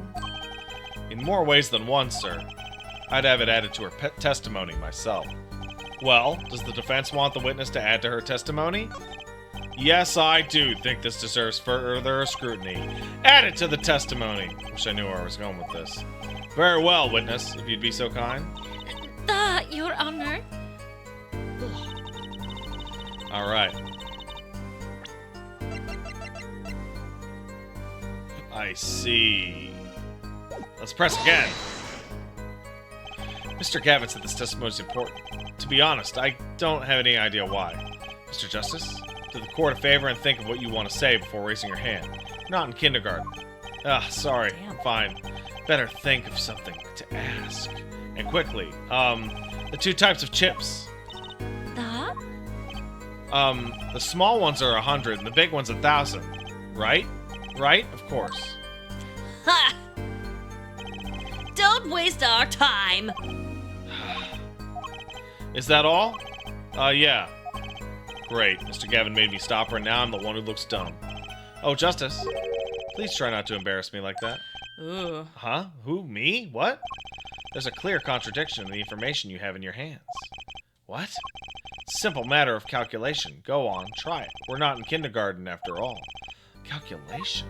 In more ways than one, sir. I'd have it added to her testimony myself. Well, does the defense want the witness to add to her testimony? Yes, I do think this deserves further scrutiny. Add it to the testimony. Wish I knew where I was going with this. Very well, witness, if you'd be so kind. Your Honor. All right. I see. Let's press again. Mr. Gavin said this testimony is important. To be honest, I don't have any idea why. Mr. Justice, do the court a favor and think of what you want to say before raising your hand. You're not in kindergarten. Sorry. Damn. Fine. Better think of something to ask. And quickly. The two types of chips. The small ones are 100 and the big one's 1,000. Right? Right? Of course. Ha! Don't waste our time. Is that all? Yeah. Great. Mr. Gavin made me stop her, and now I'm the one who looks dumb. Oh, Justice. Please try not to embarrass me like that. Ooh. Huh? Who? Me? What? There's a clear contradiction in the information you have in your hands. What? Simple matter of calculation. Go on, try it. We're not in kindergarten after all. Calculation?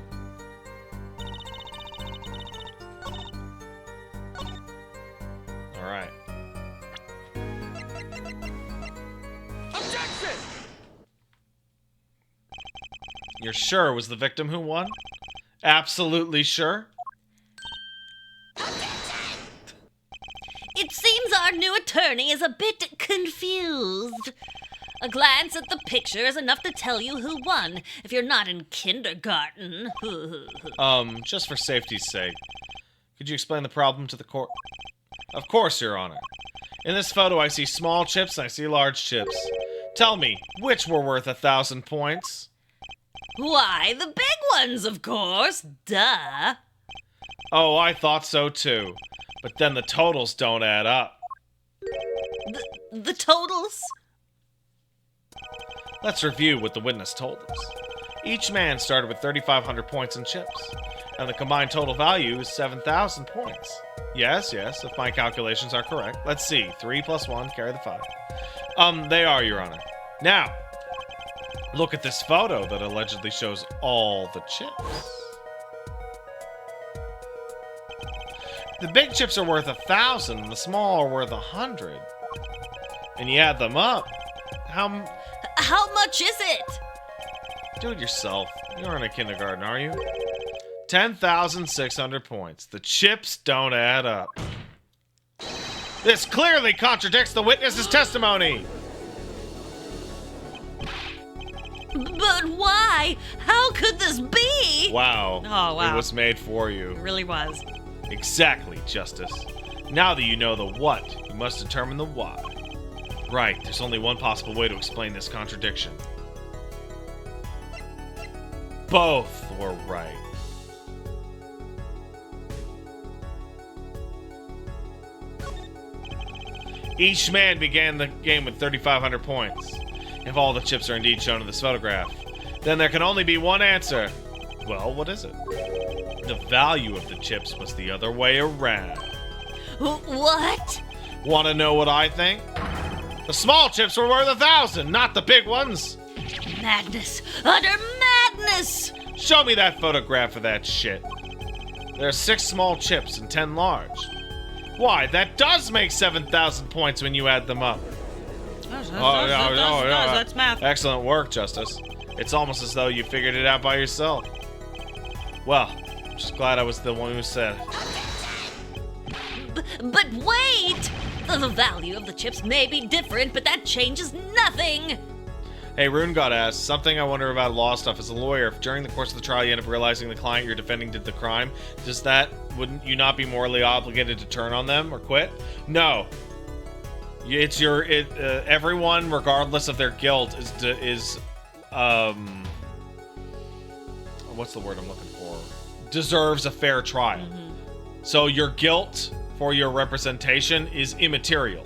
Alright. Objection! You're sure it was the victim who won? Absolutely sure? It seems our new attorney is a bit confused. A glance at the picture is enough to tell you who won, if you're not in kindergarten. Just for safety's sake, could you explain the problem to the court? Of course, Your Honor. In this photo, I see small chips and I see large chips. Tell me, which were worth 1,000 points? Why, the big ones, of course. Duh. Oh, I thought so too. But then the totals don't add up. The totals? Let's review what the witness told us. Each man started with 3,500 points in chips, and the combined total value is 7,000 points. Yes, if my calculations are correct. Let's see, 3 plus 1, carry the 5. They are, Your Honor. Now, look at this photo that allegedly shows all the chips. The big chips are worth 1,000, and the small are worth 100. And you add them up, how much is it? Do it yourself. You aren't in kindergarten, are you? 10,600 points. The chips don't add up. This clearly contradicts the witness's testimony. But why? How could this be? Wow. Oh, wow. It was made for you. It really was. Exactly, Justice. Now that you know the what, you must determine the why. Right, there's only one possible way to explain this contradiction. Both were right. Each man began the game with 3,500 points. If all the chips are indeed shown in this photograph, then there can only be one answer. Well, what is it? The value of the chips was the other way around. What? Want to know what I think? The small chips were worth 1,000, not the big ones. Madness. Utter madness! Show me that photograph of that shit. There are 6 small chips and 10 large. Why, that does make 7,000 points when you add them up. That's math. Excellent work, Justice. It's almost as though you figured it out by yourself. Well, I'm just glad I was the one who said it. But wait! The value of the chips may be different, but that changes nothing! Hey, Rune God asks, something I wonder about law stuff as a lawyer. If during the course of the trial you end up realizing the client you're defending did the crime, wouldn't you not be morally obligated to turn on them or quit? No. It's everyone, regardless of their guilt, is what's the word I'm looking for? Deserves a fair trial. So your guilt for your representation is immaterial.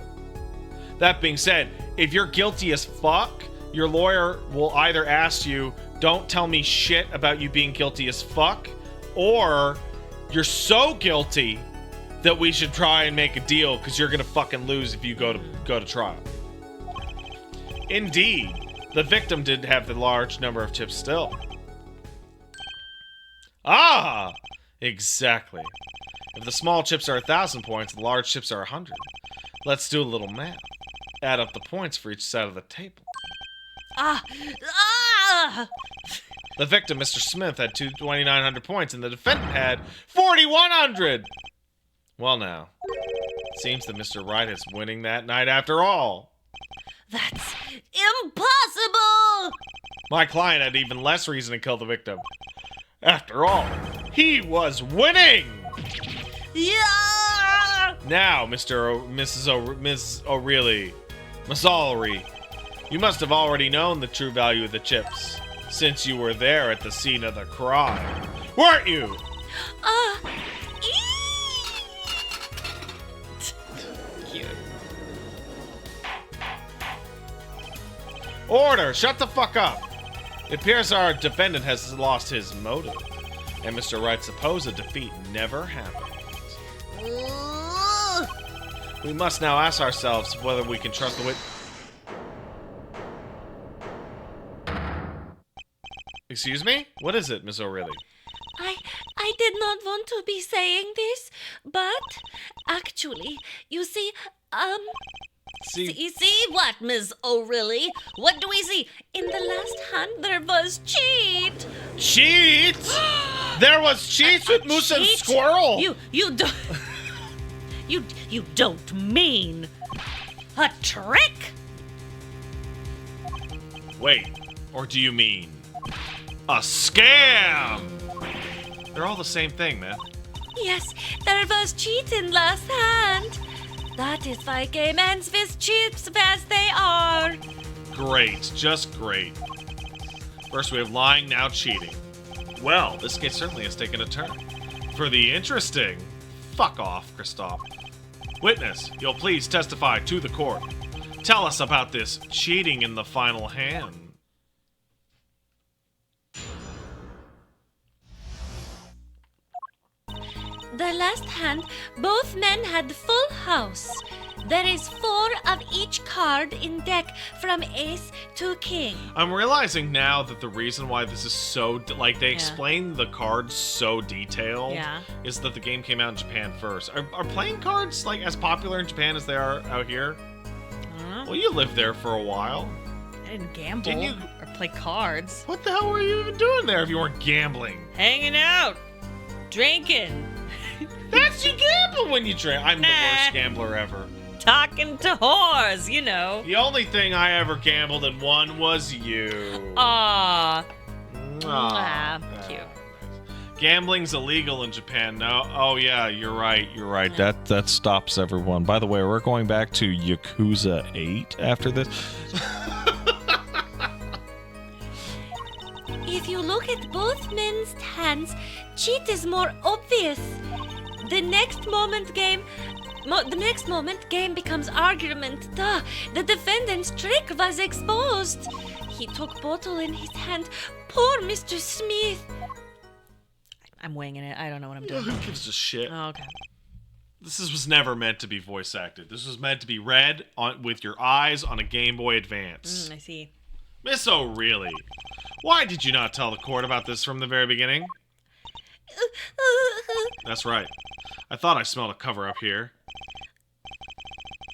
That being said, if you're guilty as fuck, your lawyer will either ask you, don't tell me shit about you being guilty as fuck, or you're so guilty that we should try and make a deal because you're gonna fucking lose if you go to trial. Indeed, the victim did have the large number of chips still. Ah! Exactly. If the small chips are 1,000 points, the large chips are 100. Let's do a little math. Add up the points for each side of the table. Ah! Ah! The victim, Mr. Smith, had 2,900 points, and the defendant had 4,100! Well now, it seems that Mr. Wright is winning that night after all. That's impossible! My client had even less reason to kill the victim. After all, he was winning! Yeah! Now, Ms. O'Reilly, Miss O'Reilly, you must have already known the true value of the chips, since you were there at the scene of the crime. Weren't you? Cute. Order! Shut the fuck up! It appears our defendant has lost his motive, and Mr. Wright's supposed defeat never happened. We must now ask ourselves whether we can trust the Excuse me? What is it, Miss O'Reilly? I did not want to be saying this, but actually, you see, See what, Ms. O'Reilly? What do we see? in the last hand there was cheat. Cheat? There was cheats with Moose and cheat? Squirrel! You don't... You don't mean... a trick? Wait, or do you mean a scam? They're all the same thing, man. Yes, there was cheat in last hand. That is why game ends with chips as they are. Great, just great. First we have lying, now cheating. Well, this case certainly has taken a turn. For the interesting... Fuck off, Christoph. Witness, you'll please testify to the court. Tell us about this cheating in the final hand. The last hand, both men had full house. There is 4 of each card in deck from ace to king. I'm realizing now that the reason why this is so... Like, they Yeah. explain the cards so detailed Yeah. is that the game came out in Japan first. Are playing cards, like, as popular in Japan as they are out here? I don't know. Well, you lived there for a while. I didn't gamble Didn't you- or play cards. What the hell were you even doing there if you weren't gambling? Hanging out. Drinking. That's you gamble when you drink. I'm the Nah. worst gambler ever. Talking to whores, you know. The only thing I ever gambled and won was you. Aw. Aw. Cute. Gambling's illegal in Japan now. Oh yeah, you're right. You're right. That stops everyone. By the way, we're going back to Yakuza 8 after this. If you look at both men's hands, cheat is more obvious. The next moment game becomes argument. Duh, the defendant's trick was exposed. He took bottle in his hand. Poor Mr. Smith. I'm winging it. I don't know what I'm Who doing. gives a shit? Oh, okay. This was never meant to be voice acted. This was meant to be read on with your eyes on a Game Boy Advance. I see. Miss O'Reilly, why did you not tell the court about this from the very beginning? That's right. I thought I smelled a cover up here.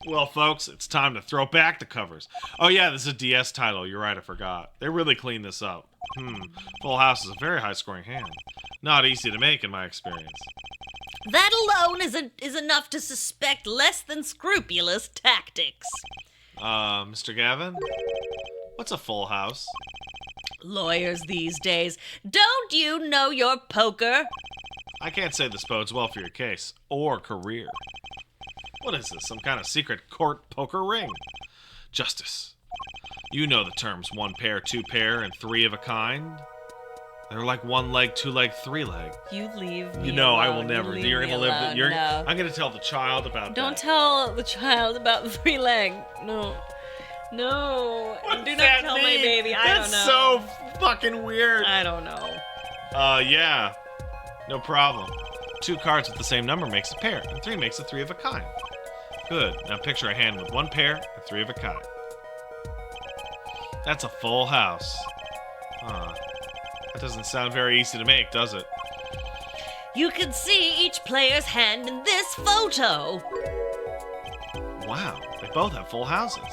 Well, folks, it's time to throw back the covers. Oh yeah, this is a DS title. You're right, I forgot. They really cleaned this up. Full House is a very high-scoring hand. Not easy to make in my experience. That alone is enough to suspect less than scrupulous tactics. Mr. Gavin? What's a full house? Lawyers these days, don't you know your poker? I can't say this bodes well for your case or career. What is this, some kind of secret court poker ring? Justice. You know the terms 1 pair, 2 pair, and 3 of a kind. They're like 1 leg, 2 leg, 3 leg. You leave me You know I will alone. never. You You're leave gonna me live. alone. You're. No. I'm gonna tell the child about Don't that. tell the child about the 3 leg. No. No. What Do does not that tell my mean? baby. I That's don't know. so fucking weird. I don't know. Yeah. No problem. 2 cards with the same number makes a pair, and 3 makes a 3 of a kind. Good. Now picture a hand with 1 pair and 3 of a kind. That's a full house. Huh. That doesn't sound very easy to make, does it? You can see each player's hand in this photo. Wow, they both have full houses.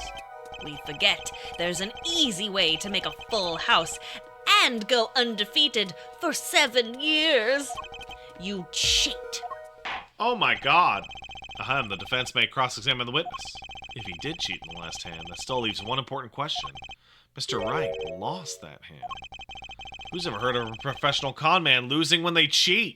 We forget there's an easy way to make a full house and go undefeated for 7 years. You cheat. Oh my god. Ahem, the defense may cross-examine the witness. If he did cheat in the last hand, that still leaves one important question. Mr. Wright lost that hand. Who's ever heard of a professional con man losing when they cheat?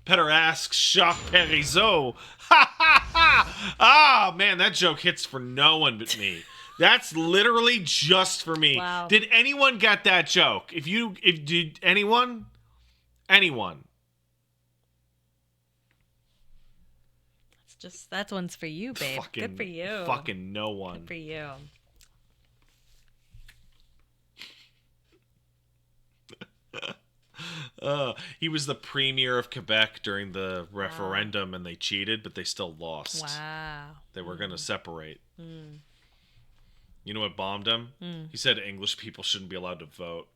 Better ask Jacques Parizeau. Ha ha ha! Ah, man, that joke hits for no one but me. That's literally just for me. Wow. Did anyone get that joke? Did anyone? Anyone? That one's for you, babe. Good for you. Fucking no one. Good for you. He was the premier of Quebec during the referendum, and they cheated, but they still lost. Wow. They were going to separate. You know what bombed him? He said English people shouldn't be allowed to vote.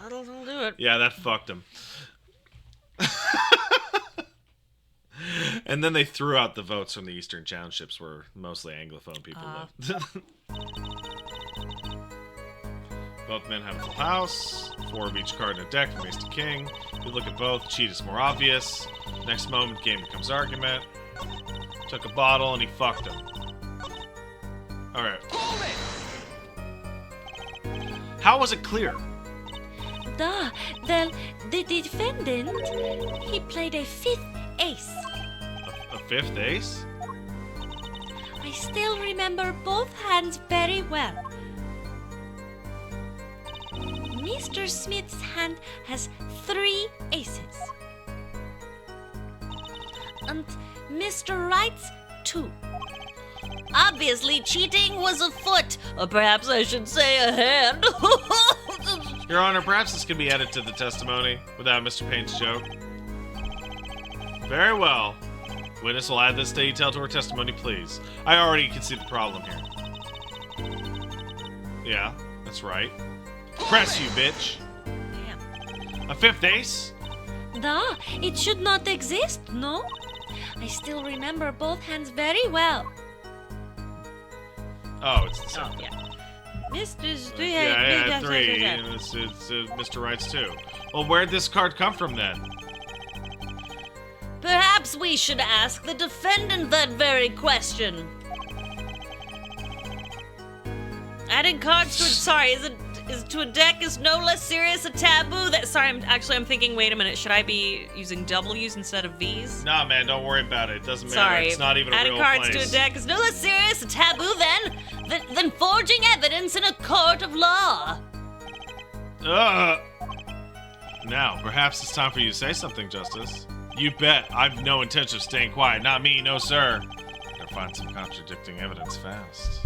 That'll do it. Yeah, that fucked him. And then they threw out the votes from the Eastern Townships, where mostly Anglophone people lived. Both men have a full house. 4 of each card in a deck from ace to king. You look at both. Cheat is more obvious. Next moment, game becomes argument. Took a bottle and he fucked him. Alright. How was it clear? Well, the defendant, he played a 5th ace. A 5th ace? I still remember both hands very well. Mr. Smith's hand has 3 aces. And Mr. Wright's 2. Obviously, cheating was afoot, or perhaps I should say a hand. Your Honor, perhaps this can be added to the testimony without Mr. Payne's joke. Very well. Witness will add this detail to her testimony, please. I already can see the problem here. Yeah, that's right. Press you, bitch. Damn. A 5th ace? Da, it should not exist, no? I still remember both hands very well. Oh, it's the same. Oh, yeah. Yeah, 3. And it's Mr. Wright's 2. Well, where'd this card come from then? Perhaps we should ask the defendant that very question. Adding cards to sorry, is to a deck is no less serious a taboo that I'm thinking, wait a minute, should I be using W's instead of V's? Nah, man, don't worry about it. It doesn't matter. Sorry. It's not even a Adding real cards place. to a deck is no less serious Is a taboo than forging evidence in a court of law. Now, perhaps it's time for you to say something, Justice. You bet. I've no intention of staying quiet. Not me, no sir. Gotta find some contradicting evidence fast.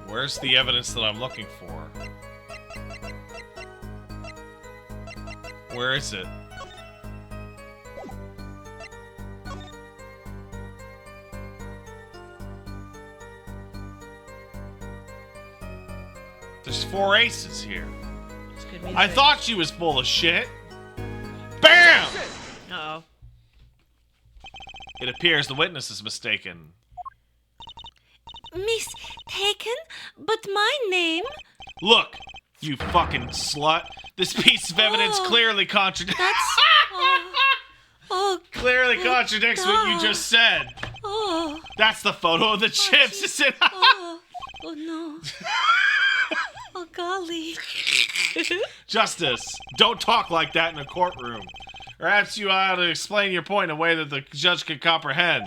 Where's the evidence that I'm looking for? Where is it? There's 4 aces here. It's good music. I thought she was full of shit. Bam! Uh-oh. It appears the witness is mistaken. Mistaken? But my name? Look, you fucking slut. This piece of evidence Oh. clearly contradicts. That's... oh, Clearly contradicts what you just said. oh, That's the photo of the chips. Is it? oh, oh no. Oh, golly. Justice, don't talk like that in a courtroom. Perhaps you ought to explain your point in a way that the judge can comprehend.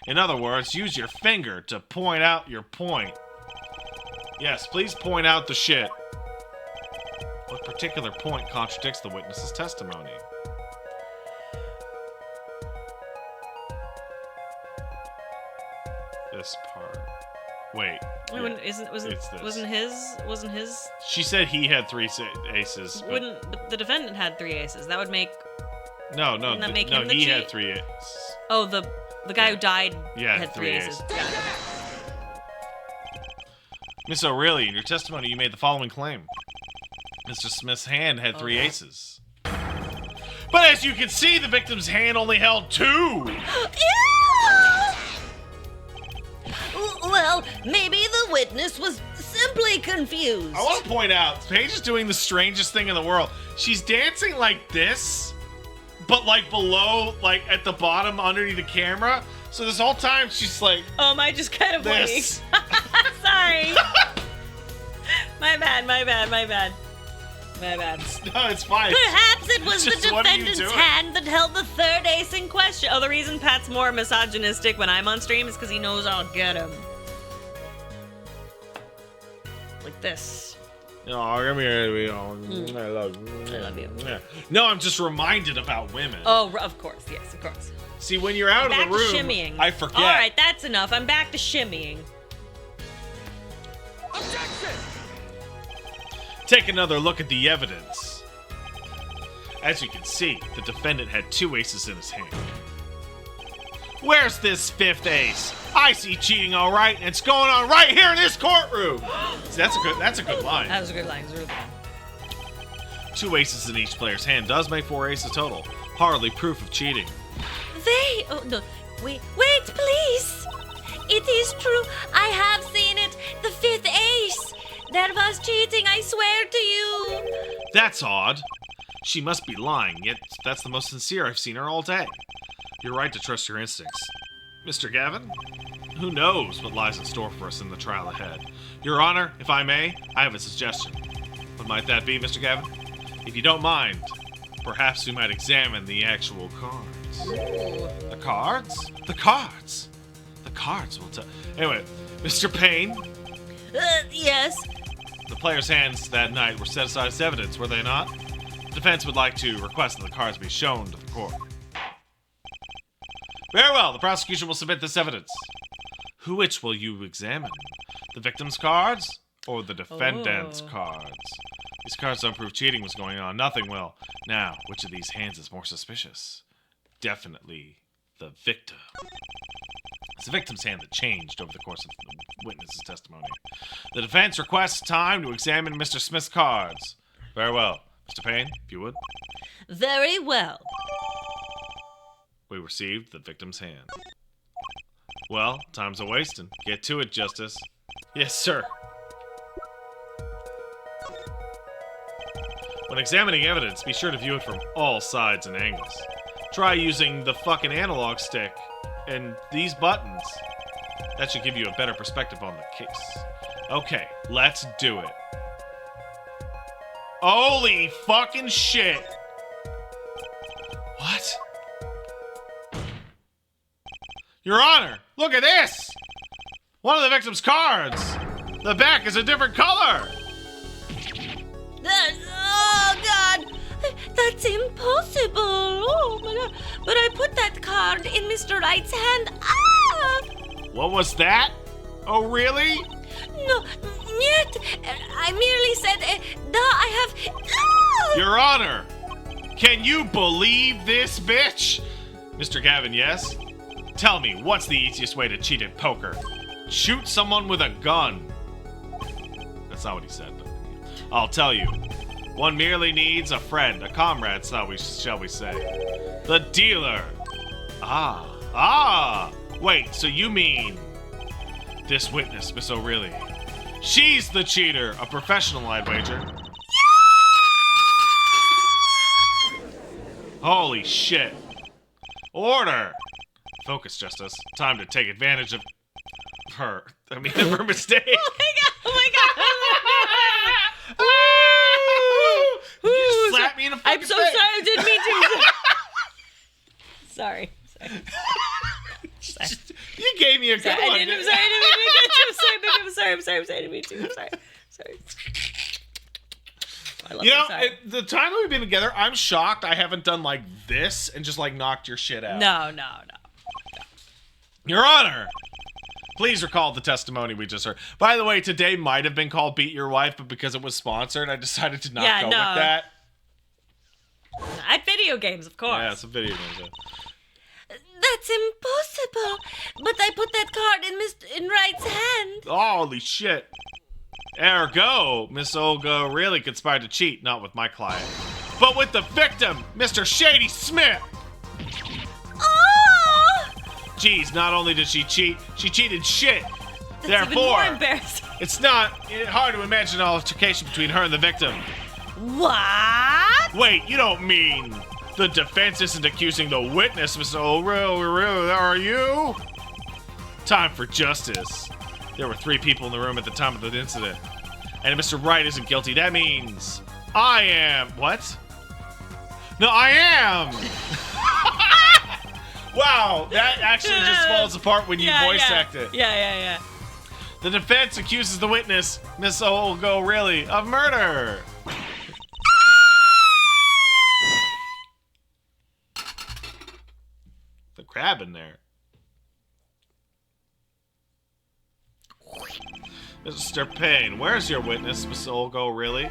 In other words, use your finger to point out your point. Yes, please point out the shit. What particular point contradicts the witness's testimony? this part. Wait. Wait, yeah, it's this. wasn't his? She said he had 3 aces. But But the defendant had 3 aces. That would make. no, Wouldn't that make him the he had cheat? 3 aces. Oh, the guy who died Yeah, had 3 3 aces. aces. Got it. Miss O'Reilly, in your testimony, you made the following claim. Mr. Smith's hand had 3 aces. But as you can see, the victim's hand only held 2. Well, maybe the witness was simply confused. I want to point out, Paige is doing the strangest thing in the world. She's dancing like this, but like below, like at the bottom underneath the camera. So this whole time she's like Oh, am I just kind of waiting? this. Sorry. My bad. No, it's fine. Perhaps it was the Just what are you defendant's doing? hand that held the third ace in question. Oh, the reason Pat's more misogynistic when I'm on stream is because he knows I'll get him. Like this. Oh, come here. I love you. Yeah. No, I'm just reminded about women. Oh, of course. Yes, of course. See, when you're out Back of the room, to shimmying. I forget. All right, that's enough. I'm back to shimmying. Take another look at the evidence. As you can see, the defendant had 2 aces in his hand. Where's this 5th ace? I see cheating all right, and it's going on right here in this courtroom. See, that's a good line. That was a good line. It was a really good line. 2 aces in each player's hand does make 4 aces total. Hardly proof of cheating. Oh, no. Wait, please. It is true. I have seen it. The 5th ace. There was cheating, I swear to you. That's odd. She must be lying, yet that's the most sincere I've seen her all day. You're right to trust your instincts. Mr. Gavin, who knows what lies in store for us in the trial ahead? Your Honor, if I may, I have a suggestion. What might that be, Mr. Gavin? If you don't mind, perhaps we might examine the actual cards. The cards? The cards! The cards will tell. Anyway, Mr. Payne, Yes. the players' hands that night were set aside as evidence, were they not? The defense would like to request that the cards be shown to the court. Very well, the prosecution will submit this evidence. Which will you examine? The victim's cards or the defendant's cards? These cards don't prove cheating was going on. Nothing will. Now, which of these hands is more suspicious? Definitely the victim. It's the victim's hand that changed over the course of the witness's testimony. The defense requests time to examine Mr. Smith's cards. Very well. Mr. Payne, if you would. Very well. We received the victim's hand. Well, time's a wasting. Get to it, Justice. Yes, sir. When examining evidence, be sure to view it from all sides and angles. Try using the fucking analog stick and these buttons. That should give you a better perspective on the case. Okay, let's do it. Holy fucking shit! What? Your Honor, look at this! One of the victim's cards! The back is a different color! Oh, God! That's impossible. Oh, my God. But I put that card in Mr. Wright's hand. Ah! What was that? Oh, really? No, yet. I merely said, da, I have. Ah! Your Honor, can you believe this bitch? Mr. Gavin, yes? Tell me, what's the easiest way to cheat at poker? Shoot someone with a gun. That's not what he said, but I'll tell you. One merely needs a friend, a comrade, shall we say. The dealer. Wait, so you mean this witness, Miss O'Reilly? She's the cheater, a professional, I'd wager. Holy shit. Order. Focus, Justice. Time to take advantage of her. I mean, of her mistake. Oh my god! You just slapped me in the fucking I'm so face. sorry. I didn't mean to. Sorry. You gave me a good one. I didn't. I'm sorry. I didn't mean to get you. I'm sorry. I didn't mean to. I'm sorry. I love You know, sorry. the time that we've been together, I'm shocked I haven't done like this and just like knocked your shit out. No. Your Honor, Please recall the testimony we just heard. By the way, today might have been called Beat Your Wife, but because it was sponsored, I decided to not go with that. At video games, of course. Yeah, it's a video game. Yeah. That's impossible. But I put that card in Wright's hand. Holy shit. Ergo, Miss Olga really conspired to cheat, not with my client, but with the victim, Mr. Shady Smith. Oh! Geez, not only did she cheat, she cheated shit. That's even more embarrassing. It's not hard to imagine an altercation between her and the victim. What? Wait, you don't mean the defense isn't accusing the witness, Miss Really, are you? Time for justice. There were 3 people in the room at the time of the incident. And if Mr. Wright isn't guilty, that means I am. What? No, I am! Wow, that actually just falls apart when you voice act it. Yeah. The defense accuses the witness, Miss Olga Really, of murder. The crab in there. Mr. Payne, where's your witness, Miss Olga Really?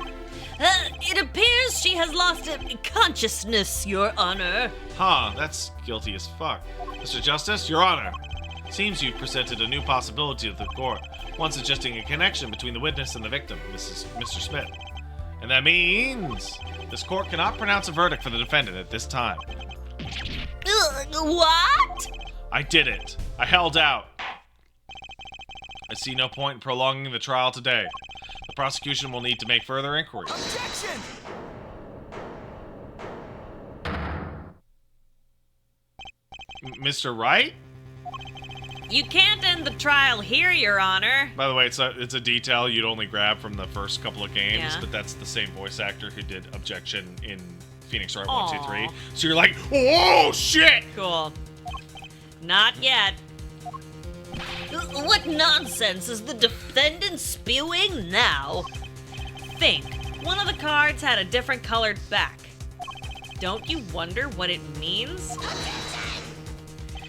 It appears she has lost consciousness, Your Honor. Huh, that's guilty as fuck. Mr. Justice, Your Honor. Seems you've presented a new possibility to the court, one suggesting a connection between the witness and the victim, Mr. Smith. And that means this court cannot pronounce a verdict for the defendant at this time. What? I did it. I held out. I see no point in prolonging the trial today. The prosecution will need to make further inquiries. Objection! Mr. Wright? You can't end the trial here, Your Honor. By the way, it's a detail you'd only grab from the first couple of games, Yeah. but that's the same voice actor who did Objection in Phoenix Wright Aw. 1, 2, 3. So you're like, oh shit! Cool. Not yet. What nonsense is the defendant spewing now? Think. One of the cards had a different colored back. Don't you wonder what it means?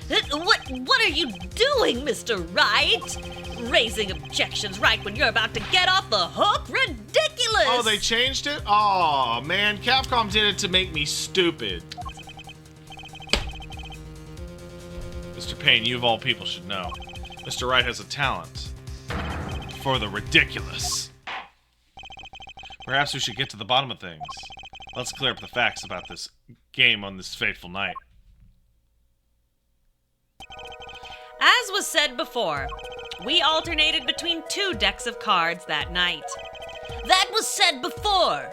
What are you doing, Mr. Wright? Raising objections right when you're about to get off the hook? Ridiculous! Oh, they changed it? Aw, man, Capcom did it to make me stupid. Mr. Payne, you of all people should know. Mr. Wright has a talent for the ridiculous. Perhaps we should get to the bottom of things. Let's clear up the facts about this game on this fateful night. As was said before, we alternated between 2 decks of cards that night. That was said before.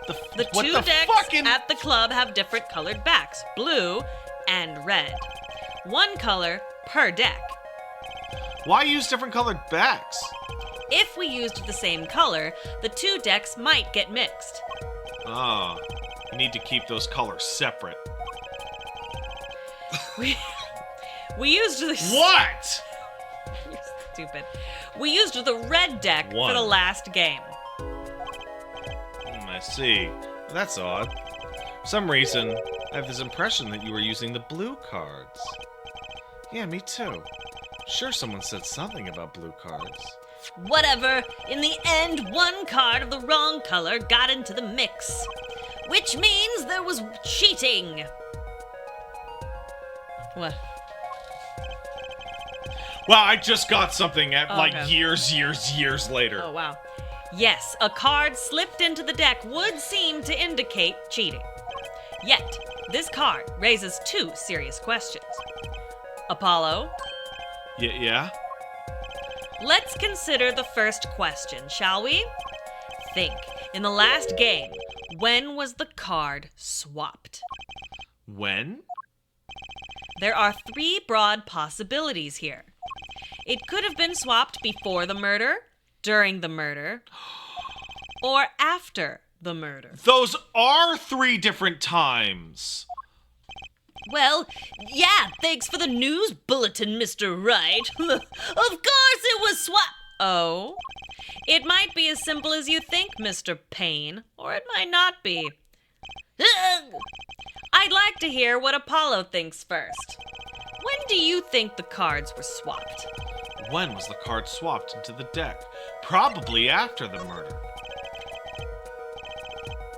The What 2 the decks fucking- at the club have different colored backs, blue and red. 1 color per deck. Why use different colored backs? If we used the same color, the 2 decks might get mixed. Oh, you need to keep those colors separate. We used the What? You're stupid. We used the red deck for the One. last game. I see. That's odd. For some reason, I have this impression that you were using the blue cards. Yeah, me too. Sure, someone said something about blue cards. Whatever. In the end, 1 card of the wrong color got into the mix. Which means there was cheating. What? Well, I just got something at Okay. years later. Oh, wow. Yes, a card slipped into the deck would seem to indicate cheating. Yet, this card raises 2 serious questions. Apollo, Yeah? let's consider the first question, shall we? Think. In the last game, when was the card swapped? When? There are 3 broad possibilities here. It could have been swapped before the murder, during the murder, or after the murder. Those are 3 different times. Well, yeah, thanks for the news bulletin, Mr. Wright. Of course it was swap. Oh? It might be as simple as you think, Mr. Payne, or it might not be. I'd like to hear what Apollo thinks first. When do you think the cards were swapped? When was the card swapped into the deck? Probably after the murder.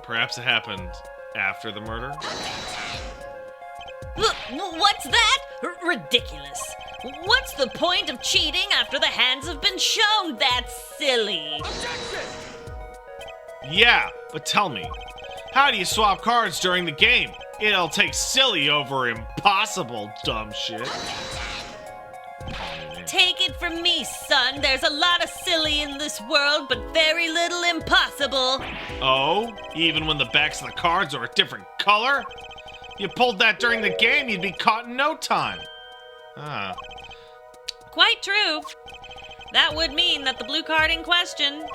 Perhaps it happened after the murder? What's that? Ridiculous. What's the point of cheating after the hands have been shown? That's silly. Yeah, but tell me, how do you swap cards during the game? It'll take silly over impossible, dumb shit. Take it from me, son. There's a lot of silly in this world, but very little impossible. Oh, even when the backs of the cards are a different color? You pulled that during the game, you'd be caught in no time. Ah. Quite true. That would mean that the blue card in question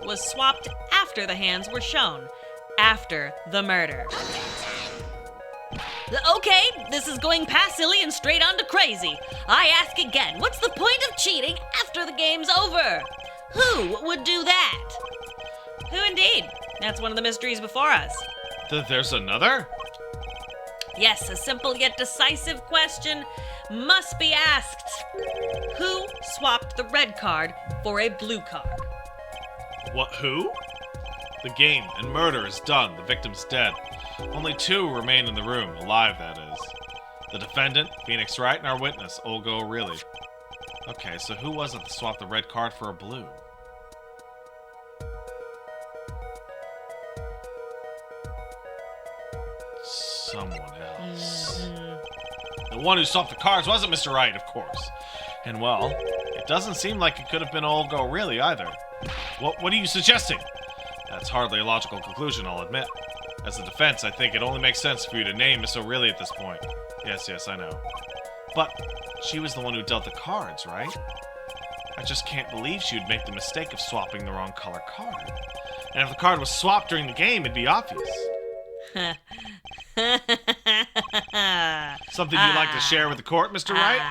was swapped after the hands were shown, after the murder. Okay, this is going past silly and straight on to crazy. I ask again, what's the point of cheating after the game's over? Who would do that? Who indeed? That's one of the mysteries before us. There's another? Yes, a simple yet decisive question must be asked. Who swapped the red card for a blue card? What, who? The game and murder is done. The victim's dead. Only two remain in the room, alive that is. The defendant, Phoenix Wright, and our witness, Olga O'Reilly. Okay, so who was it that swapped the red card for a blue? Someone else. The one who swapped the cards wasn't Mr. Wright, of course. And well, it doesn't seem like it could have been Olga O'Reilly either. What are you suggesting? That's hardly a logical conclusion, I'll admit. As a defense, I think it only makes sense for you to name Miss O'Reilly at this point. Yes, I know. But she was the one who dealt the cards, right? I just can't believe she would make the mistake of swapping the wrong color card. And if the card was swapped during the game, it'd be obvious. Something you'd like to share with the court, Mr. Wright?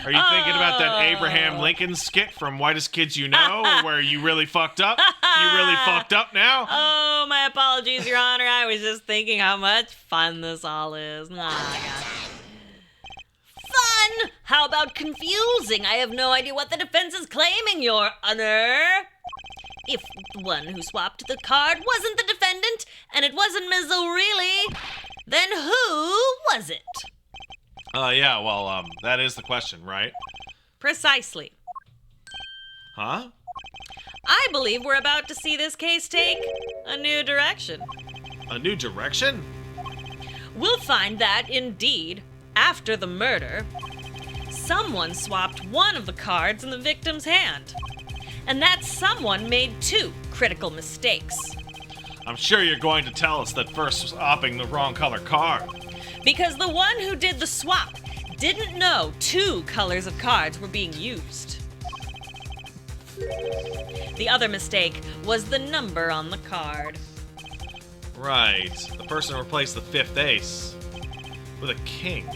Are you thinking about that Abraham Lincoln skit from Whitest Kids You Know, where you really fucked up? You really fucked up now? Oh, my apologies, Your Honor. I was just thinking how much fun this all is. Oh, God. Fun? How about confusing? I have no idea what the defense is claiming, Your Honor. If the one who swapped the card wasn't the defendant, and it wasn't Ms. O'Reilly, then who was it? That is the question, right? Precisely. Huh? I believe we're about to see this case take a new direction. A new direction? We'll find that, indeed, after the murder, someone swapped one of the cards in the victim's hand. And that someone made two critical mistakes. I'm sure you're going to tell us that first swapping the wrong color card. Because the one who did the swap didn't know two colors of cards were being used. The other mistake was the number on the card. Right. The person replaced the fifth ace with a king.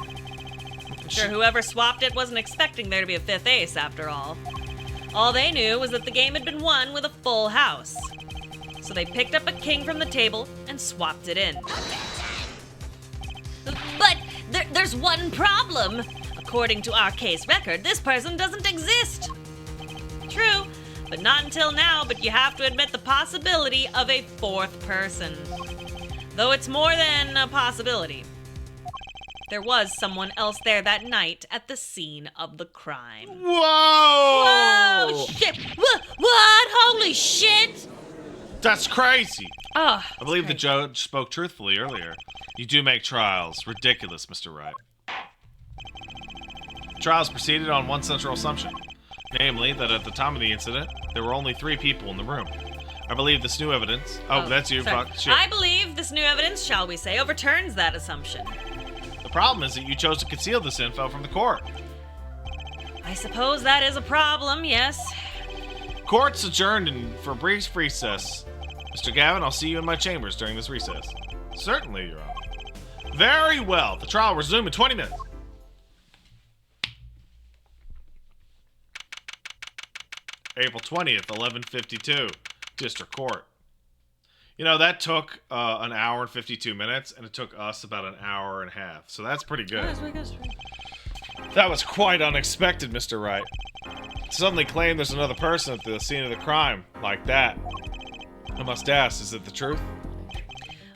I'm sure whoever swapped it wasn't expecting there to be a fifth ace after all. All they knew was that the game had been won with a full house. So they picked up a king from the table and swapped it in. But there's one problem. According to our case record, this person doesn't exist. True, but not until now, but you have to admit the possibility of a fourth person. Though it's more than a possibility. There was someone else there that night at the scene of the crime. Whoa! Oh, shit. What? Holy shit! That's crazy. Oh, I believe the judge spoke truthfully earlier. You do make trials. Ridiculous, Mr. Wright. Trials proceeded on one central assumption. Namely, that at the time of the incident, there were only 3 people in the room. I believe this new evidence... Oh, that's you. Sorry. Fuck. Shit. I believe this new evidence, shall we say, overturns that assumption. The problem is that you chose to conceal this info from the court. I suppose that is a problem, yes. Court's adjourned for a brief recess. Mr. Gavin, I'll see you in my chambers during this recess. Certainly, Your Honor. Very well. The trial will resume in 20 minutes. April 20th, 11:52, District Court. You know, that took an hour and 52 minutes, and it took us about an hour and a half. So that's pretty good. That was quite unexpected, Mr. Wright. suddenly claim there's another person at the scene of the crime, like that. I must ask, is it the truth?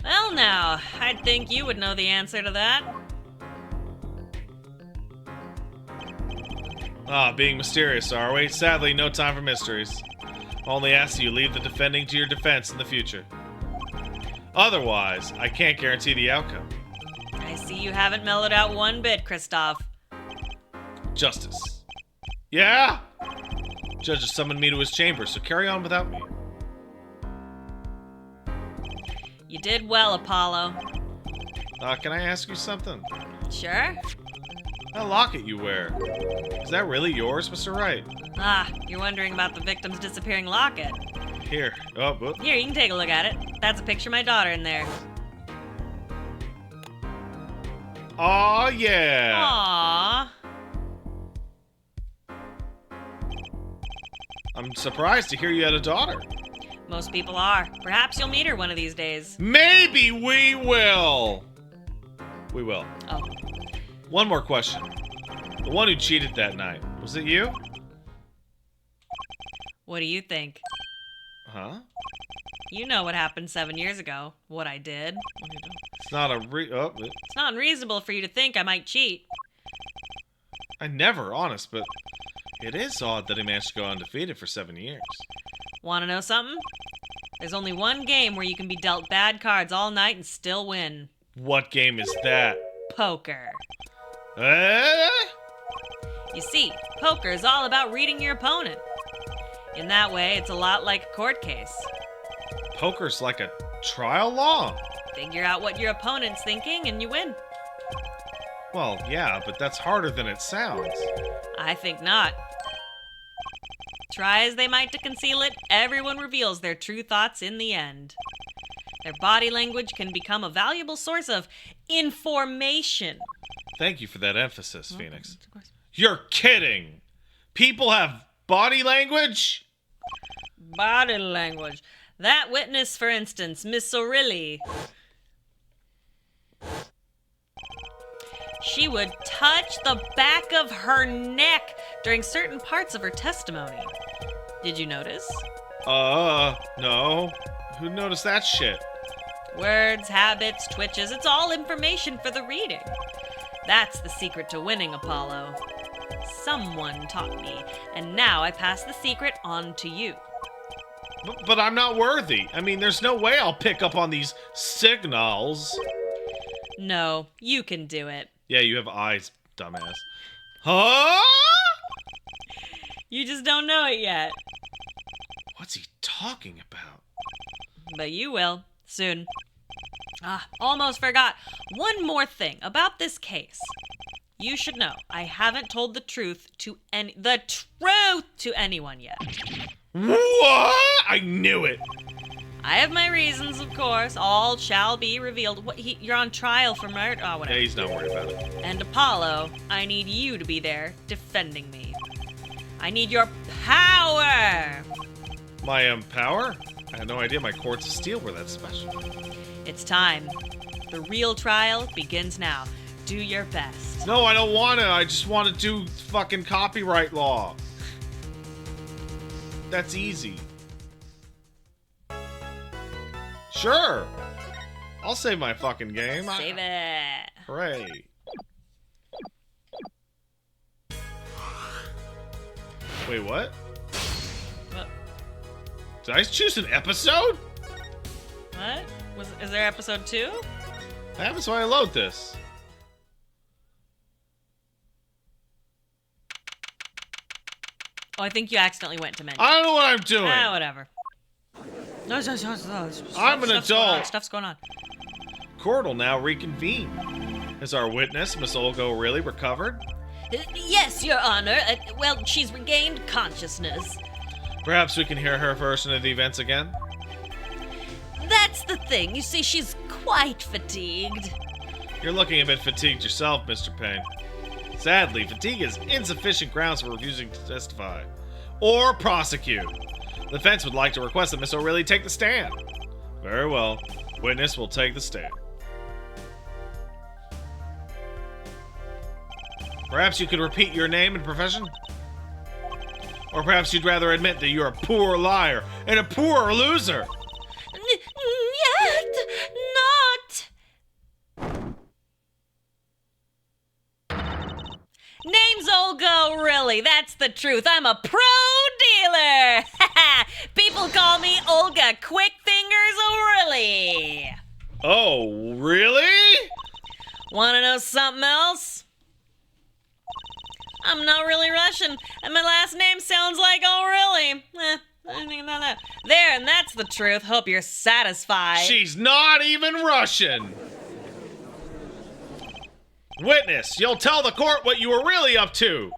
Well, now, I'd think you would know the answer to that. Ah, being mysterious, are we? Sadly, no time for mysteries. Only ask that you leave the defending to your defense in the future. Otherwise, I can't guarantee the outcome. I see you haven't mellowed out one bit, Kristoff. Justice. Yeah? Judge has summoned me to his chamber, so carry on without me. You did well, Apollo. Can I ask you something? Sure? That locket you wear, is that really yours, Mr. Wright? Ah, you're wondering about the victim's disappearing locket. Here. Oh, whoop. Here, you can take a look at it. That's a picture of my daughter in there. Aw, yeah. Aww. I'm surprised to hear you had a daughter. Most people are. Perhaps you'll meet her one of these days. Maybe we will. We will. Oh, One more question. The one who cheated that night, was it you? what do you think? Huh? You know what happened 7 years ago. What I did. It's not a It's not unreasonable for you to think I might cheat. I never, honest, but it is odd that he managed to go undefeated for 7 years. Want to know something? There's only one game where you can be dealt bad cards all night and still win. What game is that? Poker. Eh? You see, poker is all about reading your opponent. In that way, it's a lot like a court case. Poker's like a trial law. Figure out what your opponent's thinking and you win. Well, yeah, but that's harder than it sounds. I think not. Try as they might to conceal it, everyone reveals their true thoughts in the end. Their body language can become a valuable source of information. Thank you for that emphasis, Phoenix. You're kidding! People have body language? Body language. That witness, for instance, Miss O'Reilly. She would touch the back of her neck during certain parts of her testimony. Did you notice? No. Who noticed that shit? Words, habits, twitches, it's all information for the reading. That's the secret to winning, Apollo. Someone taught me, and now I pass the secret on to you. But I'm not worthy. I mean, there's no way I'll pick up on these signals. No, you can do it. Yeah, you have eyes, dumbass. Huh? You just don't know it yet. What's he talking about? But you will, soon. Ah, almost forgot. One more thing about this case. You should know, I haven't told the truth to anyone yet. What? I knew it. I have my reasons, of course. All shall be revealed. You're on trial for murder. Oh, whatever. Yeah, he's not worried about it. And Apollo, I need you to be there defending me. I need your power. My power? I had no idea my cords of steel were that special. It's time. The real trial begins now. Do your best. No, I don't want to. I just want to do fucking copyright law. That's easy. Sure. I'll save my fucking game. Save it. Hooray. Wait, what? What? Did I choose an episode? What? Is there episode 2? That happens when I load this. Oh, I think you accidentally went to menu. I don't know what I'm doing. Ah, whatever. I'm an adult. Stuff's going on. Court will now reconvene. Has our witness, Miss Olga O'Reilly, recovered? Yes, Your Honor. Well, she's regained consciousness. Perhaps we can hear her version of the events again? That's the thing. You see, she's quite fatigued. You're looking a bit fatigued yourself, Mr. Payne. Sadly, fatigue is insufficient grounds for refusing to testify or prosecute. The defense would like to request that Miss O'Reilly take the stand. Very well. Witness will take the stand. Perhaps you could repeat your name and profession? Or perhaps you'd rather admit that you're a poor liar and a poor loser. Yet not. Name's Olga O'Reilly. That's the truth. I'm a pro dealer. People call me Olga Quick Fingers O'Reilly. Oh, really? Want to know something else? I'm not really Russian, and my last name sounds like O'Reilly. Anything about that. There, and that's the truth. Hope you're satisfied. She's not even Russian. Witness, you'll tell the court what you were really up to.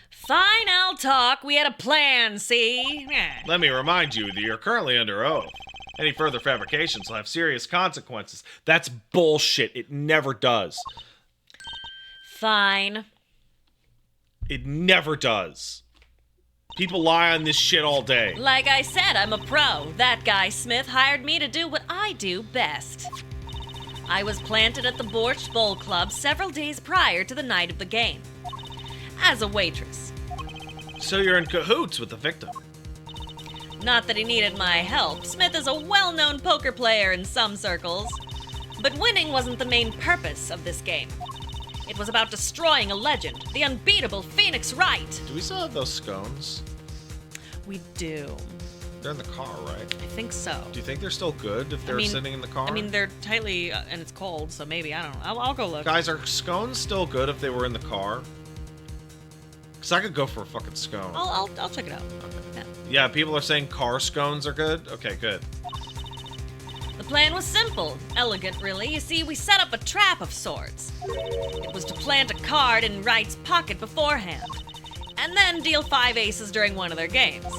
Fine, I'll talk. We had a plan, see? Let me remind you that you're currently under oath. Any further fabrications will have serious consequences. That's bullshit. It never does. Fine. It never does. People lie on this shit all day. Like I said, I'm a pro. That guy, Smith, hired me to do what I do best. I was planted at the Borscht Bowl Club several days prior to the night of the game. As a waitress. So you're in cahoots with the victim. Not that he needed my help. Smith is a well-known poker player in some circles. But winning wasn't the main purpose of this game. It was about destroying a legend, the unbeatable Phoenix Wright. Do we still have those scones? We do. They're in the car, right? I think so. Do you think they're still good if they're sitting in the car? I mean, they're tightly, and it's cold, so maybe, I don't know. I'll go look. Guys, are scones still good if they were in the car? Because I could go for a fucking scone. I'll check it out. Yeah. Yeah, people are saying car scones are good? Okay, good. The plan was simple, elegant really. You see, we set up a trap of sorts. It was to plant a card in Wright's pocket beforehand, and then deal 5 aces during one of their games.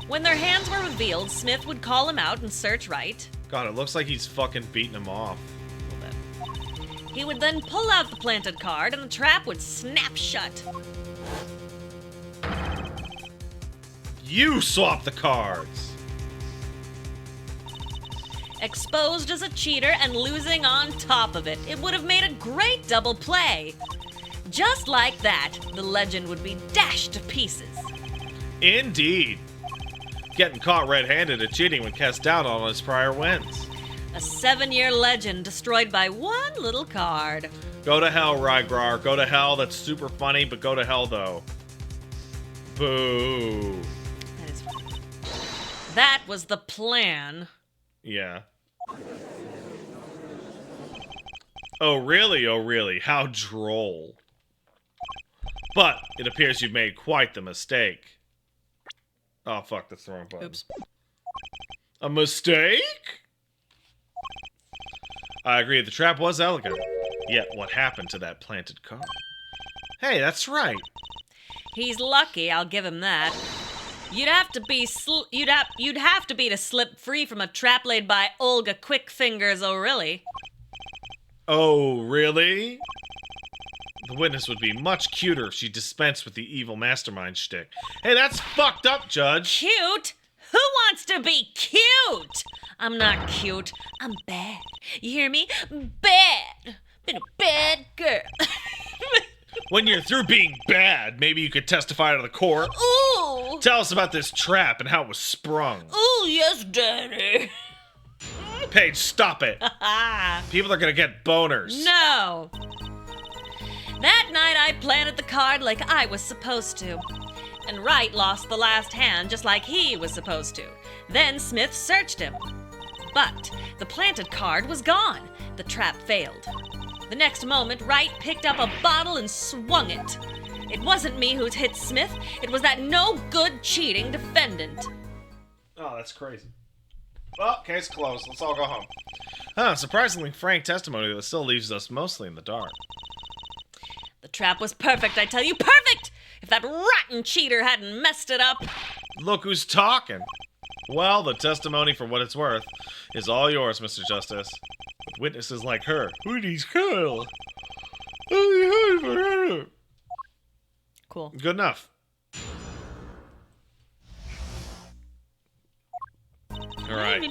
When their hands were revealed, Smith would call him out and search Wright. God, it looks like he's fucking beating him off. He would then pull out the planted card and the trap would snap shut. You swap the cards! Exposed as a cheater and losing on top of it. It would have made a great double play. Just like that, the legend would be dashed to pieces. Indeed. Getting caught red-handed at cheating would cast doubt on his prior wins. A 7-year legend destroyed by one little card. Go to hell, Rygrar. Go to hell. That's super funny, but go to hell, though. Boo. That is funny. That was the plan. Yeah. Oh, really? Oh, really? How droll. But it appears you've made quite the mistake. Oh, fuck, that's the wrong button. Oops. A mistake? I agree, the trap was elegant. Yet, what happened to that planted card? Hey, that's right. He's lucky, I'll give him that. You'd have to be to slip free from a trap laid by Olga Quick Fingers O'Reilly. Oh, really? The witness would be much cuter if she dispensed with the evil mastermind shtick. Hey, that's fucked up, Judge. Cute? Who wants to be cute? I'm not cute. I'm bad. You hear me? Bad. Been a bad girl. When you're through being bad, maybe you could testify to the court. Ooh. Tell us about this trap and how it was sprung. Ooh, yes, Daddy. Paige, stop it. People are gonna get boners. No. That night I planted the card like I was supposed to. And Wright lost the last hand just like he was supposed to. Then Smith searched him. But the planted card was gone. The trap failed. The next moment, Wright picked up a bottle and swung it. It wasn't me who hit Smith. It was that no-good cheating defendant. Oh, that's crazy. Well, case closed. Let's all go home. Surprisingly frank testimony that still leaves us mostly in the dark. The trap was perfect, I tell you, perfect! If that rotten cheater hadn't messed it up. Look who's talking. Well, the testimony, for what it's worth, is all yours, Mr. Justice. With witnesses like her. Who needs Kyle? Cool. Good enough. All right.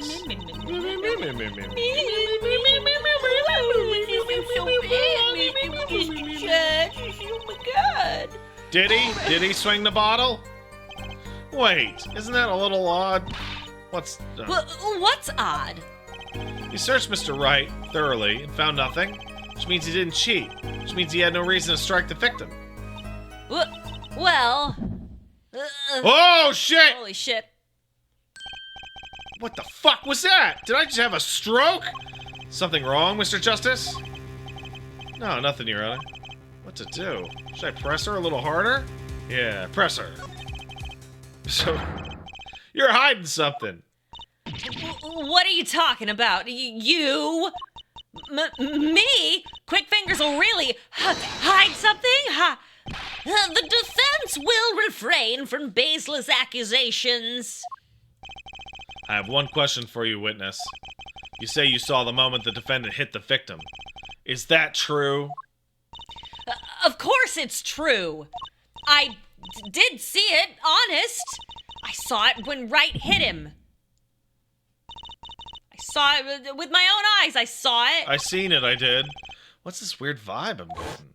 Did he? Did he swing the bottle? Wait, isn't that a little odd? What's... What's odd? He searched Mr. Wright thoroughly and found nothing, which means he didn't cheat, which means he had no reason to strike the victim. Well... Oh, shit! Holy shit. What the fuck was that? Did I just have a stroke? Something wrong, Mr. Justice? No, nothing, Your Honor. What to do? Should I press her a little harder? Yeah, press her. So, you're hiding something. What are you talking about? You? Me? Quick fingers will really hide something? The defense will refrain from baseless accusations. I have one question for you, witness. You say you saw the moment the defendant hit the victim. Is that true? Of course it's true. I did see it, honest. I saw it when Wright hit him. I saw it with my own eyes. I saw it. I seen it, I did. What's this weird vibe I'm getting?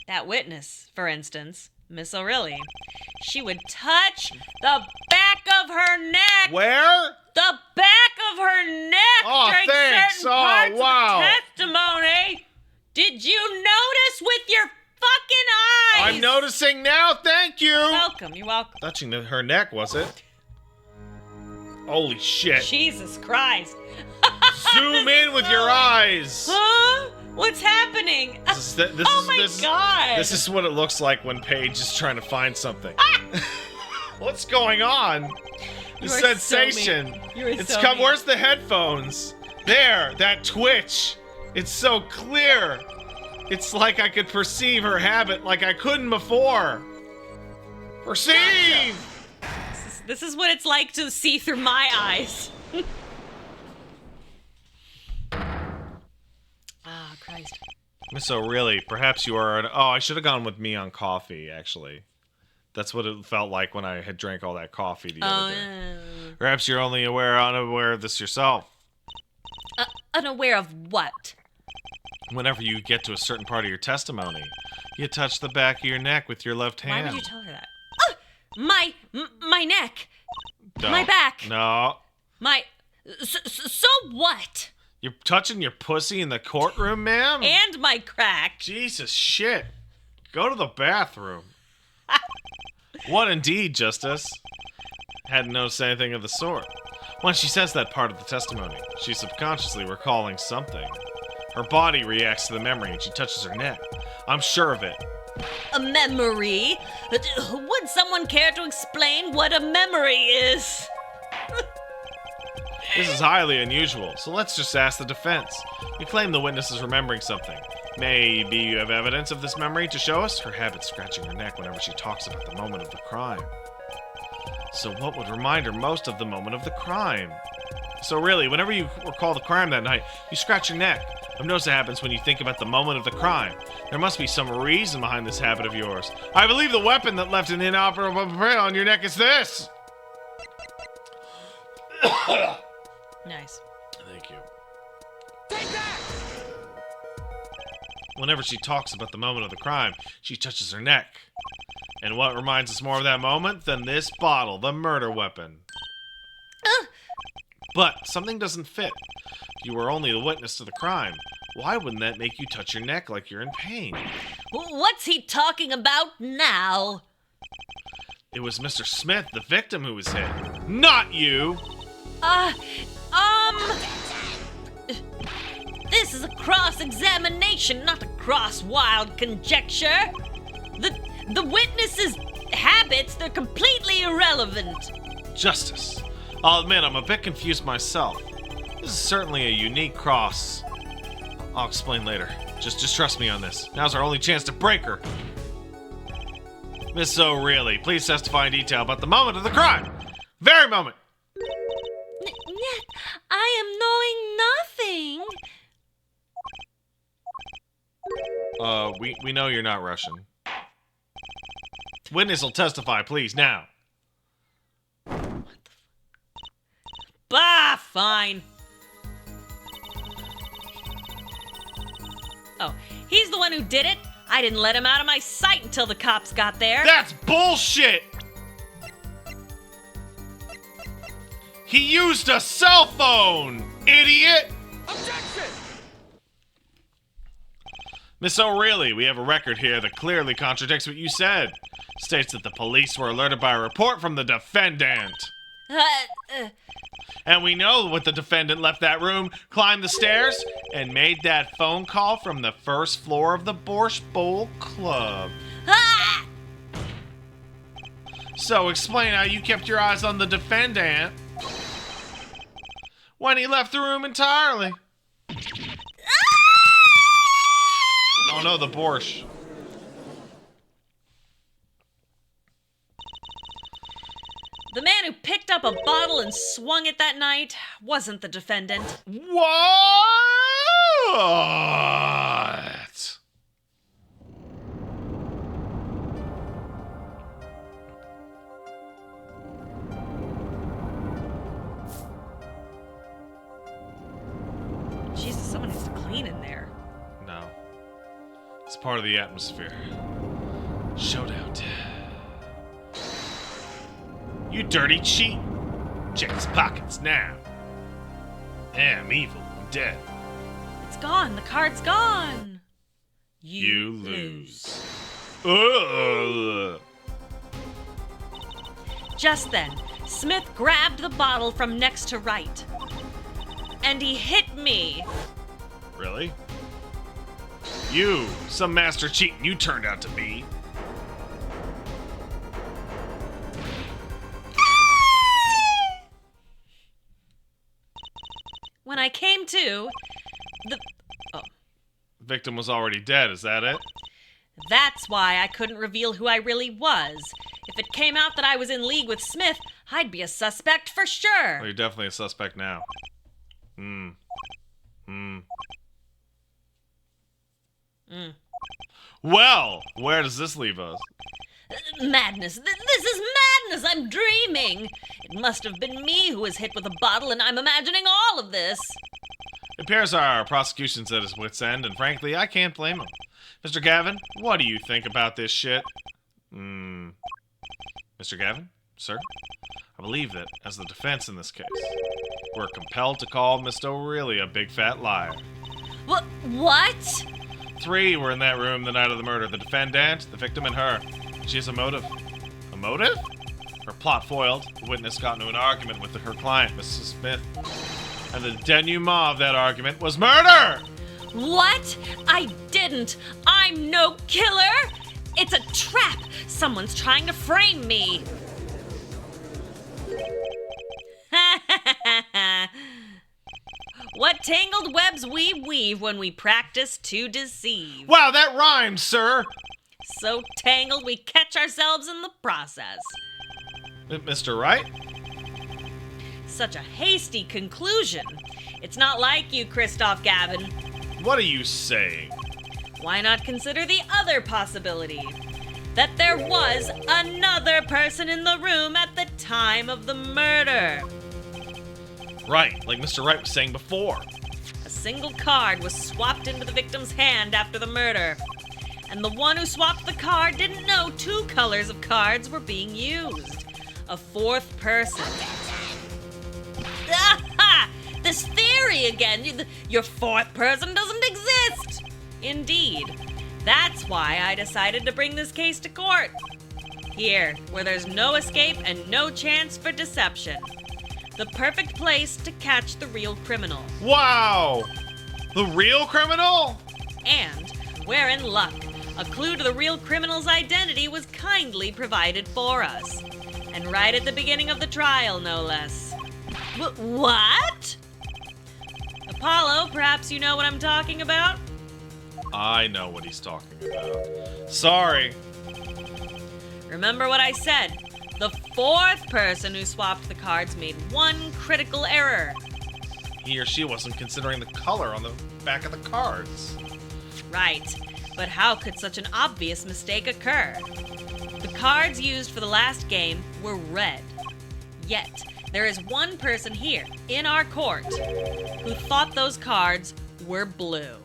That witness, for instance, Miss O'Reilly, she would touch the back of her neck. Where? The back of her neck Oh, during thanks. certain Oh, parts wow. of the testimony. Did you notice with your fucking eyes? I'm noticing now, thank you! Welcome, you're welcome. Touching her neck, was it? Holy shit. Jesus Christ. Zoom in with your eyes! Huh? What's happening? Oh my God. This is what it looks like when Paige is trying to find something. What's going on? The You are so sensation. mean. You are so mean. Where's the headphones? There, that twitch. It's so clear. It's like I could perceive her habit like I couldn't before. Perceive! This is what it's like to see through my eyes. Ah, Christ. Miss O'Reilly, perhaps you are an... Oh, I should have gone with me on coffee, actually. That's what it felt like when I had drank all that coffee the other day. Perhaps you're only unaware of this yourself. Unaware of what? Whenever you get to a certain part of your testimony, you touch the back of your neck with your left Why hand. would you tell her that? My neck. No. My back. No. My... So what? You're touching your pussy in the courtroom, ma'am? And my crack. Jesus shit. Go to the bathroom. What indeed, Justice? Hadn't noticed anything of the sort. When she says that part of the testimony, she's subconsciously recalling something. Her body reacts to the memory and she touches her neck. I'm sure of it. A memory? Would someone care to explain what a memory is? This is highly unusual, so let's just ask the defense. You claim the witness is remembering something. Maybe you have evidence of this memory to show us? Her habit scratching her neck whenever she talks about the moment of the crime. So what would remind her most of the moment of the crime? So really, whenever you recall the crime that night, you scratch your neck. I've noticed it happens when you think about the moment of the crime. There must be some reason behind this habit of yours. I believe the weapon that left an inoperable print on your neck is this! Nice. Thank you. Whenever she talks about the moment of the crime, she touches her neck. And what reminds us more of that moment than this bottle, the murder weapon? But something doesn't fit. If you were only the witness to the crime, why wouldn't that make you touch your neck like you're in pain? What's he talking about now? It was Mr. Smith, the victim, who was hit. Not you! This is a cross-examination, not a cross-wild conjecture. The witness's habits, they're completely irrelevant. Justice. I'll admit I'm a bit confused myself. This is certainly a unique cross. I'll explain later. Just trust me on this. Now's our only chance to break her. Miss O'Reilly, please testify in detail about the moment of the crime. Very moment. I am knowing nothing. We know you're not Russian. Witness will testify, please, now. Bah, fine. Oh, he's the one who did it? I didn't let him out of my sight until the cops got there. That's bullshit! He used a cell phone, idiot! Objection! Miss O'Reilly, we have a record here that clearly contradicts what you said. States that the police were alerted by a report from the defendant. And we know what the defendant left that room, climbed the stairs, and made that phone call from the first floor of the Borscht Bowl Club. So explain how you kept your eyes on the defendant when he left the room entirely. Oh no, the Borscht. The man who picked up a bottle and swung it that night wasn't the defendant. What? Jesus, someone needs to clean in there. No. It's part of the atmosphere. Showdown. You dirty cheat! Check his pockets now. I'm evil. I'm dead. It's gone. The card's gone. You lose. Ugh. Just then, Smith grabbed the bottle from next to right. And he hit me. Really? You, some master cheating you turned out to be. When I came to, Victim was already dead, is that it? that's why I couldn't reveal who I really was. If it came out that I was in league with Smith, I'd be a suspect for sure. Well, you're definitely a suspect now. Well, where does this leave us? Madness. This is madness. I'm dreaming. It must have been me who was hit with a bottle, and I'm imagining all of this. It appears our prosecution's at his wit's end, and frankly, I can't blame him. Mr. Gavin, what do you think about this shit? Mr. Gavin? Sir? I believe that, as the defense in this case, we're compelled to call Miss O'Reilly a big fat liar. What? 3 were in that room the night of the murder. The defendant, the victim, and her. She has a motive. A motive? Her plot foiled. The witness got into an argument with her client, Mrs. Smith. And the denouement of that argument was murder! What? I didn't. I'm no killer. It's a trap. Someone's trying to frame me. What tangled webs we weave when we practice to deceive. Wow, that rhymes, sir! So tangled we catch ourselves in the process. Mr. Wright? Such a hasty conclusion. It's not like you, Christoph Gavin. What are you saying? Why not consider the other possibility? That there was another person in the room at the time of the murder. Right, like Mr. Wright was saying before. A single card was swapped into the victim's hand after the murder. And the one who swapped the card didn't know 2 colors of cards were being used. A 4th person. Aha! This theory again! Your 4th person doesn't exist! Indeed. That's why I decided to bring this case to court. Here, where there's no escape and no chance for deception. The perfect place to catch the real criminal. Wow! The real criminal? And we're in luck. A clue to the real criminal's identity was kindly provided for us. And right at the beginning of the trial, no less. What? Apollo, perhaps you know what I'm talking about? I know what he's talking about. Sorry. Remember what I said. The 4th person who swapped the cards made one critical error. He or she wasn't considering the color on the back of the cards. Right, but how could such an obvious mistake occur? The cards used for the last game were red. Yet, there is one person here, in our court, who thought those cards were blue.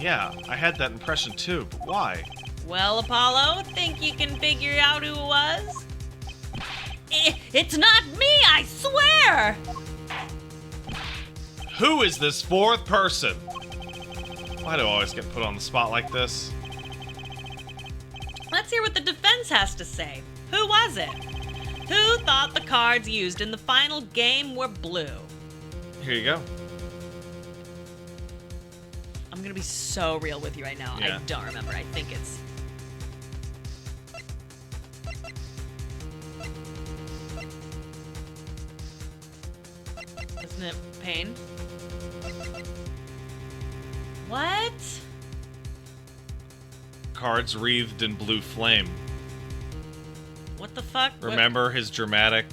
Yeah, I had that impression too, but why? Well, Apollo, think you can figure out who it was? It's not me, I swear! Who is this fourth person? Why do I always get put on the spot like this? Let's hear what the defense has to say. Who was it? Who thought the cards used in the final game were blue? Here you go. I'm gonna be so real with you right now. Yeah. I don't remember. I think it's... Isn't it Pain? What? Cards wreathed in blue flame. What the fuck? What- Remember his dramatic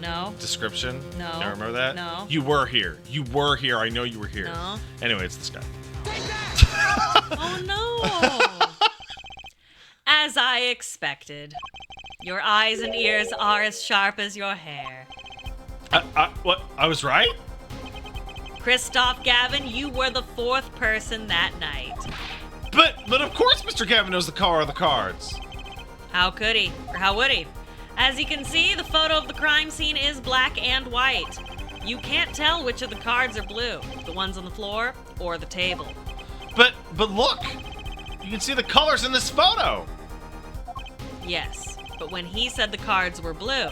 No. description? No. Don't remember that? No. You were here. You were here. I know you were here. No. Anyway, it's this guy. Oh no! As I expected. Your eyes and ears are as sharp as your hair. What? I was right? Christoph Gavin, you were the fourth person that night. But of course Mr. Gavin knows the color of the cards. How could he? Or how would he? As you can see, the photo of the crime scene is black and white. You can't tell which of the cards are blue, the ones on the floor or the table. But look! You can see the colors in this photo! Yes, but when he said the cards were blue,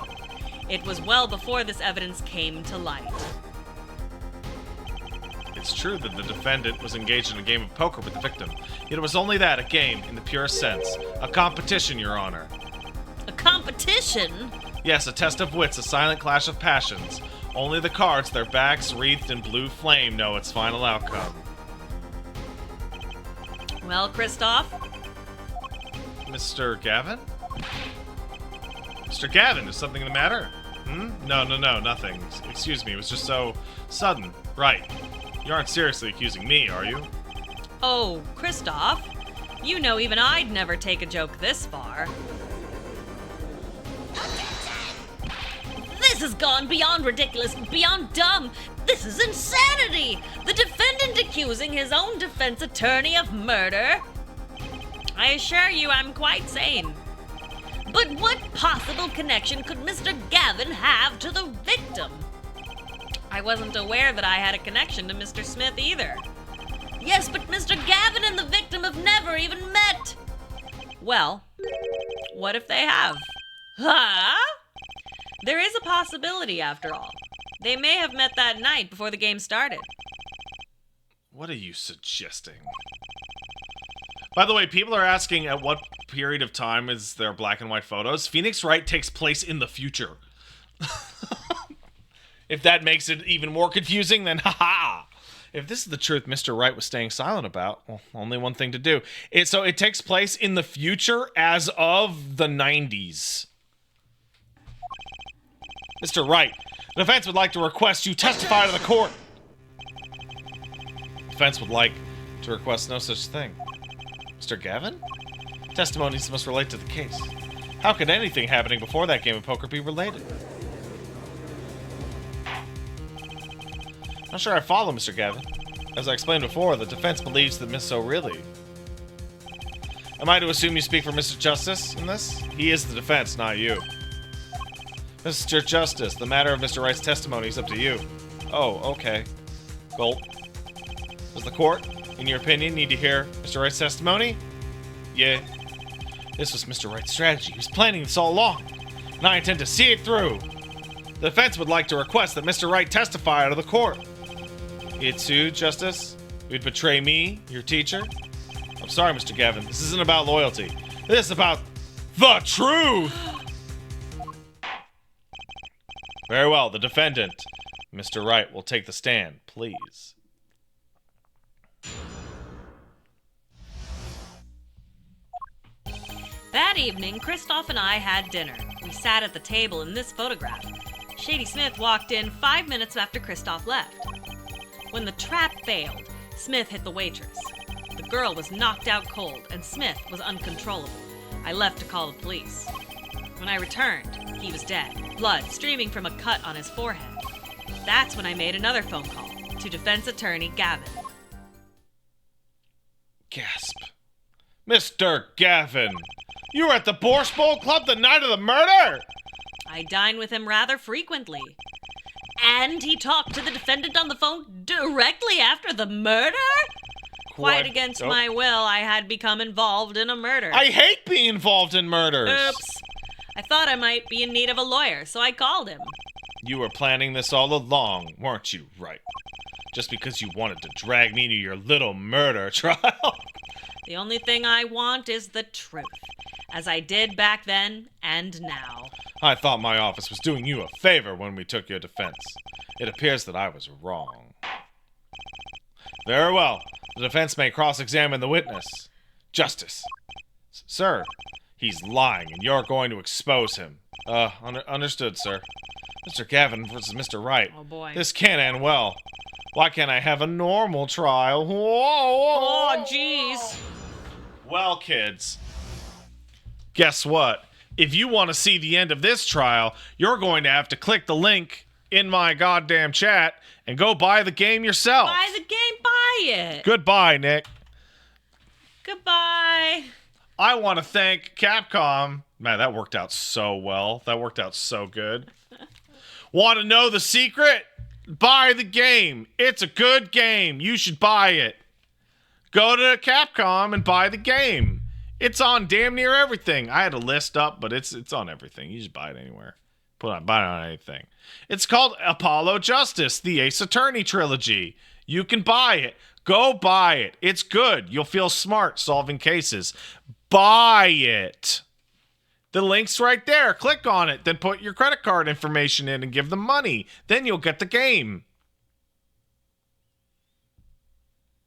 it was well before this evidence came to light. It's true that the defendant was engaged in a game of poker with the victim. Yet it was only that, a game, in the purest sense. A competition, Your Honor. A competition? Yes, a test of wits, a silent clash of passions. Only the cards, their backs wreathed in blue flame, know its final outcome. Well, Christoph, Mr. Gavin? Mr. Gavin, is something the matter? No, nothing. Excuse me, it was just so sudden. Right. You aren't seriously accusing me, are you? oh, Christoph, you know even I'd never take a joke this far. This has gone beyond ridiculous, beyond dumb. This is insanity! The defendant accusing his own defense attorney of murder. I assure you I'm quite sane. But what possible connection could Mr. Gavin have to the victim? I wasn't aware that I had a connection to Mr. Smith either. Yes, but Mr. Gavin and the victim have never even met. Well, what if they have? Huh? There is a possibility, after all. They may have met that night before the game started. What are you suggesting? By the way, people are asking at what period of time is there black and white photos. Phoenix Wright takes place in the future. If that makes it even more confusing, then haha. If this is the truth Mr. Wright was staying silent about, well, only one thing to do. So it takes place in the future as of the 90s. Mr. Wright, the defense would like to request you testify to the court. Defense would like to request no such thing. Mr. Gavin? Testimonies must relate to the case. How could anything happening before that game of poker be related? Not sure I follow, Mr. Gavin. As I explained before, the defense believes that Miss O'Reilly. Am I to assume you speak for Mr. Justice in this? He is the defense, not you. Mr. Justice, the matter of Mr. Wright's testimony is up to you. Oh, okay. Gulp. Does the court, in your opinion, need to hear Mr. Wright's testimony? Yeah. This was Mr. Wright's strategy. He was planning this all along, and I intend to see it through. The defense would like to request that Mr. Wright testify out of the court. It too, Justice? You'd betray me, your teacher? I'm sorry, Mr. Gavin. This isn't about loyalty. This is about the truth! Very well, the defendant, Mr. Wright, will take the stand, please. That evening, Christoph and I had dinner. We sat at the table in this photograph. Shady Smith walked in 5 minutes after Christoph left. When the trap failed, Smith hit the waitress. The girl was knocked out cold, and Smith was uncontrollable. I left to call the police. When I returned, he was dead, blood streaming from a cut on his forehead. That's when I made another phone call to defense attorney Gavin. Gasp. Mr. Gavin, you were at the Borscht Bowl Club the night of the murder? I dine with him rather frequently. And he talked to the defendant on the phone directly after the murder? Quite against my will, I had become involved in a murder. I hate being involved in murders. Oops. I thought I might be in need of a lawyer, so I called him. You were planning this all along, weren't you, right? Just because you wanted to drag me to your little murder trial. The only thing I want is the truth, as I did back then and now. I thought my office was doing you a favor when we took your defense. It appears that I was wrong. Very well. The defense may cross-examine the witness. Justice. Sir, he's lying, and you're going to expose him. Understood, sir. Mr. Gavin versus Mr. Wright. Oh, boy. This can't end well. Why can't I have a normal trial? Whoa, Oh, jeez. Well, kids, guess what? If you want to see the end of this trial, you're going to have to click the link in my goddamn chat and go buy the game yourself. Buy the game, buy it. Goodbye, Nick. Goodbye. I want to thank Capcom. Man, that worked out so well. That worked out so good. Want to know the secret? Buy the game. It's a good game. You should buy it. Go to Capcom and buy the game. It's on damn near everything. I had a list up, but it's on everything. You just buy it anywhere. Buy it on anything. It's called Apollo Justice, the Ace Attorney trilogy. You can buy it. Go buy it. It's good. You'll feel smart solving cases. Buy it. The link's right there. Click on it. Then put your credit card information in and give them money. Then you'll get the game.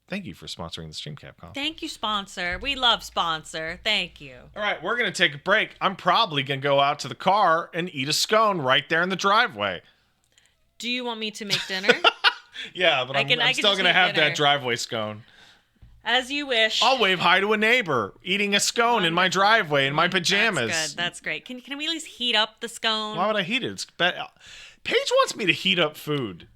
Thank you for sponsoring the stream, Capcom. Thank you, sponsor. We love sponsor. Thank you. All right, we're going to take a break. I'm probably going to go out to the car and eat a scone right there in the driveway. Do you want me to make dinner? Yeah, but I'm still going to have that driveway scone. As you wish. I'll wave hi to a neighbor eating a scone in my driveway in my pajamas. That's good. That's great. Can we at least heat up the scone? Why would I heat it? Paige wants me to heat up food.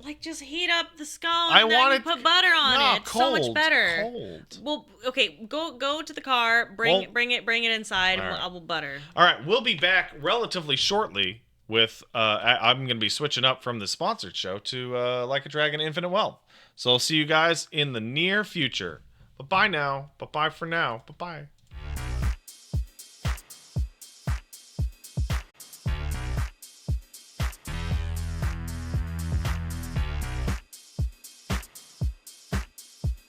Like, just heat up the scone. I want it. Put butter on it. Cold, so much better. Cold. Well, okay. Go to the car. Bring it inside. And right. we'll butter. All right, we'll be back relatively shortly with. I'm going to be switching up from the sponsored show to Like a Dragon: Infinite Wealth. So I'll see you guys in the near future. Bye bye now. Bye bye for now. Bye bye.